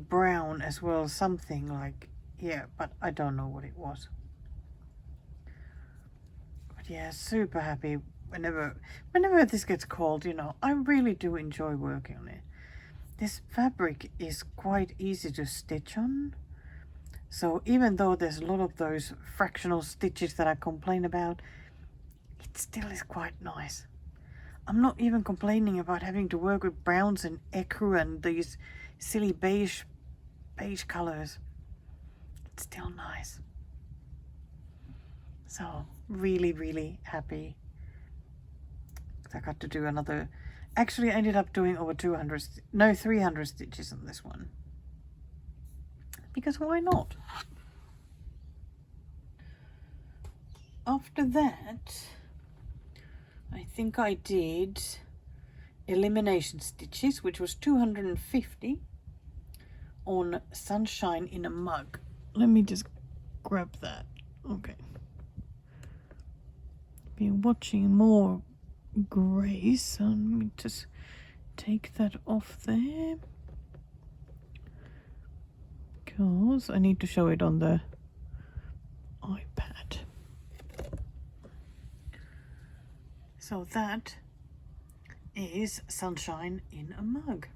brown as well, something like here, but I don't know what it was. But yeah, super happy whenever this gets cold, you know. I really do enjoy working on it. This fabric is quite easy to stitch on. So even though there's a lot of those fractional stitches that I complain about, it still is quite nice. I'm not even complaining about having to work with browns and ecru and these silly beige colors. It's still nice. So really, really happy. I got to do another. Actually, I ended up doing over 300 stitches on this one. Because why not? After that, I think I did elimination stitches, which was 250 on Sunshine in a Mug. Let me just grab that. Okay. Been watching more Grace, so let me just take that off there, because I need to show it on the iPad. So that is Sunshine in a Mug.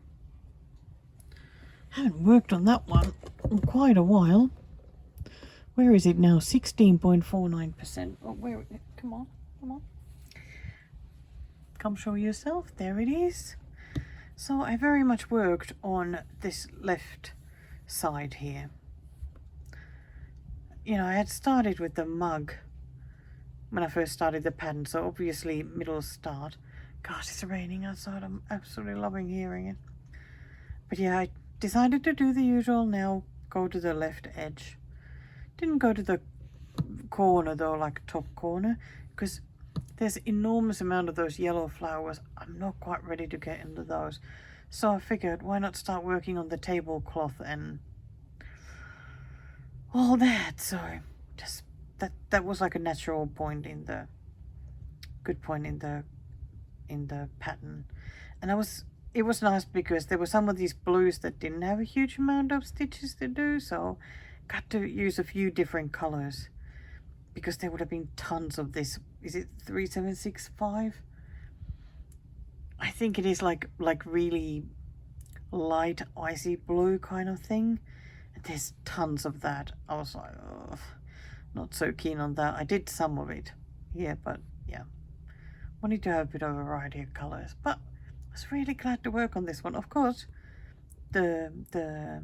Haven't worked on that one in quite a while. Where is it now? 16.49%. Oh, where? Come on, come on. Come show yourself. There it is. So I very much worked on this left side here. You know, I had started with the mug when I first started the pattern, so obviously middle start. Gosh, it's raining outside. I'm absolutely loving hearing it. But yeah, I decided to do the usual now, go to the left edge. Didn't go to the corner though, like top corner, because there's enormous amount of those yellow flowers. I'm not quite ready to get into those. So I figured, why not start working on the tablecloth and all that. So just that was like a natural point in the pattern. And it was nice because there were some of these blues that didn't have a huge amount of stitches to do, so got to use a few different colors, because there would have been tons of this. Is it 3765? I think it is like really light icy blue kind of thing. And there's tons of that. I was like, oh, not so keen on that. I did some of it here, but yeah, wanted to have a bit of a variety of colors. But I was really glad to work on this one. Of course, the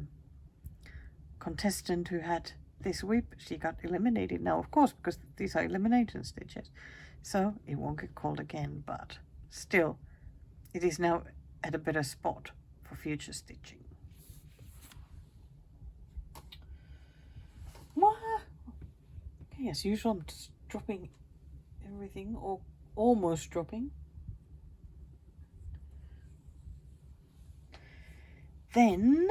contestant who had this whip, she got eliminated now, of course, because these are elimination stitches, so it won't get called again, but still it is now at a better spot for future stitching. What? Okay, as usual, I'm just dropping everything, or almost dropping. Then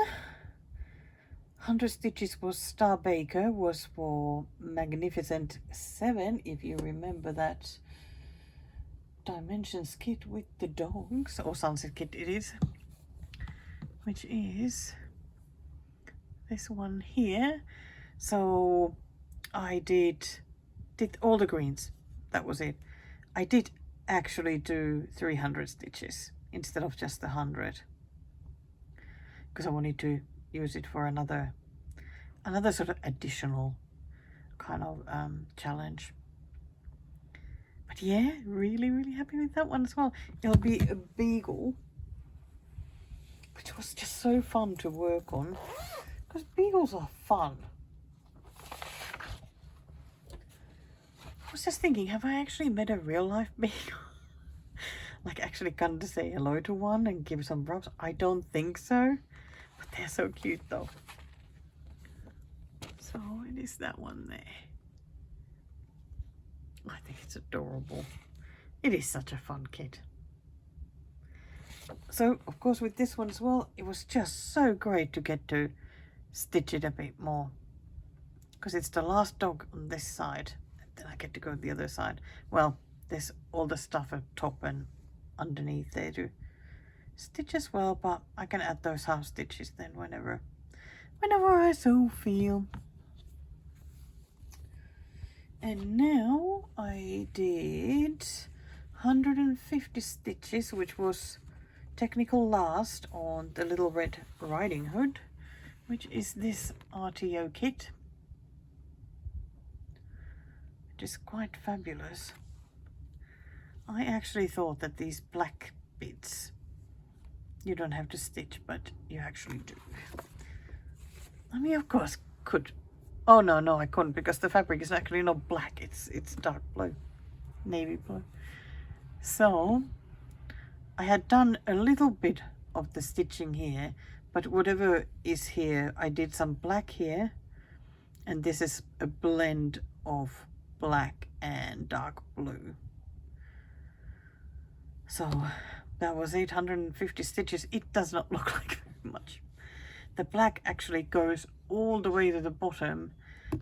100 stitches was Star Baker, was for Magnificent 7, if you remember that Dimensions kit with the dogs, or Sunset kit it is, which is this one here. So I did all the greens, that was it. I did actually do 300 stitches instead of just the 100, because I wanted to use it for another sort of additional kind of challenge. But yeah, really happy with that one as well. It'll be a beagle, which was just so fun to work on, because beagles are fun. I was just thinking, have I actually met a real life beagle? Like actually come to say hello to one and give some rubs? I don't think so, but they're so cute though. So it is that one there. I think it's adorable. It is such a fun kit. So, of course, with this one as well, it was just so great to get to stitch it a bit more. Because it's the last dog on this side. And then I get to go to the other side. Well, there's all the stuff at top and underneath there to stitch as well. But I can add those half stitches then whenever I so feel. And now I did 150 stitches, which was technical last on the Little Red Riding Hood, which is this RTO kit, which is quite fabulous. I actually thought that these black bits you don't have to stitch, but you actually do. I mean, of course, could. Oh no, I couldn't, because the fabric is actually not black. It's dark blue, navy blue. So I had done a little bit of the stitching here, but whatever is here, I did some black here, and this is a blend of black and dark blue. So that was 850 stitches. It does not look like very much. The black actually goes all the way to the bottom,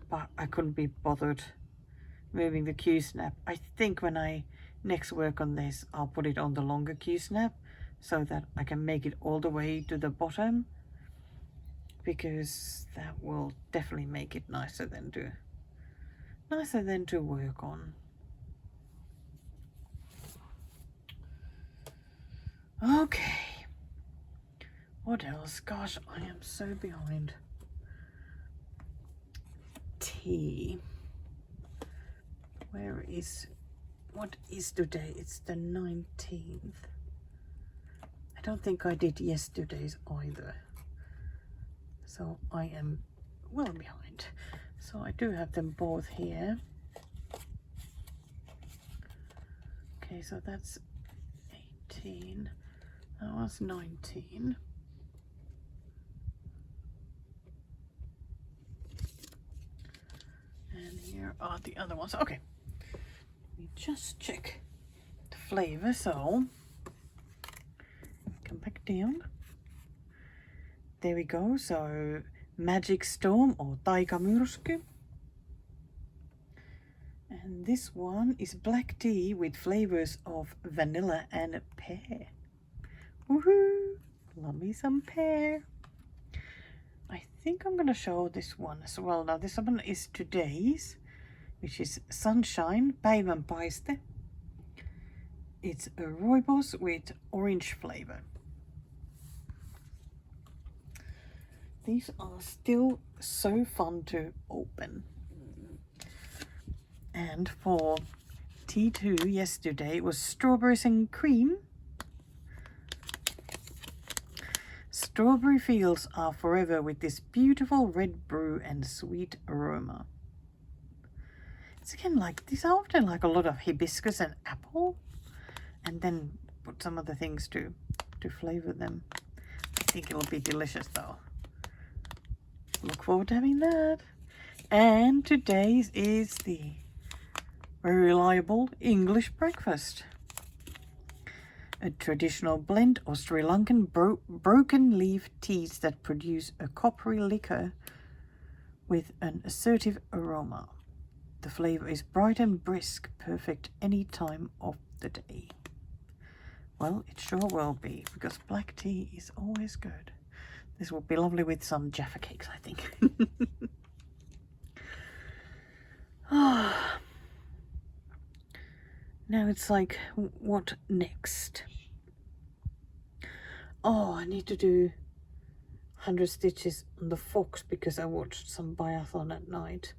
but I couldn't be bothered moving the Q-snap. I think when I next work on this, I'll put it on the longer Q-snap so that I can make it all the way to the bottom, because that will definitely make it nicer than to work on. Okay. What else? Gosh, I am so behind. Tea. What is today? It's the 19th. I don't think I did yesterday's either. So I am well behind. So I do have them both here. Okay, so that's 18. That was 19. And here are the other ones. Okay, let me just check the flavor. So come back down. There we go. So Magic Storm or Taika-myrsky. And this one is black tea with flavors of vanilla and pear. Woohoo! Love me some pear. I think I'm going to show this one as well. Now this one is today's, which is Sunshine Päivänpaiste. It's a rooibos with orange flavor. These are still so fun to open. And for T2 yesterday, it was strawberries and cream. Strawberry fields are forever with this beautiful red brew and sweet aroma. It's again like, these are often like a lot of hibiscus and apple, and then put some other things to flavor them. I think it will be delicious though. Look forward to having that. And today's is the very reliable English breakfast. A traditional blend of Sri Lankan broken leaf teas that produce a coppery liquor with an assertive aroma. The flavor is bright and brisk, perfect any time of the day. Well, it sure will be, because black tea is always good. This will be lovely with some Jaffa cakes, I think. Now it's like, what next? Oh, I need to do 100 stitches on the fox because I watched some biathlon at night.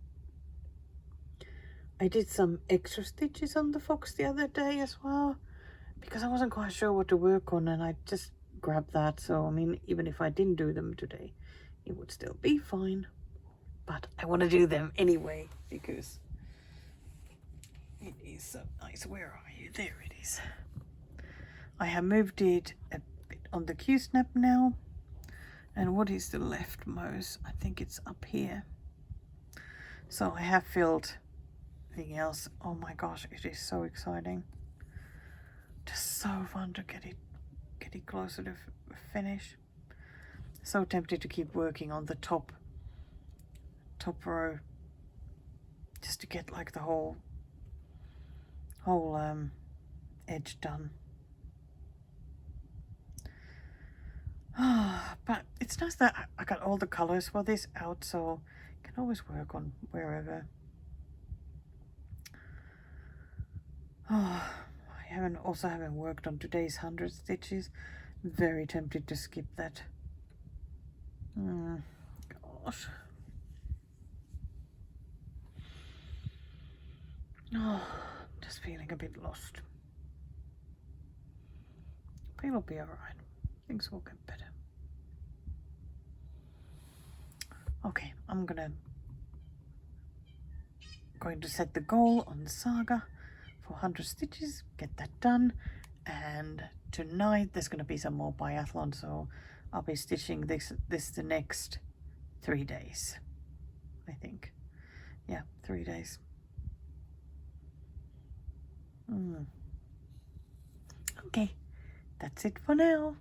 I did some extra stitches on the fox the other day as well, because I wasn't quite sure what to work on, and I just grabbed that. So I mean, even if I didn't do them today, it would still be fine, but I want to do them anyway because it is so nice. Where are you? There it is. I have moved it a bit on the Q-snap now, and what is the leftmost? I think it's up here. So I have filled everything else. Oh my gosh, it is so exciting. Just so fun to get it closer to finish. So tempted to keep working on the top row, just to get like the whole edge done. But it's nice that I got all the colors for this out, so I can always work on wherever. I haven't worked on today's 100 stitches. Very tempted to skip that. Gosh. Just feeling a bit lost. But it'll be alright. Things will get better. Okay, I'm going to set the goal on the saga for 100 stitches, get that done, and tonight there's going to be some more biathlon, so I'll be stitching this the next 3 days, I think. Yeah, 3 days. Okay, that's it for now.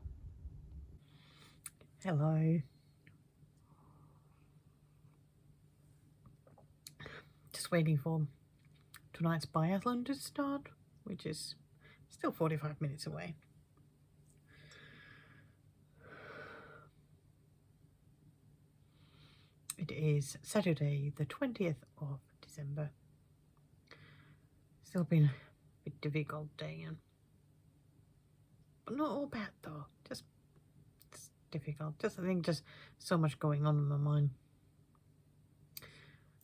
Hello. Just waiting for tonight's biathlon to start, which is still 45 minutes away. It is Saturday, the 20th of December. Still been a bit difficult day, but not all bad though. Just it's difficult. I think just so much going on in my mind.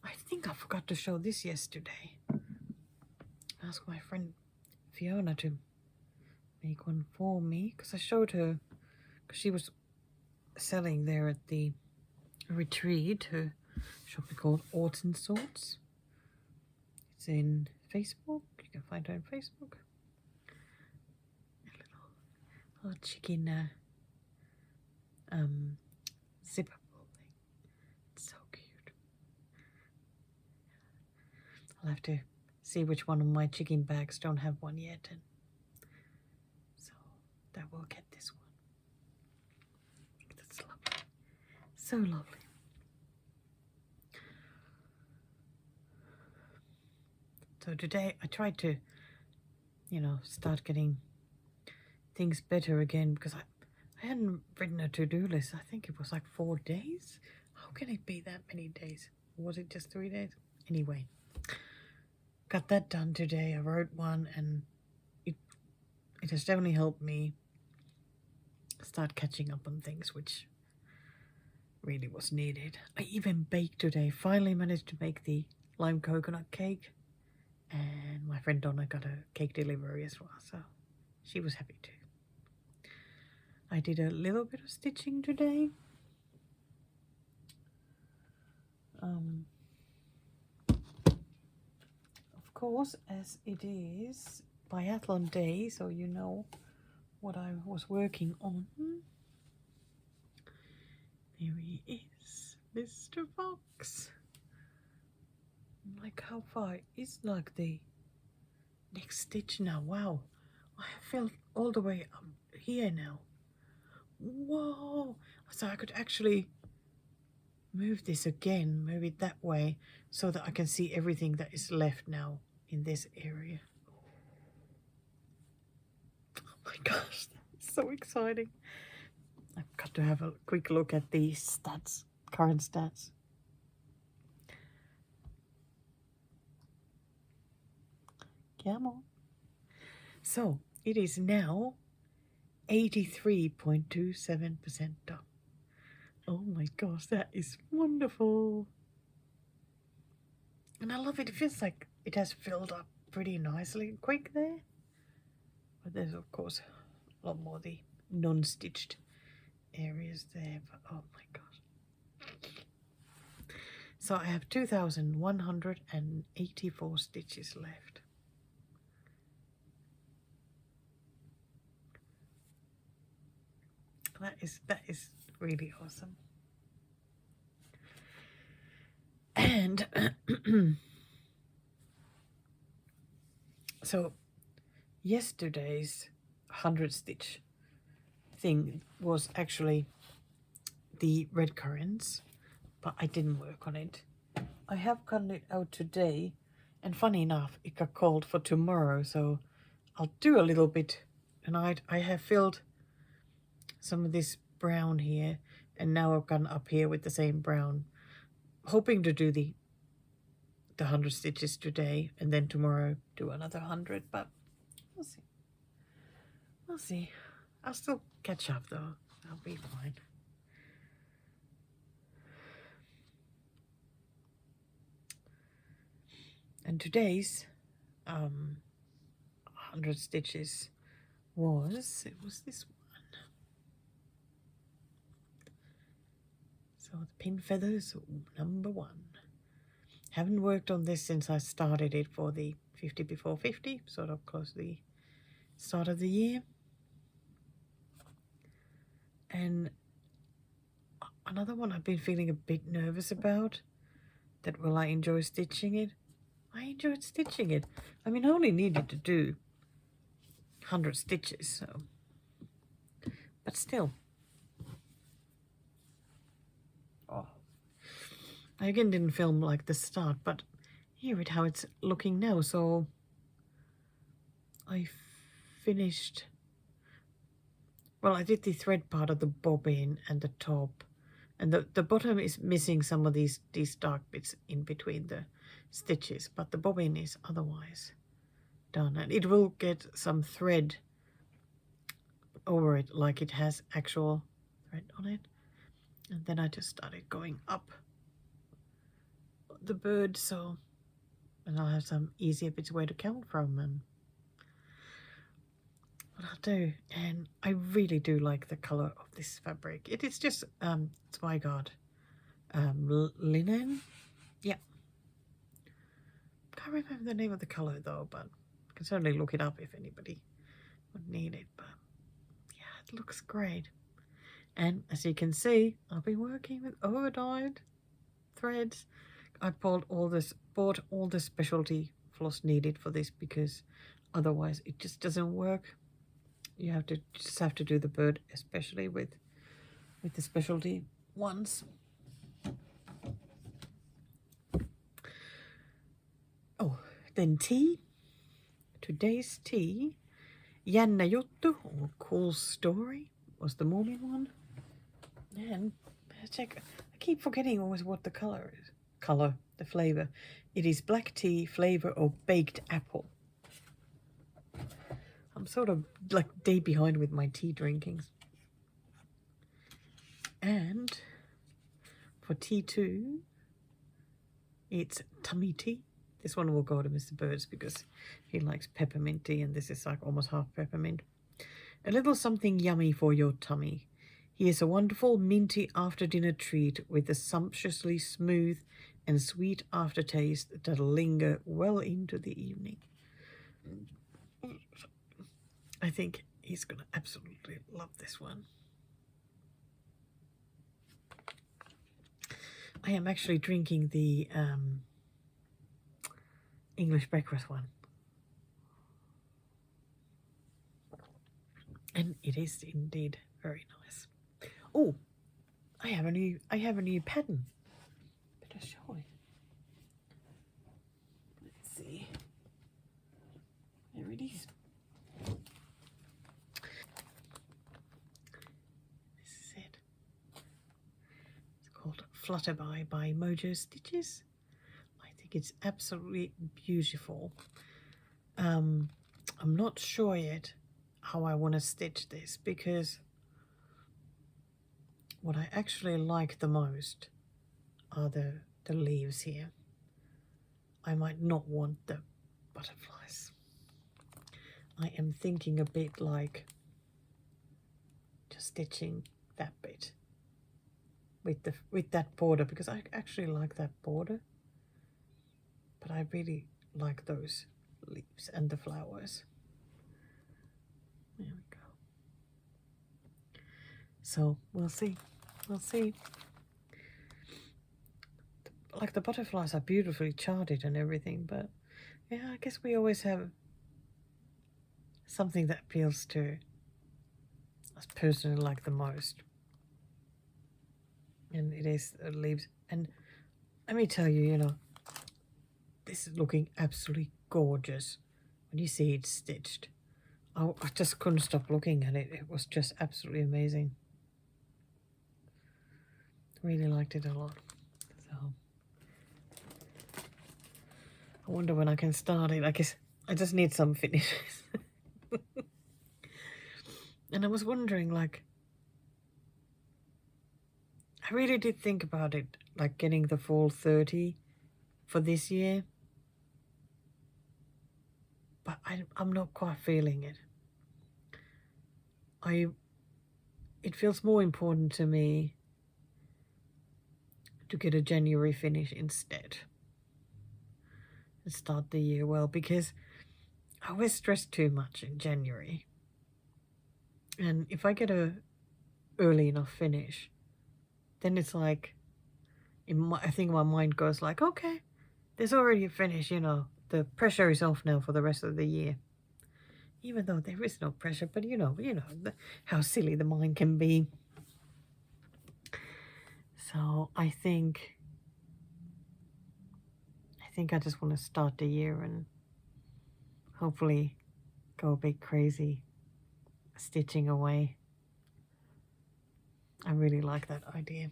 I think I forgot to show this yesterday. Ask my friend Fiona to make one for me, because I showed her, because she was selling there at the retreat, her shop called Orts and Sorts. It's in Facebook. You can find her on Facebook. A little chicken zipper thing. It's so cute. I'll have to see which one of my chicken bags don't have one yet, and so that will get this one. That's lovely. So lovely. So today I tried to, start getting things better again, because I hadn't written a to-do list. I think it was like 4 days. How can it be that many days? Or was it just 3 days? Anyway, got that done today. I wrote one, and it has definitely helped me start catching up on things, which really was needed. I even baked today. Finally managed to make the lime coconut cake, and my friend Donna got a cake delivery as well, so she was happy too. I did a little bit of stitching today. Of course, as it is biathlon day, so you know what I was working on. There he is, Mr. Fox. Like, how far is like the next stitch now? Wow, I have filled all the way up here now. Whoa, so I could actually move this again, move it that way, so that I can see everything that is left now in this area. Oh my gosh, that's so exciting. I've got to have a quick look at these stats, current stats. Come on. So it is now 83.27% done. Oh my gosh, that is wonderful. And I love it. It feels like it has filled up pretty nicely and quick there. But there's, of course, a lot more the non-stitched areas there. But oh my gosh. So I have 2,184 stitches left. That is really awesome. And so yesterday's 100 stitch thing was actually the red currants, but I didn't work on it. I have gotten it out today, and funny enough, it got called for tomorrow, so I'll do a little bit. And I have filled some of this brown here, and now I've gone up here with the same brown, hoping to do the 100 stitches today, and then tomorrow do another 100, but we'll see. We'll see. I'll still catch up though. I'll be fine. And today's 100 stitches was this one. So the pin feathers number 1. Haven't worked on this since I started it for the 50 before 50, sort of close to the start of the year. And another one I've been feeling a bit nervous about, that will I enjoy stitching it? I enjoyed stitching it. I mean, I only needed to do 100 stitches, so, but still. Oh, I again didn't film like the start, but here it how it's looking now. So I finished, well, I did the thread part of the bobbin and the top, and the bottom is missing some of these dark bits in between the stitches, but the bobbin is otherwise done, and it will get some thread over it like it has actual thread on it. And then I just started going up the bird, so, and I'll have some easier bits where to count from, and what I'll do. And I really do like the color of this fabric. It is just Zweigart linen. Yeah, can't remember the name of the color though, but I can certainly look it up if anybody would need it. But yeah, it looks great. And as you can see, I'll be working with overdyed threads. I bought all the specialty floss needed for this, because otherwise it just doesn't work. You just have to do the bird, especially with the specialty ones. Oh, then tea. Today's tea, Jännä juttu, or cool story, was the morning one. And check, I keep forgetting always what the color is. The flavor. It is black tea, flavor of baked apple. I'm sort of like day behind with my tea drinkings. And for tea 2, it's tummy tea. This one will go to Mr. Birds because he likes peppermint tea, and this is like almost half peppermint. A little something yummy for your tummy. Here's a wonderful minty after-dinner treat with a sumptuously smooth and sweet aftertaste that'll linger well into the evening. I think he's going to absolutely love this one. I am actually drinking the English breakfast one. And it is indeed very nice. Oh, I have a new pattern. Better show it. Let's see. There it is. This is it. It's called Flutterby by Mojo Stitches. I think it's absolutely beautiful. I'm not sure yet how I want to stitch this, because what I actually like the most are the leaves here. I might not want the butterflies. I am thinking a bit like just stitching that bit with that border, because I actually like that border, but I really like those leaves and the flowers. There we go. So we'll see. We'll see. Like the butterflies are beautifully charted and everything, but yeah, I guess we always have something that appeals to us personally like the most. And it is leaves. And let me tell you, you know, this is looking absolutely gorgeous. When you see it stitched, I just couldn't stop looking at it. It was just absolutely amazing. Really liked it a lot. So I wonder when I can start it. I guess I just need some finishes. And I was wondering, like, I really did think about it, like getting the full 30 for this year. But I'm not quite feeling it. It feels more important to me to get a January finish instead. And start the year well, because I always stress too much in January. And if I get a early enough finish, then it's like, I think my mind goes like, okay, there's already a finish, you know. The pressure is off now for the rest of the year. Even though there is no pressure, but you know how silly the mind can be. So I think I just want to start the year and hopefully go a bit crazy stitching away. I really like that idea.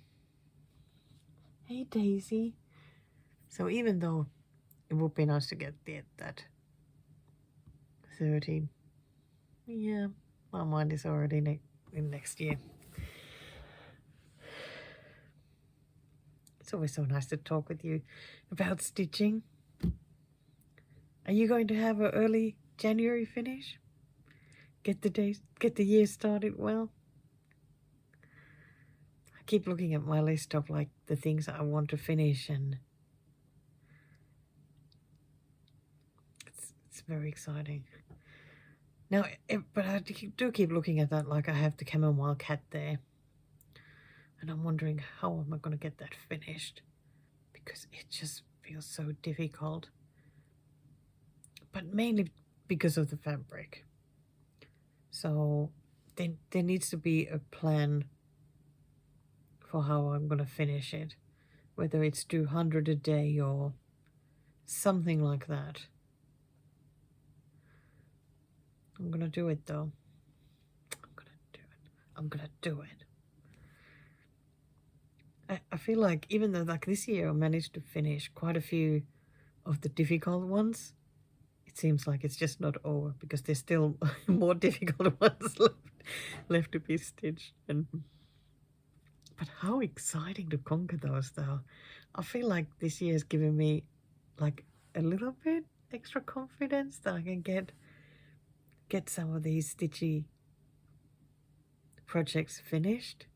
Hey Daisy. So even though it would be nice to get that 30, yeah, my mind is already in next year. It's always so nice to talk with you about stitching. Are you going to have an early January finish? Get the year started well? I keep looking at my list of like the things that I want to finish, and it's very exciting. Now, but I do keep looking at that, like I have the chamomile cat there. And I'm wondering, how am I going to get that finished? Because it just feels so difficult. But mainly because of the fabric. So there needs to be a plan for how I'm going to finish it. Whether it's 200 a day or something like that. I'm going to do it though. I'm going to do it. I feel like even though like this year I managed to finish quite a few of the difficult ones, it seems like it's just not over because there's still more difficult ones left to be stitched. But how exciting to conquer those though. I feel like this year has given me like a little bit extra confidence that I can get some of these stitchy projects finished.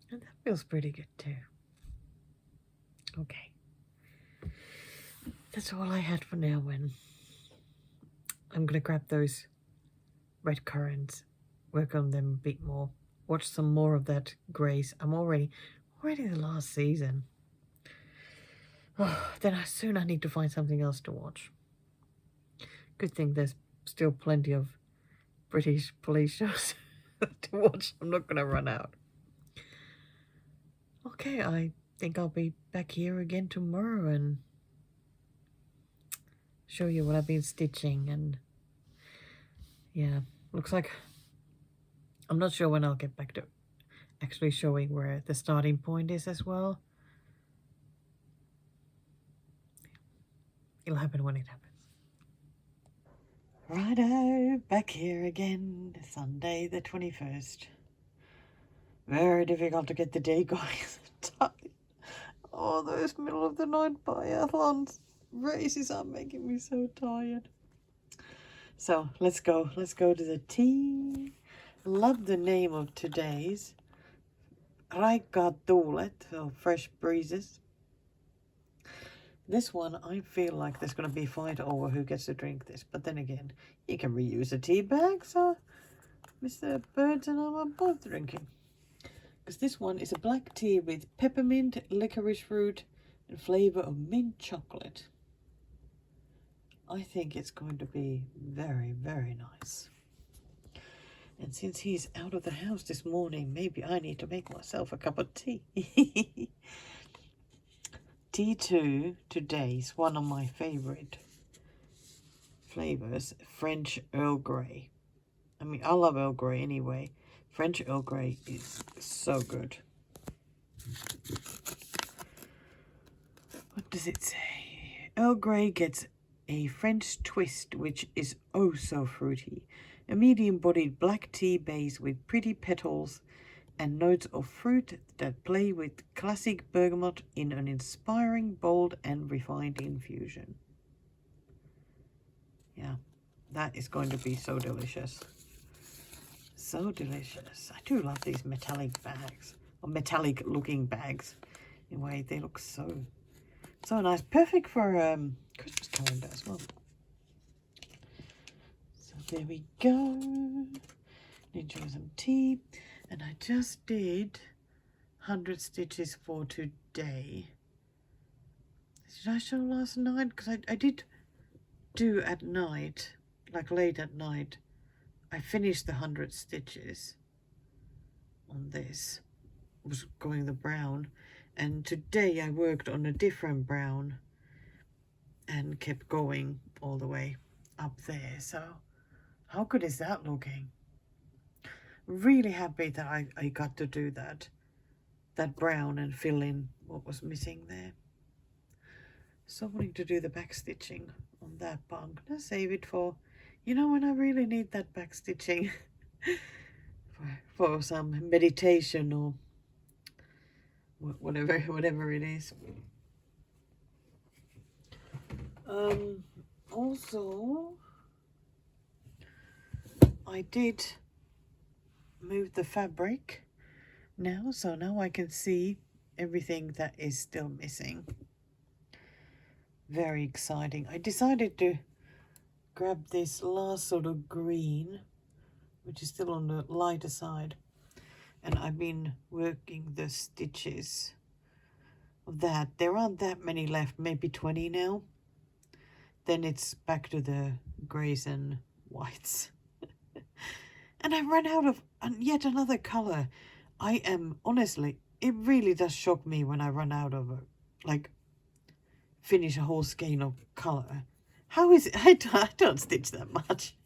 And that feels pretty good too. Okay. That's all I had for now. When I'm going to grab those red currants, work on them a bit more, watch some more of that Grace. I'm already the last season. Oh, then soon I need to find something else to watch. Good thing there's still plenty of British police shows to watch. I'm not going to run out. Okay, I think I'll be back here again tomorrow and show you what I've been stitching. And yeah, looks like I'm not sure when I'll get back to actually showing where the starting point is as well. It'll happen when it happens. Righto, back here again, Sunday the 21st. Very difficult to get the day going. Oh, those middle of the night biathlons races are making me so tired. So let's go to the tea. Love the name of today's. Raikkaat tuulet, so fresh breezes. This one, I feel like there's going to be a fight over who gets to drink this. But then again, you can reuse a tea bag, so Mr. Birds and I are both drinking. Because this one is a black tea with peppermint, licorice root, and flavour of mint chocolate. I think it's going to be very, very nice. And since he's out of the house this morning, maybe I need to make myself a cup of tea. T2 today is one of my favorite flavors, French Earl Grey. I mean, I love Earl Grey anyway. French Earl Grey is so good. What does it say? Earl Grey gets a French twist, which is oh so fruity. A medium-bodied black tea base with pretty petals and notes of fruit that play with classic bergamot in an inspiring, bold, and refined infusion. Yeah, that is going to be so delicious. So delicious. I do love these metallic bags, or metallic looking bags. Anyway, they look so nice. Perfect for Christmas calendar as well. So there we go. Enjoy some tea. And I just did 100 stitches for today. Did I show last night? Because I did do at night, like late at night. I finished the 100 stitches on this. I was going the brown. And today I worked on a different brown and kept going all the way up there. So how good is that looking? Really happy that I got to do that brown and fill in what was missing there. So wanting to do the back stitching on that, but I'm gonna save it for, you know, when I really need that back stitching for some meditation or whatever it is. Also, I did move the fabric now, so now I can see everything that is still missing. Very exciting. I decided to grab this last sort of green, which is still on the lighter side, and I've been working the stitches of that. There aren't that many left, maybe 20 now. Then it's back to the greys and whites. And I ran out of yet another color. I am, honestly, it really does shock me when I run out of like, finish a whole skein of color. How is it? I don't stitch that much.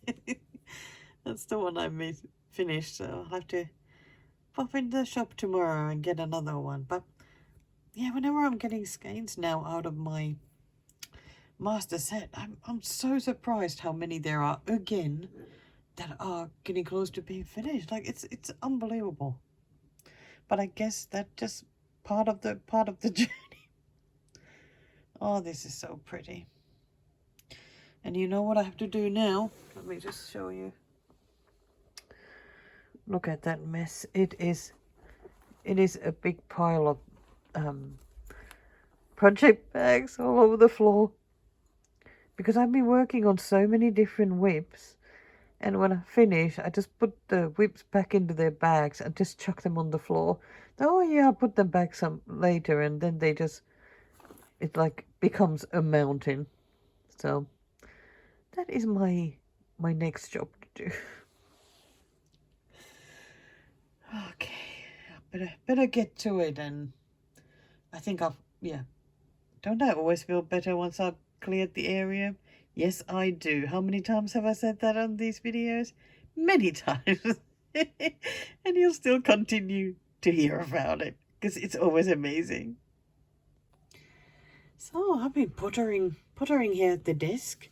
That's the one I finished, so I'll have to pop in the shop tomorrow and get another one. But yeah, whenever I'm getting skeins now out of my master set, I'm so surprised how many there are again that are getting close to being finished. Like it's unbelievable. But I guess that's just part of the journey. Oh, this is so pretty. And you know what I have to do now? Let me just show you. Look at that mess. It is a big pile of project bags all over the floor. Because I've been working on so many different whips, and when I finish, I just put the whips back into their bags and just chuck them on the floor. Oh yeah, I'll put them back some later, and then it like becomes a mountain. So that is my next job to do. Okay, better get to it, and I think don't I always feel better once I've cleared the area? Yes, I do. How many times have I said that on these videos? Many times. And you'll still continue to hear about it because it's always amazing. So I've been pottering here at the desk.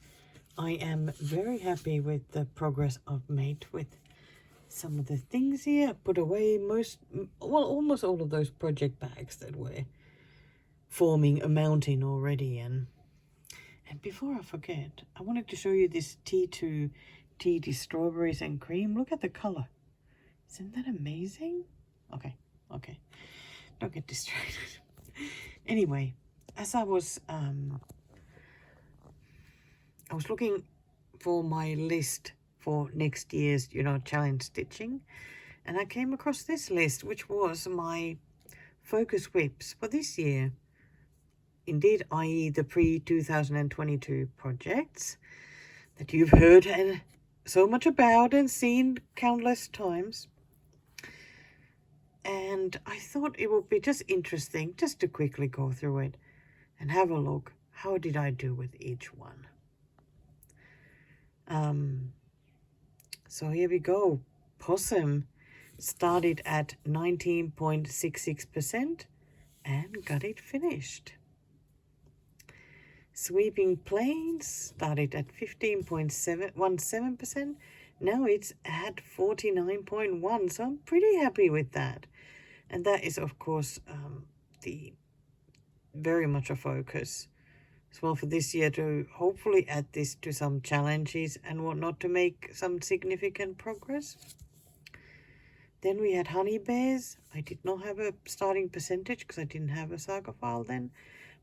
I am very happy with the progress I've made with some of the things here. I put away almost all of those project bags that were forming a mountain already. And before I forget, I wanted to show you this T2 tea strawberries and cream. Look at the color. Isn't that amazing? Okay. Don't get distracted. Anyway, as I was looking for my list for next year's, challenge stitching, and I came across this list, which was my focus whips for this year indeed, i.e. the pre-2022 projects that you've heard and so much about and seen countless times. And I thought it would be just interesting just to quickly go through it and have a look. How did I do with each one? So here we go. Possum started at 19.66% and got it finished. Sweeping Plains started at 15.17%. Now it's at 49.1%, so I'm pretty happy with that. And that is, of course, the very much a focus as well for this year, to hopefully add this to some challenges and whatnot to make some significant progress. Then we had Honey Bears. I did not have a starting percentage because I didn't have a saga file then,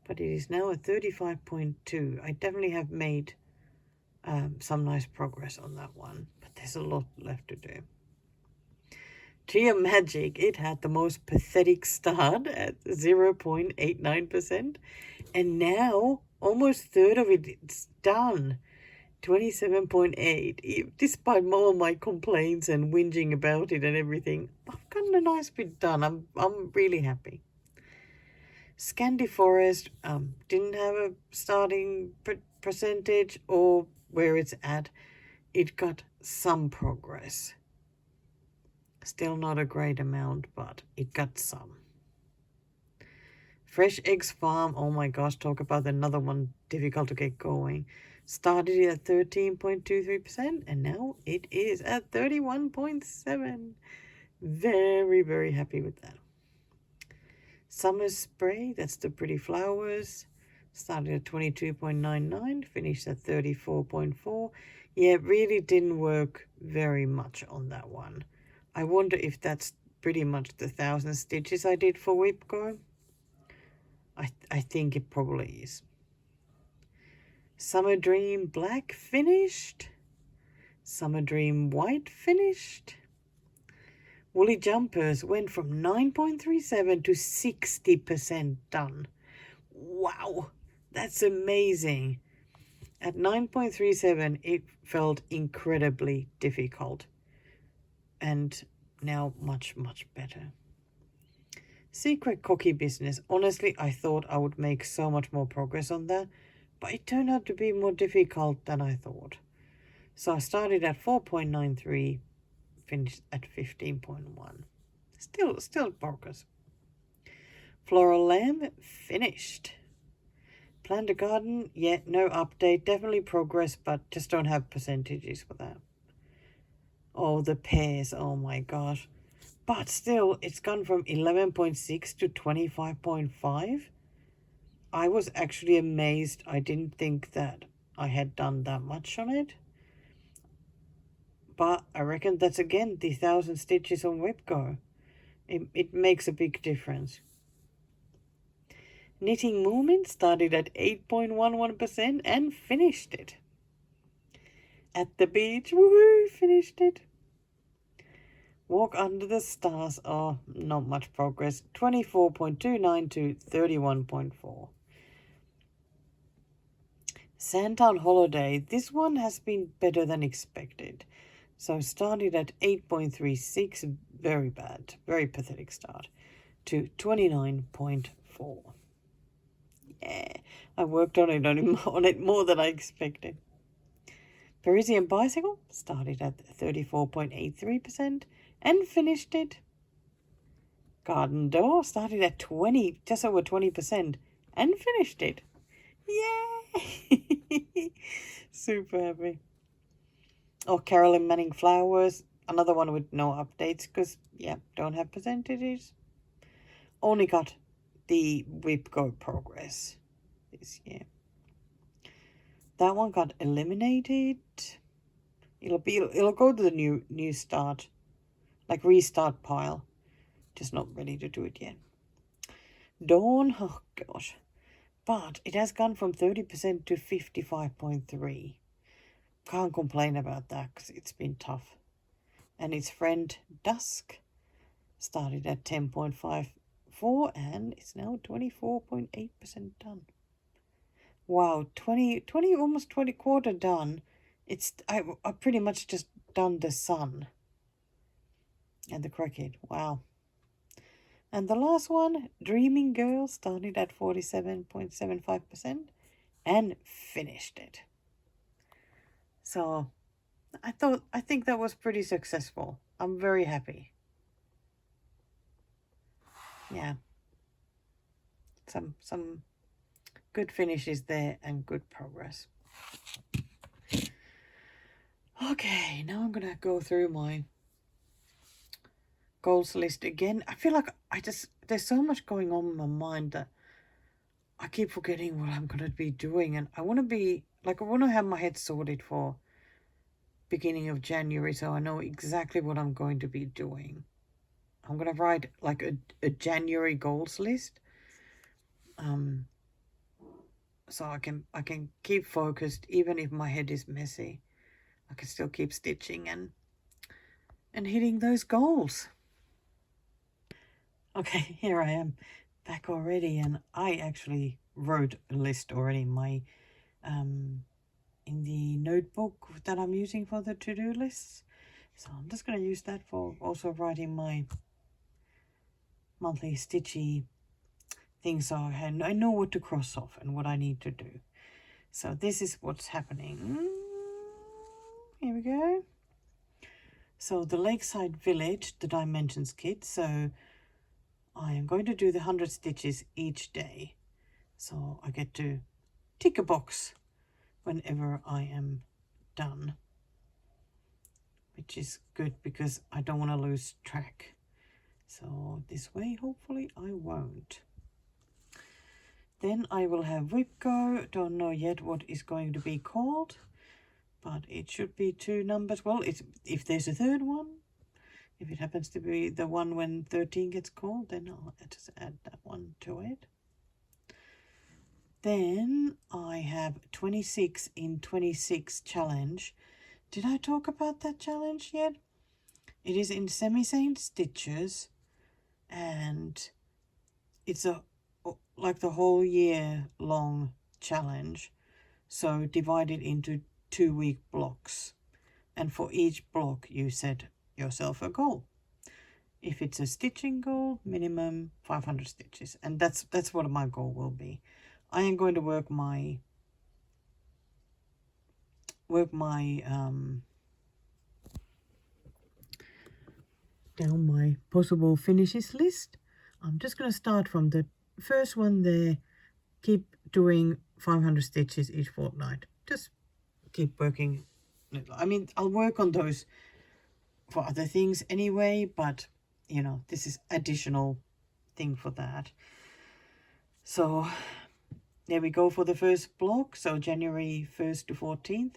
but it is now at 35.2. I definitely have made some nice progress on that one, but there's a lot left to do. Trio Magic, it had the most pathetic start at 0.89%, and now almost a third of it's done, 27.8. Despite all my complaints and whinging about it and everything, I've gotten a nice bit done. I'm really happy. Scandi Forest didn't have a starting percentage or where it's at. It got some progress. Still not a great amount, but it got some. Fresh Eggs Farm, oh my gosh, talk about another one difficult to get going. Started at 13.23% and now it is at 31.7%. Very, very happy with that. Summer Spray, that's the Pretty Flowers. Started at 22.99, finished at 34.4. Yeah, it really didn't work very much on that one. I wonder if that's pretty much the 1,000 stitches I did for Whipco. I think it probably is. Summer Dream Black finished. Summer Dream White finished. Woolly Jumpers went from 9.37 to 60% done. Wow, that's amazing. At 9.37, it felt incredibly difficult. And now much, much better. Secret Cookie Business. Honestly, I thought I would make so much more progress on that, but it turned out to be more difficult than I thought. So I started at 4.93, finished at 15.1. Still progress. Floral Lamb finished. Planned a Garden, yeah, no update. Definitely progress, but just don't have percentages for that. Oh, the pears, oh my gosh. But still, it's gone from 11.6 to 25.5. I was actually amazed. I didn't think that I had done that much on it. But I reckon that's again the 1,000 stitches on Whipco. It makes a big difference. Knitting Movement started at 8.11% and finished it. At the Beach, woohoo, finished it. Walk Under the Stars, oh, not much progress. 24.29 to 31.4. Sandtown Holiday, this one has been better than expected. So started at 8.36, very bad, very pathetic start, to 29.4. Yeah, I worked on it more than I expected. Parisian Bicycle started at 34.83% and finished it. Garden Door started at 20, just over 20% and finished it. Yay! Super happy. Oh, Carolyn Manning Flowers, another one with no updates because, yeah, don't have percentages. Only got the Whipco progress this year. That one got eliminated. It'll go to the new start, like restart pile. Just not ready to do it yet. Dawn, oh gosh. But it has gone from 30% to 55.3. Can't complain about that because it's been tough. And its friend Dusk started at 10.54 and it's now 24.8% done. Wow, 20, almost 20 quarter done. I pretty much just done the sun and the cricket. Wow. And the last one, Dreaming Girl, started at 47.75% and finished it. So I think that was pretty successful. I'm very happy. Yeah. Some good finishes there and good progress. Okay, now I'm gonna go through my goals list again. I feel like there's so much going on in my mind that I keep forgetting what I'm gonna be doing, and I want to have my head sorted for beginning of January, so I know exactly what I'm going to be doing. I'm gonna write like a January goals list, so I can keep focused even if my head is messy. I can still keep stitching and hitting those goals. Okay, here I am back already, and I actually wrote a list already in my in the notebook that I'm using for the to-do lists. So I'm just going to use that for also writing my monthly stitchy things, so I know what to cross off and what I need to do. So this is what's happening. Here we go. So the Lakeside Village, the Dimensions kit. So I am going to do the 100 stitches each day. So I get to tick a box whenever I am done, which is good because I don't want to lose track. So this way, hopefully I won't. Then I will have Whipco. Don't know yet what is going to be called, but it should be 2 numbers. Well, if there's a third one, if it happens to be the one when 13 gets called, then I'll just add that one to it. Then I have 26 in 26 challenge. Did I talk about that challenge yet? It is in semi-seam stitches, and it's like the whole year long challenge. So divided into 2-week blocks, and for each block you set yourself a goal. If it's a stitching goal, minimum 500 stitches, and that's what my goal will be. I am going to work my down my possible finishes list. I'm just going to start from the first one there. Keep doing 500 stitches each fortnight. Just keep working. I mean, I'll work on those for other things anyway, but you know, this is additional thing for that. So there we go for the first block. So January 1st to 14th,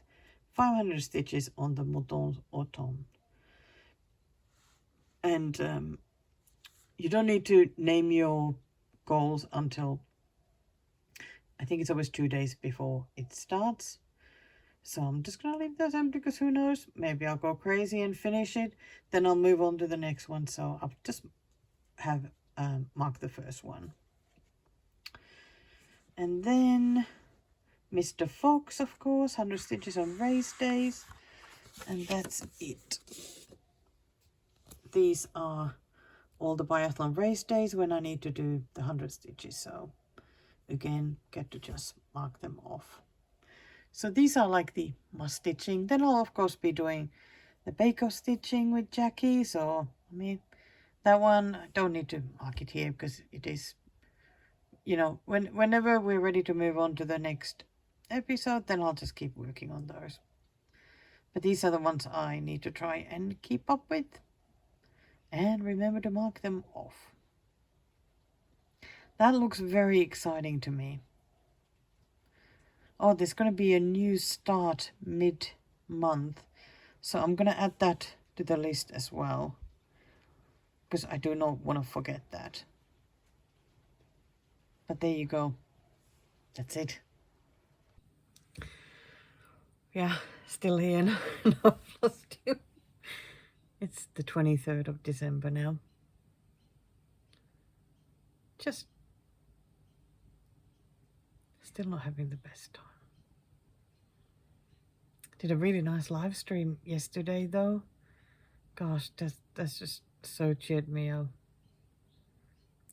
500 stitches on the Mouton Automne. And you don't need to name your goals until, I think it's always 2 days before it starts. So I'm just going to leave those empty because who knows, maybe I'll go crazy and finish it. Then I'll move on to the next one. So I'll just have mark the first one. And then Mr. Fox, of course, 100 stitches on race days. And that's it. These are all the biathlon race days when I need to do the 100 stitches. So again, get to just mark them off. So these are like the must stitching. Then I'll of course be doing the bake-off stitching with Jackie. So I mean, that one I don't need to mark it here because it is, you know, whenever we're ready to move on to the next episode, then I'll just keep working on those. But these are the ones I need to try and keep up with. And remember to mark them off. That looks very exciting to me. Oh, there's going to be a new start mid-month. So I'm going to add that to the list as well, because I do not want to forget that. But there you go. That's it. Yeah, still here. No Flosstube. It's the 23rd of December now. Just Still not having the best time. Did a really nice live stream yesterday though. Gosh, that's just so cheered me up.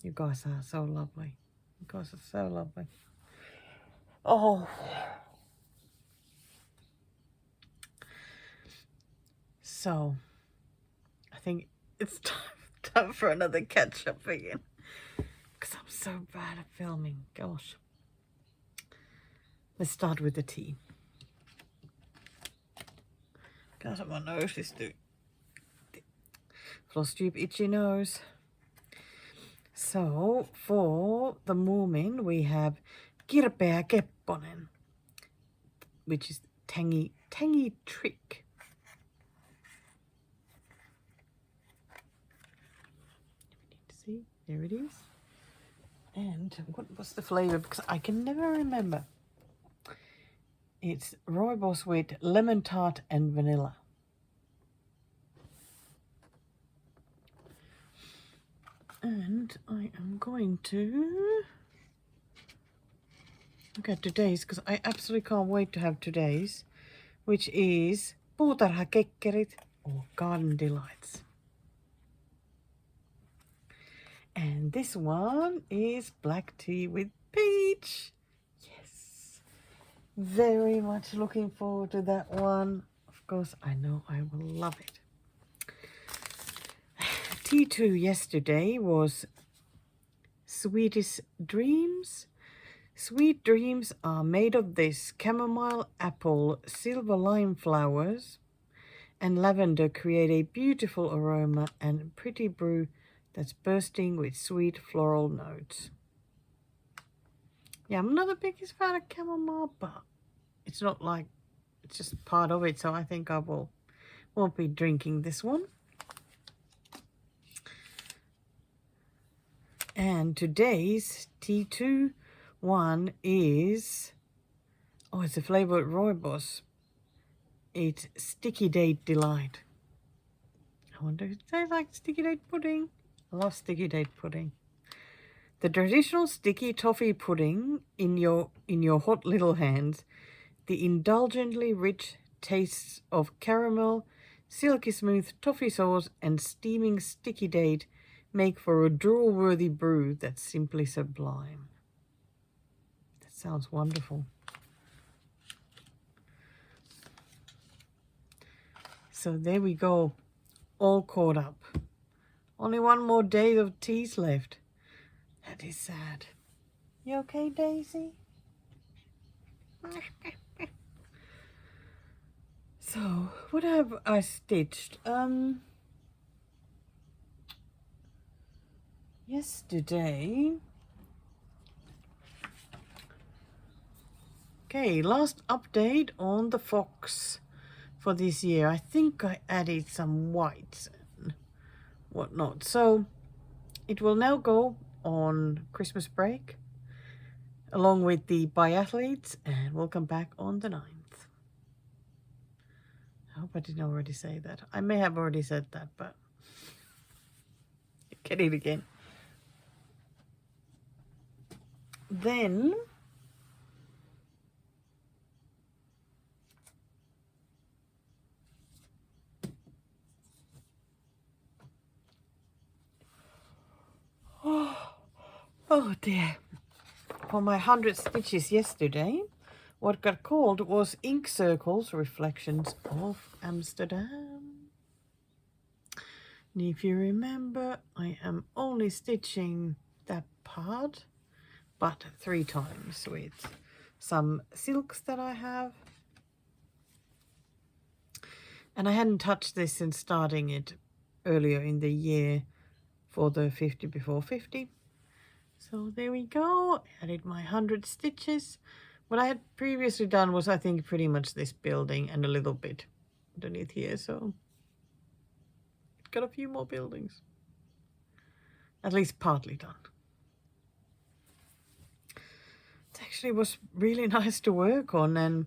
You guys are so lovely. You guys are so lovely. Oh. So, I think it's time for another catch up again. Because I'm so bad at filming. Gosh. Let's start with the tea. Gosh, my nose is doing Flosstube itchy nose. So, for the moment, we have kirpeä kepponen, which is tangy trick. We need to see. There it is. And what was the flavor? Because I can never remember. It's rooibos with lemon tart and vanilla. And I am going to look at today's, because I absolutely can't wait to have today's, which is puutarhakekkerit or garden delights. And this one is black tea with peach. Yes. Very much looking forward to that one. Of course, I know I will love it. T2 yesterday was Sweetest Dreams. Sweet Dreams are made of this chamomile, apple, silver lime flowers, and lavender create a beautiful aroma and pretty brew that's bursting with sweet floral notes. Yeah, I'm not the biggest fan of chamomile, but it's not like it's just part of it, so I think I won't be drinking this one. And today's T2 one is, oh, it's a flavored rooibos. It's Sticky Date Delight. I wonder if they like sticky date pudding. I love sticky date pudding. The traditional sticky toffee pudding in your hot little hands. The indulgently rich tastes of caramel, silky smooth toffee sauce, and steaming sticky date make for a drool-worthy brew that's simply sublime. That sounds wonderful. So there we go, all caught up. Only one more day of teas left. That is sad. You okay, Daisy? So, what have I stitched? Yesterday. Okay, last update on the fox for this year. I think I added some whites and whatnot. So it will now go on Christmas break along with the biathletes, and we'll come back on the 9th. I hope I didn't already say that. I may have already said that, but get it again. Then oh dear. For my 100 stitches yesterday, what got called was Ink Circles Reflections of Amsterdam. And if you remember, I am only stitching that part, but 3 times with some silks that I have. And I hadn't touched this since starting it earlier in the year for the 50 before 50. So there we go, added my 100 stitches. What I had previously done was, I think, pretty much this building and a little bit underneath here, so got a few more buildings. At least partly done. It actually was really nice to work on, and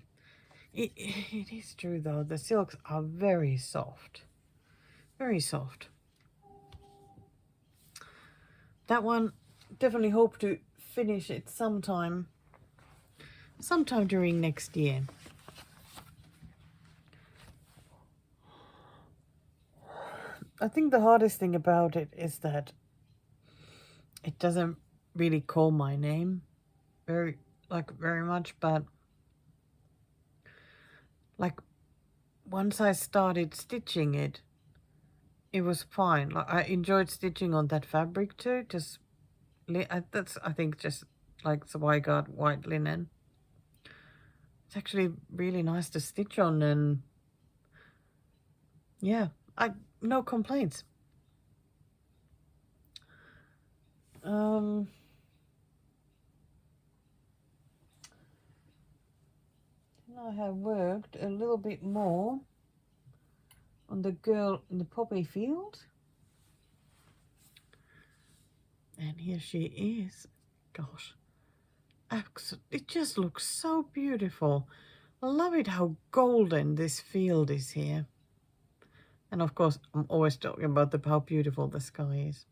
it is true though, the silks are very soft. Very soft. That one, definitely hope to finish it sometime sometime during next year. I think the hardest thing about it is that it doesn't really call my name very much, but like once I started stitching it, it was fine. Like I enjoyed stitching on that fabric too. Just that's I think just like the Zweigart white linen. It's actually really nice to stitch on, and yeah, no complaints. I have worked a little bit more on the girl in the poppy field. And here she is. Gosh, it just looks so beautiful. I love it how golden this field is here. And of course, I'm always talking about how beautiful the sky is.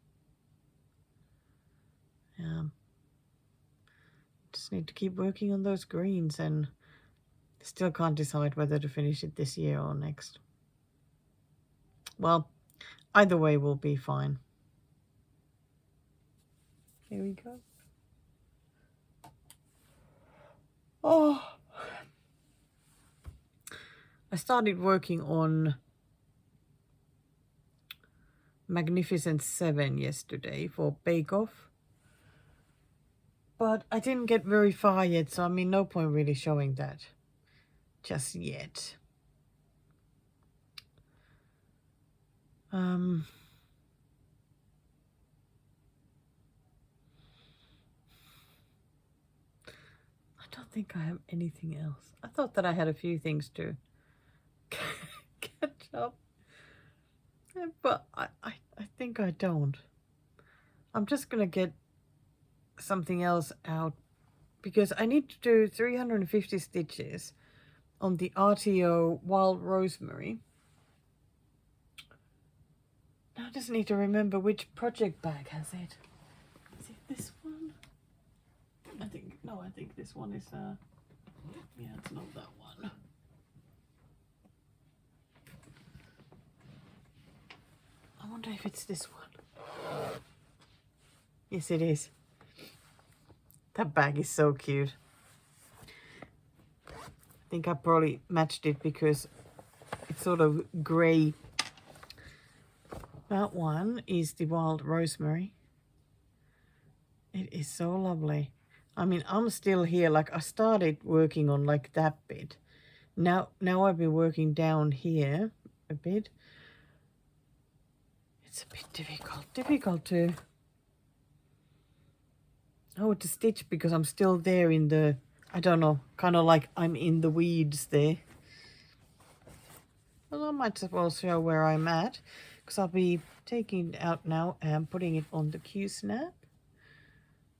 Just need to keep working on those greens, and still can't decide whether to finish it this year or next. Well, either way will be fine. Here we go. Oh, I started working on Magnificent 7 yesterday for Bake Off, but I didn't get very far yet, so I mean no point really showing that just yet. I don't think I have anything else. I thought that I had a few things to catch up, but I think I don't. I'm just gonna get something else out because I need to do 350 stitches on the RTO Wild Rosemary. Now I just need to remember which project bag has it. Is it this one? I think this one is yeah, it's not that one. I wonder if it's this one. Yes, it is. That bag is so cute. I think I probably matched it because it's sort of grey. That one is the Wild Rosemary. It is so lovely. I mean, I'm still here. Like I started working on like that bit. Now I've been working down here a bit. It's a bit difficult to to stitch because I'm still there in the, I don't know, kind of like I'm in the weeds there. Well, I might as well show where I'm at because I'll be taking it out now and putting it on the Q-snap.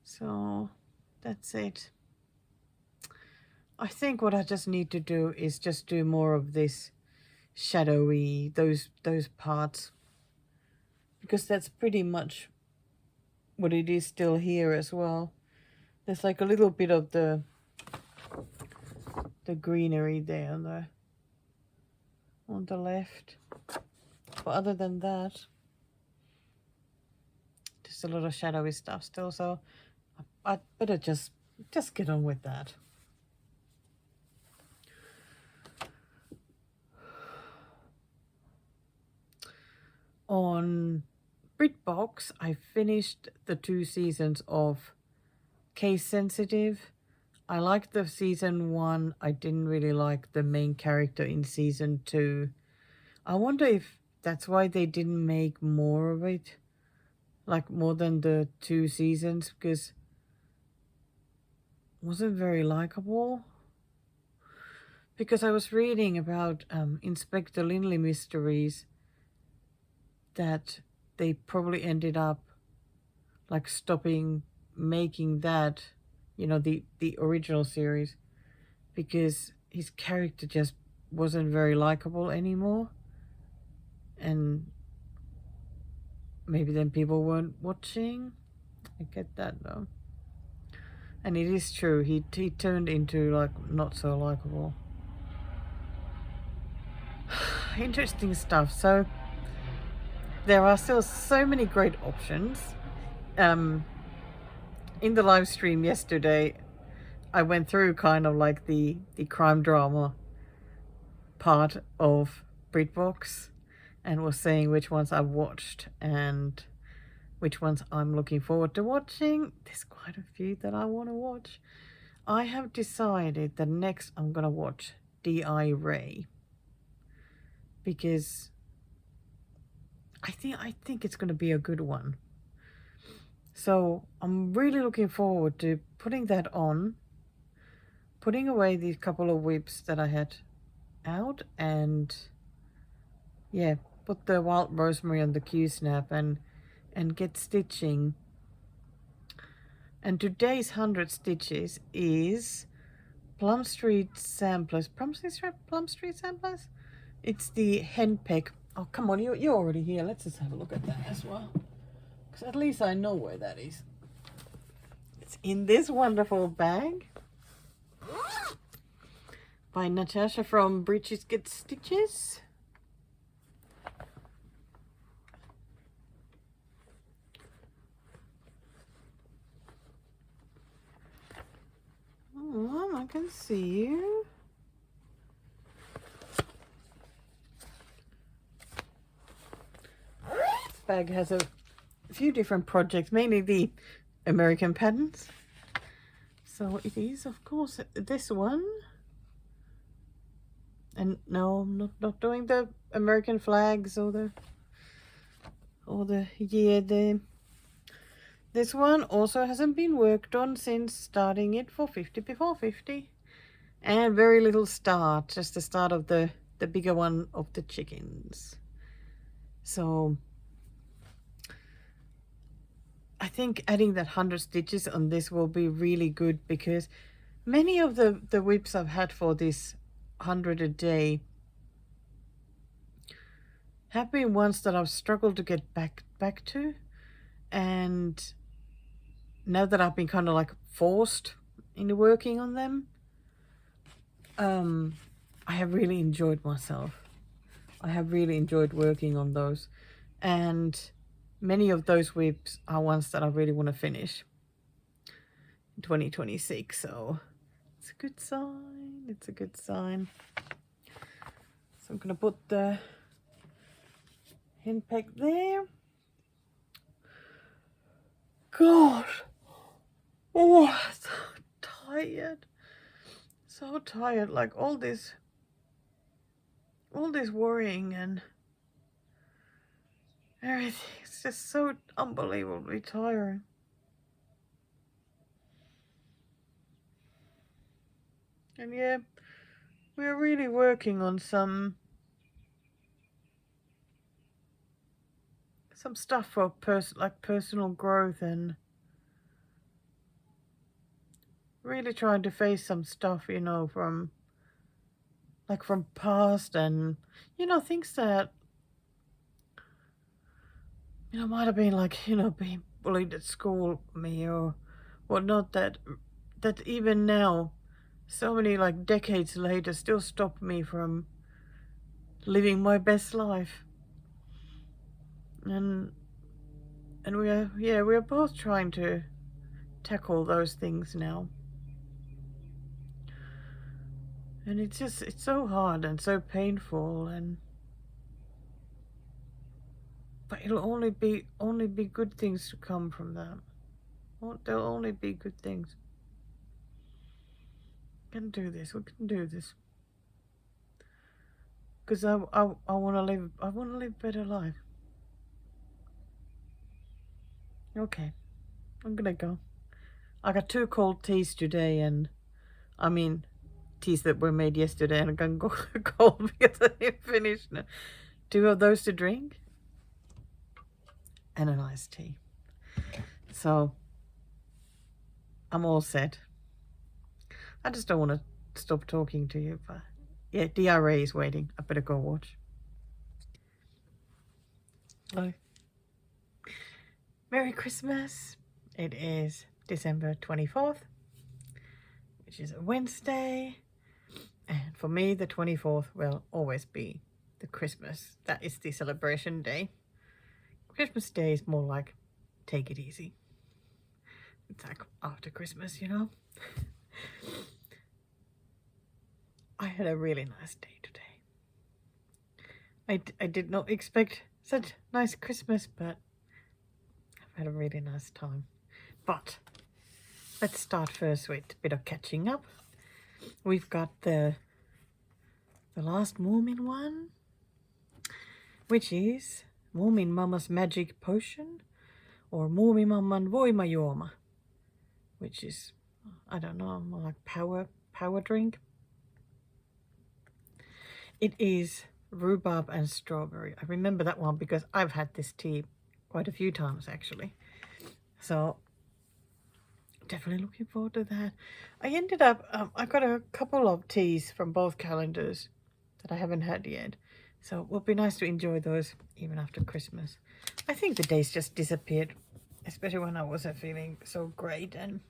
So that's it. I think what I just need to do is just do more of this shadowy, those parts, because that's pretty much what it is still here as well. There's like a little bit of the greenery there on the left, but other than that, just a lot of shadowy stuff still. So I'd better just get on with that. On BritBox, I finished the 2 seasons of Case Sensitive. I liked the season 1. I didn't really like the main character in season 2. I wonder if that's why they didn't make more of it, like more than the 2 seasons, because it wasn't very likable. Because I was reading about Inspector Linley Mysteries, that they probably ended up like stopping making that, you know, the original series, because his character just wasn't very likable anymore, and maybe then people weren't watching. I get that though. And it is true, he turned into like not so likable. Interesting stuff. So there are still so many great options. In the live stream yesterday, I went through kind of like the crime drama part of BritBox and was saying which ones I watched and which ones I'm looking forward to watching. There's quite a few that I want to watch. I have decided that next I'm going to watch D.I. Ray because I think it's going to be a good one. So I'm really looking forward to putting that on, putting away these couple of whips that I had out, and yeah, put the wild rosemary on the Q-snap and get stitching. And today's 100 stitches is Plum Street Samplers. Plum Street Samplers? It's the henpeck. Oh, come on, you're already here. Let's just have a look at that as well. Because at least I know where that is. It's in this wonderful bag by Natasha from Breeches Get Stitches. Oh, I can see you. This bag has a few different projects, mainly the American patterns. So it is, of course, this one. And no, I'm not doing the American flags or the this one also hasn't been worked on since starting it for 50 before 50. And very little start, just the start of the bigger one of the chickens. So I think adding that 100 stitches on this will be really good because many of the whips I've had for this 100 a day have been ones that I've struggled to get back to, and now that I've been kind of like forced into working on them, I have really enjoyed myself. I have really enjoyed working on those, and many of those whips are ones that I really want to finish in 2026. So it's a good sign. It's a good sign. So I'm gonna put the henpeck there. Gosh, oh, so tired. So tired. Like all this worrying and everything. It's just so unbelievably tiring. And yeah, we're really working on some stuff for personal growth and really trying to face some stuff, you know, from past and, you know, things that, you know, might have been like, you know, being bullied at school, me or whatnot, that even now, so many like decades later, still stop me from living my best life. And we're both trying to tackle those things now. And it's so hard and so painful, but it'll only be good things to come from that. There'll only be good things. We can do this. We can do this. Because I want to live. I want to live a better life. Okay, I'm gonna go. I got 2 cold teas today, and I mean teas that were made yesterday, and I'm gonna go cold because I didn't finish 2 of those to drink, and an iced tea. So I'm all set. I just don't want to stop talking to you, but yeah, DRA is waiting. I better go watch. Hello. Merry Christmas. It is December 24th. which is a Wednesday. And for me, the 24th will always be the Christmas. That is the celebration day. Christmas Day is more like take it easy. It's like after Christmas, you know. I had a really nice day today. I did not expect such nice Christmas, but I've had a really nice time. But let's start first with a bit of catching up. We've got the last Moomin one, which is Moomin Mama's Magic Potion, or Moomin Mamman Voimajuoma, which is, I don't know, more like power drink. It is rhubarb and strawberry. I remember that one because I've had this tea quite a few times actually. So definitely looking forward to that. I ended up, I got a couple of teas from both calendars that I haven't had yet. So it would be nice to enjoy those even after Christmas. I think the days just disappeared, especially when I wasn't feeling so great. And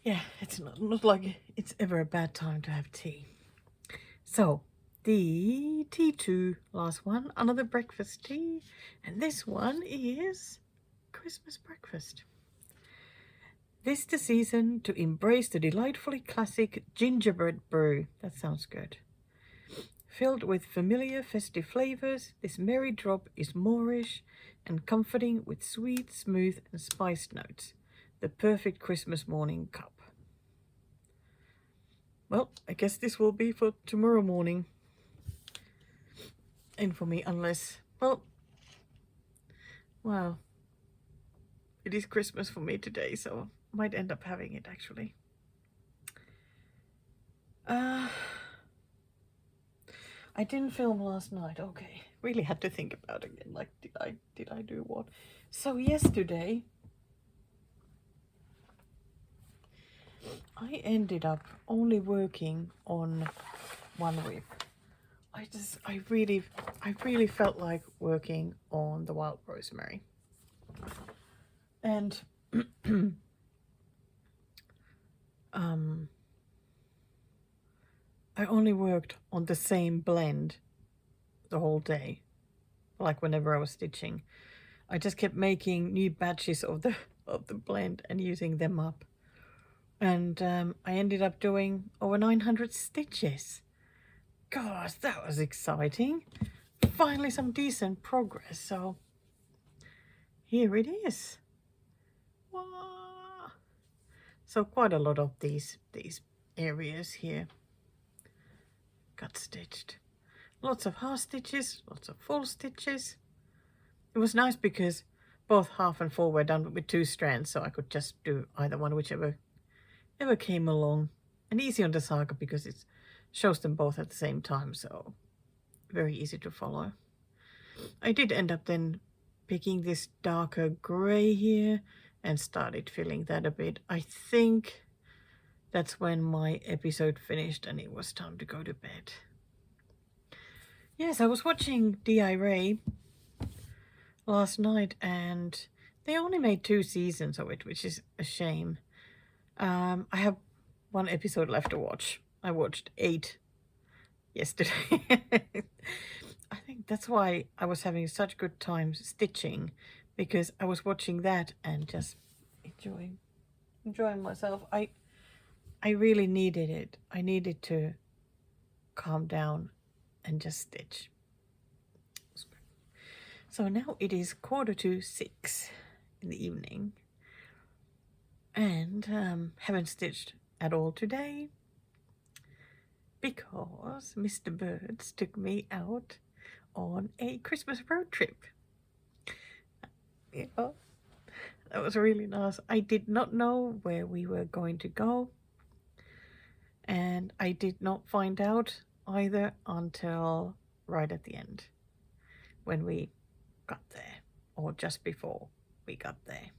yeah, it's not like it's ever a bad time to have tea. So the T2, last one, another breakfast tea. And this one is Christmas breakfast. This the season to embrace the delightfully classic gingerbread brew. That sounds good. Filled with familiar festive flavors, this merry drop is Moorish and comforting with sweet, smooth and spiced notes. The perfect Christmas morning cup. Well, I guess this will be for tomorrow morning. And for me, unless, well, it is Christmas for me today, so I might end up having it actually. I didn't film last night. Okay, really had to think about it again. Like, did I do what? So yesterday, I ended up only working on one whip. I really felt like working on the wild rosemary. And I only worked on the same blend the whole day, like whenever I was stitching. I just kept making new batches of the blend and using them up. And I ended up doing over 900 stitches. Gosh, that was exciting. Finally some decent progress. So here it is. Wow. So quite a lot of these areas here got stitched. Lots of half stitches, lots of full stitches. It was nice because both half and full were done with 2 strands, so I could just do either one, whichever came along. And easy on the saga because it shows them both at the same time, so very easy to follow. I did end up then picking this darker grey here and started filling that a bit. I think that's when my episode finished and it was time to go to bed. Yes, I was watching D.I. Ray last night and they only made 2 seasons of it, which is a shame. I have 1 episode left to watch. I watched 8 yesterday. I think that's why I was having such good time stitching, because I was watching that and just enjoying myself. I really needed it. I needed to calm down and just stitch. So now it is 5:45 in the evening and haven't stitched at all today because Mr. Birds took me out on a Christmas road trip. Yeah, that was really nice. I did not know where we were going to go, and I did not find out either until right at the end when we got there, or just before we got there.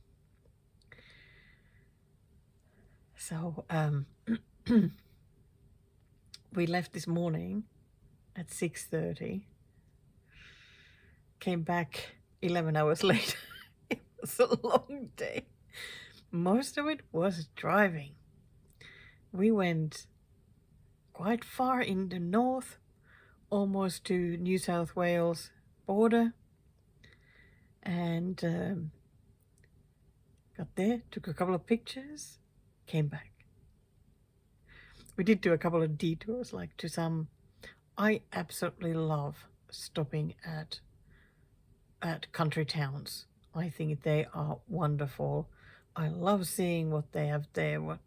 So we left this morning at 6:30, came back 11 hours later. It was a long day. most of it was driving. We went quite far in the north, almost to New South Wales border, and got there, took a couple of pictures, came back. We did do a couple of detours, like to some. I absolutely love stopping at country towns. I think they are wonderful. I love seeing what they have there, what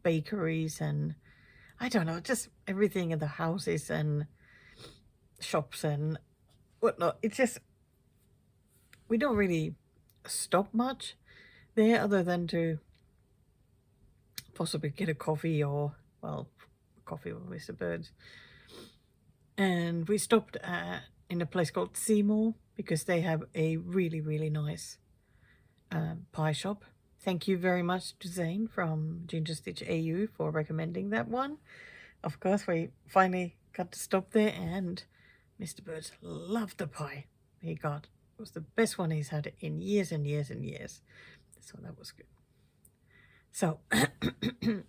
bakeries and I don't know, just everything in the houses and shops and whatnot. It's just, we don't really stop much there other than to possibly get a coffee or, well, coffee with Mr. Birds. And we stopped in a place called Seymour because they have a really, really nice pie shop. Thank you very much to Zane from Ginger Stitch AU for recommending that one. Of course, we finally got to stop there, and Mr. Birds loved the pie he got. It was the best one he's had in years and years and years. So that was good. So,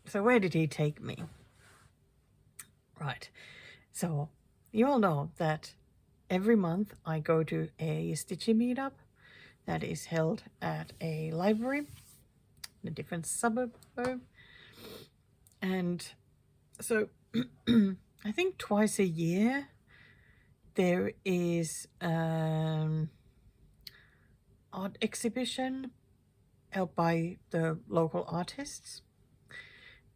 so where did he take me? Right. So you all know that every month I go to a stitchy meetup that is held at a library in a different suburb. And so I think twice a year there is art exhibition held by the local artists.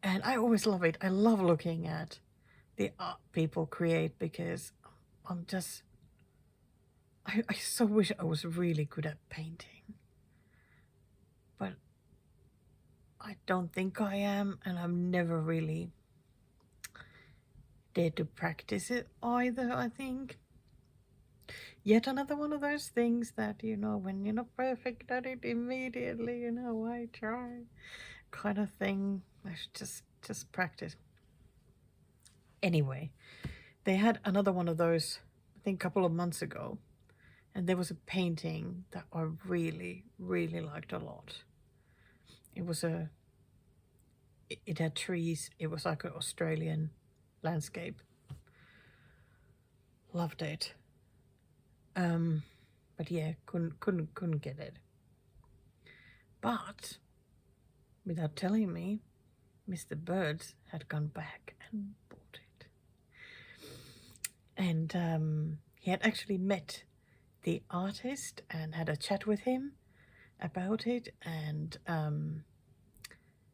And I always love it. I love looking at the art people create because I'm just, I so wish I was really good at painting. But I don't think I am, and I'm never really dared to practice it either, I think. Yet another one of those things that, you know, when you're not perfect at it immediately, you know, I try kind of thing. I should just practice. Anyway, they had another one of those, I think, a couple of months ago. And there was a painting that I really, really liked a lot. It was it had trees. It was like an Australian landscape. Loved it. But yeah, couldn't get it. But without telling me, Mr. Birds had gone back and bought it. And he had actually met the artist and had a chat with him about it, and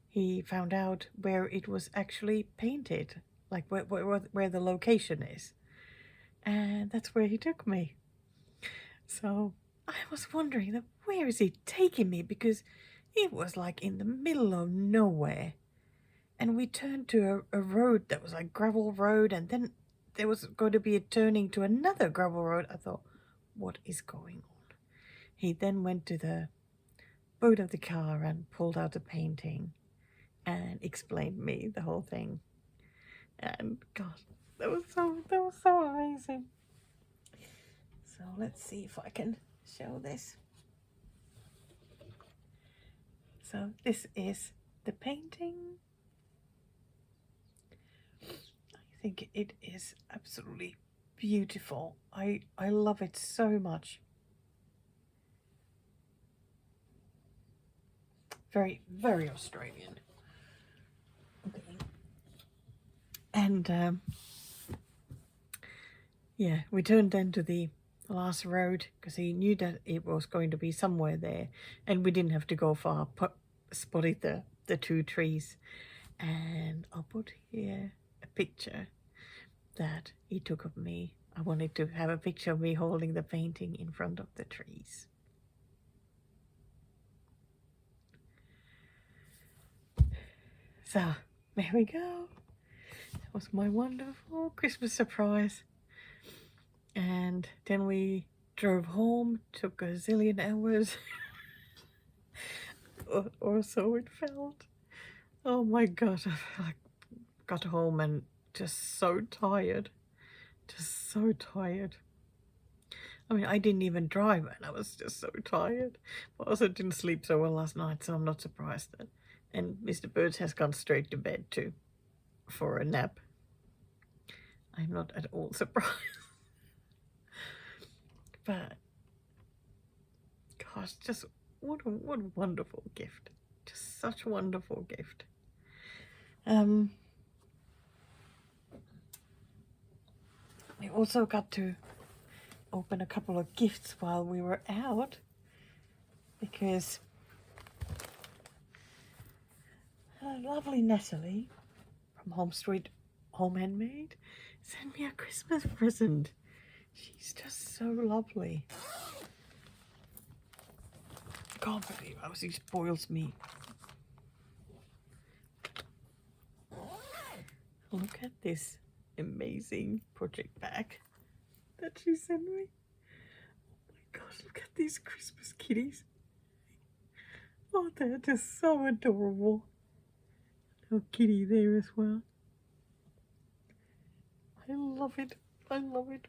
he found out where it was actually painted, like where the location is, and that's where he took me. So I was wondering, where is he taking me, because it was like in the middle of nowhere, and we turned to a road that was like gravel road, and then there was going to be a turning to another gravel road. I thought, what is going on? He then went to the boot of the car and pulled out a painting and explained me the whole thing. And gosh, that was so amazing. So let's see if I can show this. So this is the painting. I think it is absolutely beautiful. I love it so much. Very, very Australian. Okay. And yeah, we turned then to the last road because he knew that it was going to be somewhere there, and we didn't have to go far. Spotted the two trees, and I'll put here a picture that he took of me. I wanted to have a picture of me holding the painting in front of the trees. So there we go. That was my wonderful Christmas surprise. And then we drove home, took a zillion hours, or so it felt. Oh my God, I got home and just so tired. I mean, I didn't even drive and I was just so tired. But I also didn't sleep so well last night, so I'm not surprised that. And Mr. Birds has gone straight to bed too for a nap. I'm not at all surprised. But gosh, just what a wonderful gift. Just such a wonderful gift. We also got to open a couple of gifts while we were out because lovely Natalie from Home Street Home Handmade sent me a Christmas present. She's just so lovely. Can't believe how she spoils me. Look at this amazing project bag that she sent me. Oh my gosh, look at these Christmas kitties. Oh, they're just so adorable. Little kitty there as well. I love it. I love it.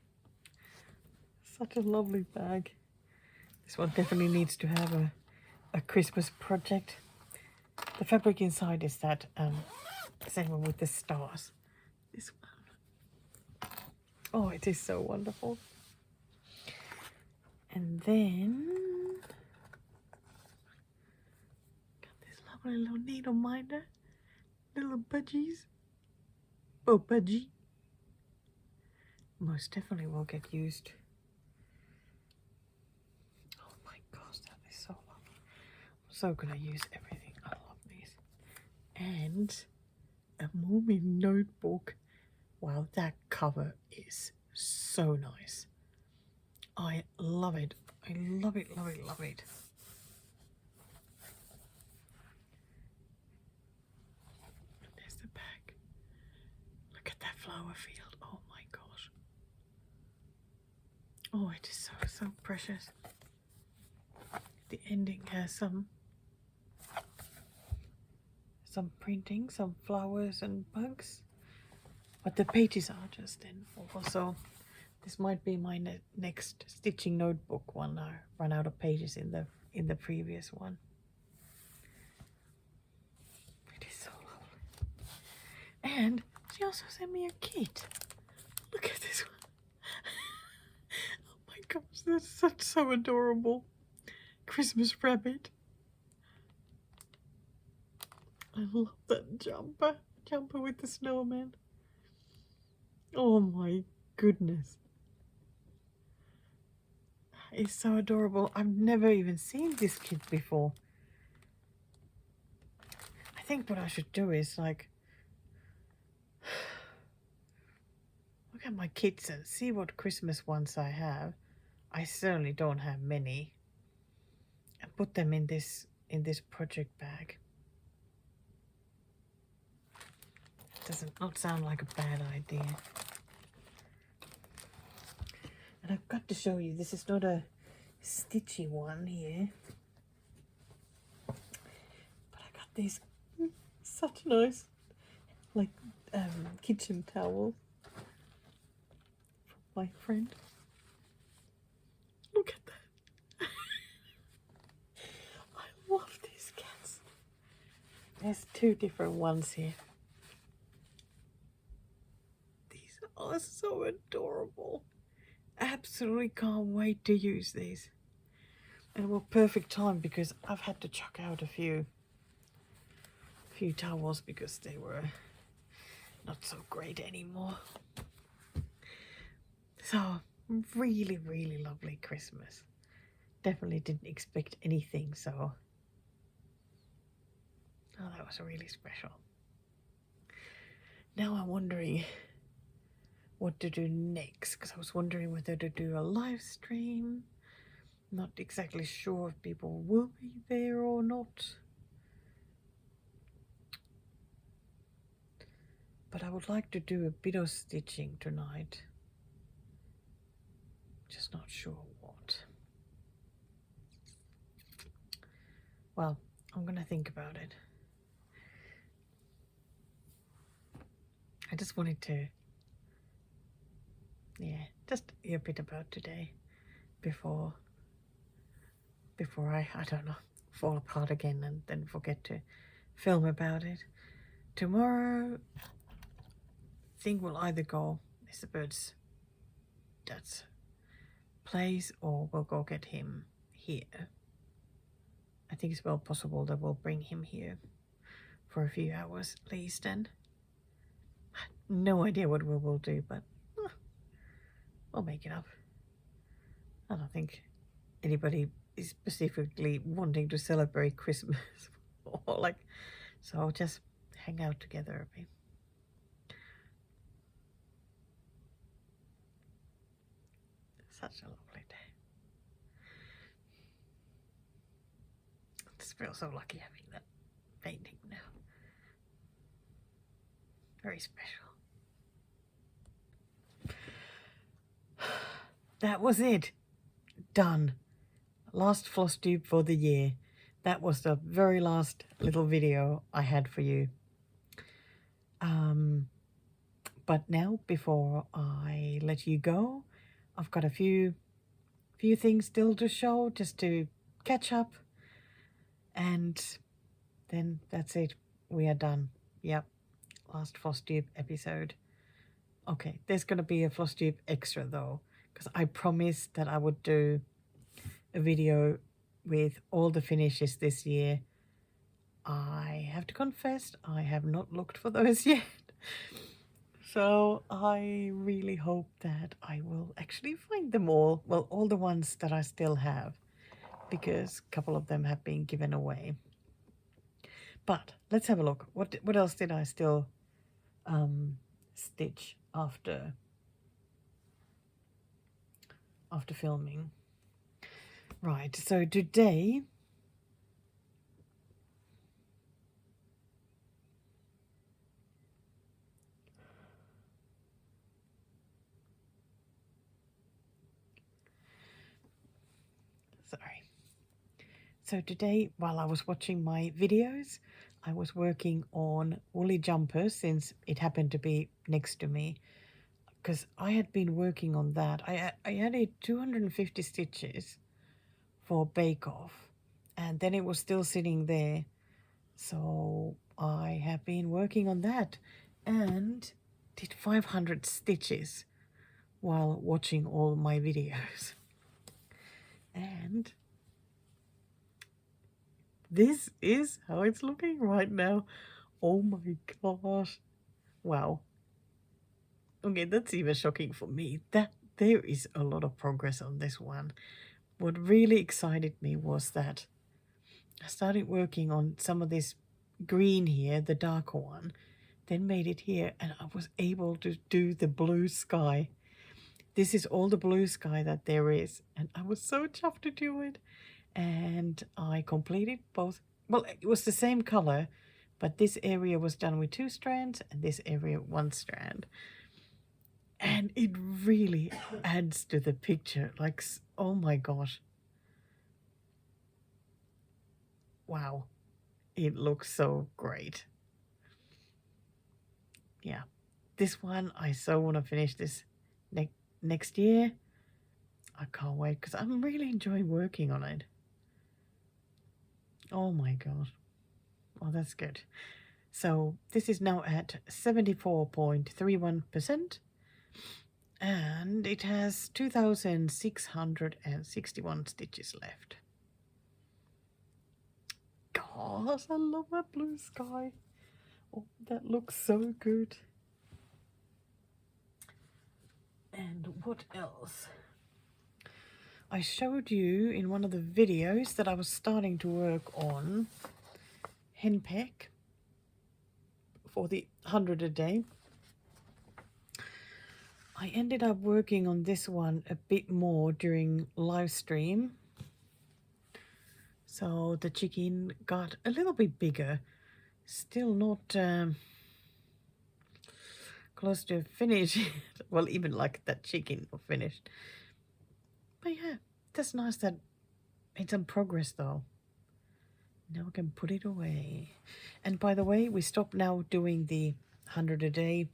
Such a lovely bag. This one definitely needs to have a Christmas project. The fabric inside is that same one with the stars. This one. Oh, it is so wonderful. And then got this lovely little needle minder. Little budgies. Oh, budgie. Most definitely will get used. Oh my gosh, that is so lovely. I'm so gonna use everything. I love these. And a Moomin notebook. Wow, that cover is so nice. I love it. I love it, love it, love it. There's the back. Look at that flower field. Oh my gosh. Oh, it is so precious. The ending has some printing, some flowers and bugs. But the pages are just in full. So this might be my next stitching notebook one. I run out of pages in the previous one. It is so lovely. And she also sent me a kit. Look at this one. Oh my gosh, that's so adorable. Christmas rabbit. I love that jumper with the snowman. Oh my goodness. It's so adorable. I've never even seen this kit before. I think what I should do is like look at my kits and see what Christmas ones I have. I certainly don't have many. And put them in this project bag. Doesn't not sound like a bad idea. And I've got to show you, this is not a stitchy one here. But I got these such nice, like, kitchen towels from my friend. Look at that. I love these cats. There's two different ones here. These are so adorable. Absolutely can't wait to use these. And well, perfect time because I've had to chuck out a few towels because they were not so great anymore. So really, really lovely Christmas. Definitely didn't expect anything, so oh, that was really special. Now I'm wondering what to do next because I was wondering whether to do a live stream. Not exactly sure if people will be there or not. But I would like to do a bit of stitching tonight. Just not sure what. Well, I'm gonna think about it. I just wanted to, yeah, just a bit about today. before I don't know, fall apart again and then forget to film about it. Tomorrow, I think we'll either go is the bird's dad's place or we'll go get him here. I think it's well possible that we'll bring him here for a few hours at least, and no idea what we will do, but we'll make it up. I don't think anybody is specifically wanting to celebrate Christmas or like, so just hang out together a bit. Such a lovely day. I just feel so lucky having that painting now. Very special. That was it. Done. Last Flosstube for the year. That was the very last little video I had for you. But now, before I let you go, I've got a few things still to show, just to catch up, and then that's it. We are done. Yep, last Flosstube episode. Okay, there's gonna be a Flosstube extra though, because I promised that I would do a video with all the finishes this year. I have to confess, I have not looked for those yet. So I really hope that I will actually find them all. Well, all the ones that I still have, because a couple of them have been given away. But let's have a look. What else did I still stitch after filming? Right, so today So today, while I was watching my videos, I was working on woolly jumpers, since it happened to be next to me, because I had been working on that. I added 250 stitches for Bake Off, and then it was still sitting there. So I have been working on that and did 500 stitches while watching all my videos. And this is how it's looking right now. Oh my gosh. Wow. Okay, that's even shocking for me. That there is a lot of progress on this one. What really excited me was that I started working on some of this green here, the darker one, then made it here, and I was able to do the blue sky. This is all the blue sky that there is, and I was so chuffed to do it. And I completed both. Well, it was the same color, but this area was done with 2 strands and this area 1 strand. And it really adds to the picture. Like, oh my gosh. Wow. It looks so great. Yeah. This one, I so want to finish this next year. I can't wait, because I'm really enjoying working on it. Oh my god. Oh, that's good. So this is now at 74.31%, and it has 2,661 stitches left. Gosh, I love that blue sky. Oh, that looks so good. And what else? I showed you in one of the videos that I was starting to work on henpeck for the 100 a day. I ended up working on this one a bit more during live stream. So the chicken got a little bit bigger. Still not close to finished. Well, even like that chicken finished. But yeah, that's nice that it's in progress though. Now I can put it away. And by the way, we stopped now doing the 100 a day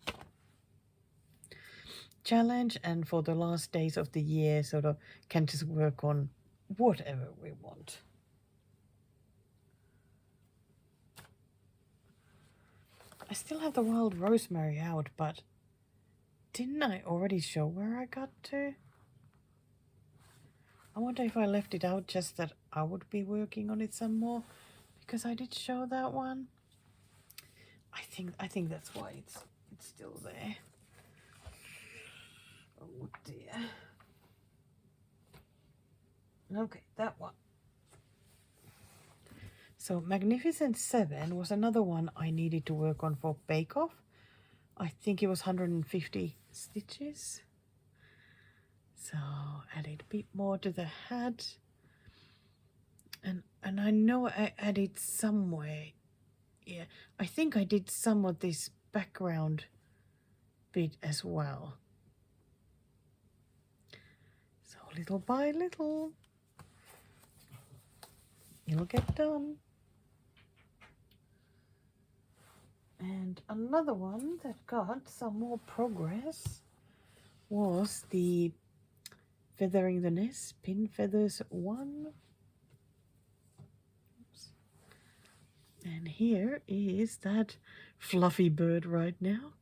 challenge, and for the last days of the year sort of can just work on whatever we want. I still have the wild rosemary out, but didn't I already show where I got to? I wonder if I left it out just that I would be working on it some more, because I did show that one. I think that's why it's still there. Oh dear. Okay, that one. So Magnificent 7 was another one I needed to work on for Bake Off. I think it was 150 stitches. So added a bit more to the hat. And I know I added somewhere. Yeah, I think I did some of this background bit as well. So little by little, it'll get done. And another one that got some more progress was the Feathering the Nest Pin Feathers 1. Oops. And here is that fluffy bird right now.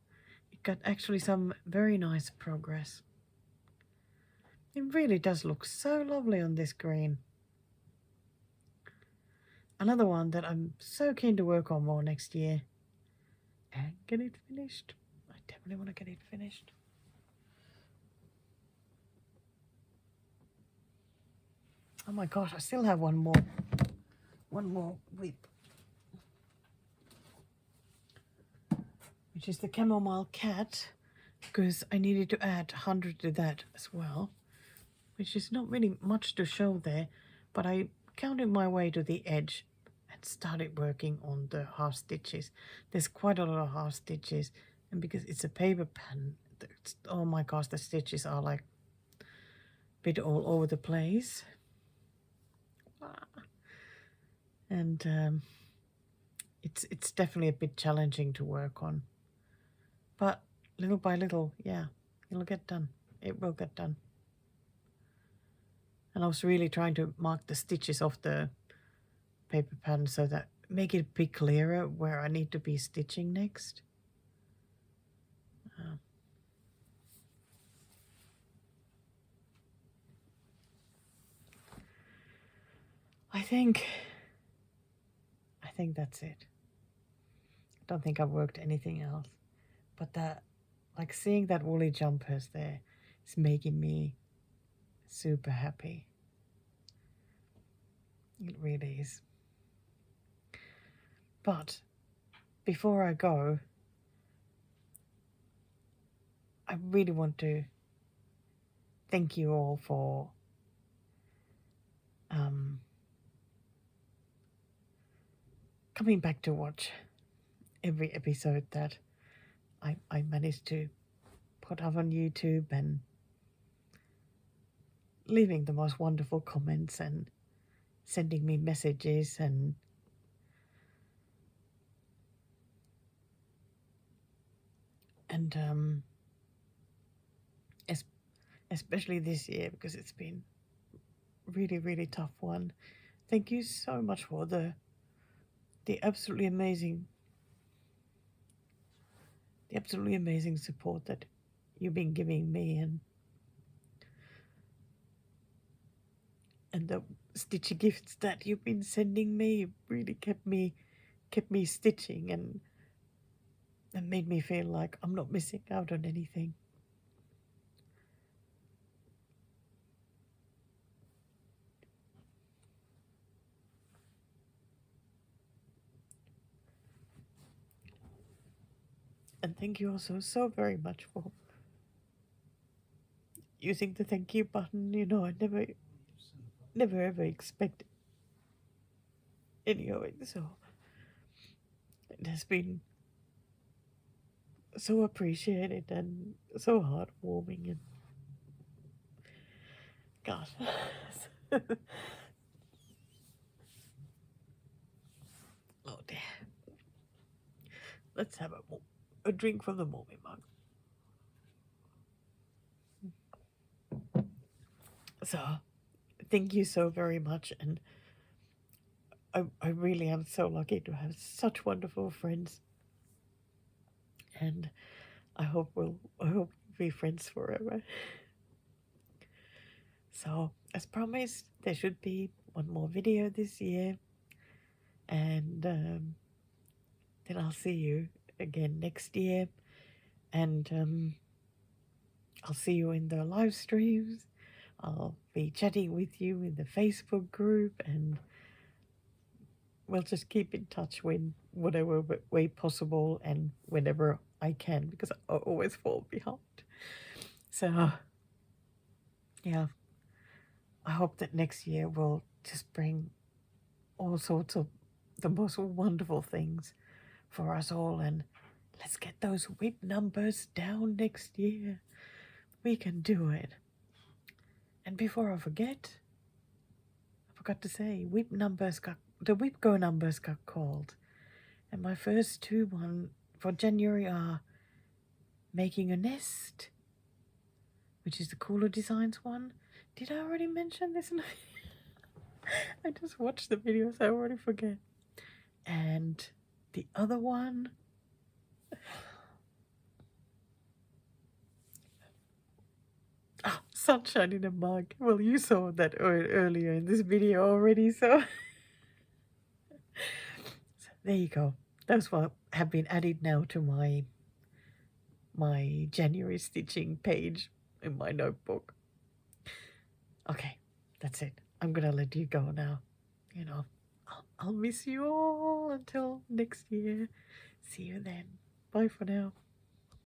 It got actually some very nice progress. It really does look so lovely on this green. Another one that I'm so keen to work on more next year and get it finished. I definitely want to get it finished. Oh my gosh, I still have one more whip, which is the chamomile cat, because I needed to add 100 to that as well, which is not really much to show there, but I counted my way to the edge and started working on the half stitches. There's quite a lot of half stitches, and because it's a paper pen, oh my gosh, the stitches are like a bit all over the place. And it's definitely a bit challenging to work on, but little by little, yeah, it'll get done. It will get done. And I was really trying to mark the stitches off the paper pen so that make it a bit clearer where I need to be stitching next. I think that's it. I don't think I've worked anything else, but that, like, seeing that woolly jumpers there is making me super happy. It really is. But before I go, I really want to thank you all for coming back to watch every episode that I managed to put up on YouTube, and leaving the most wonderful comments and sending me messages, and especially this year, because it's been really, really tough one. Thank you so much for the absolutely amazing support that you've been giving me, and the stitchy gifts that you've been sending me really kept me stitching, and made me feel like I'm not missing out on anything. And thank you also so very much for using the thank you button. You know, I never ever expected any of it, so it has been so appreciated and so heartwarming, and God. Oh dear. Let's have a drink from the mommy mug. So thank you so very much, and I really am so lucky to have such wonderful friends, and I hope we'll be friends forever. So as promised, there should be one more video this year, and then I'll see you again next year, and I'll see you in the live streams. I'll be chatting with you in the Facebook group, and we'll just keep in touch when whatever way possible and whenever I can, because I always fall behind. So yeah, I hope that next year will just bring all sorts of the most wonderful things for us all, and let's get those whip numbers down next year. We can do it. And before I forget, I forgot to say, the whip go numbers got called, and my first two for January are making a nest, which is the Cooler Designs one. Did I already mention this? I just watched the videos, I already forget. And the other one, sunshine in a mug. Well, you saw that earlier in this video already, so there you go. Those have been added now to my January stitching page in my notebook. Okay, that's it. I'm gonna let you go now. You know, I'll miss you all until next year. See you then. Bye for now.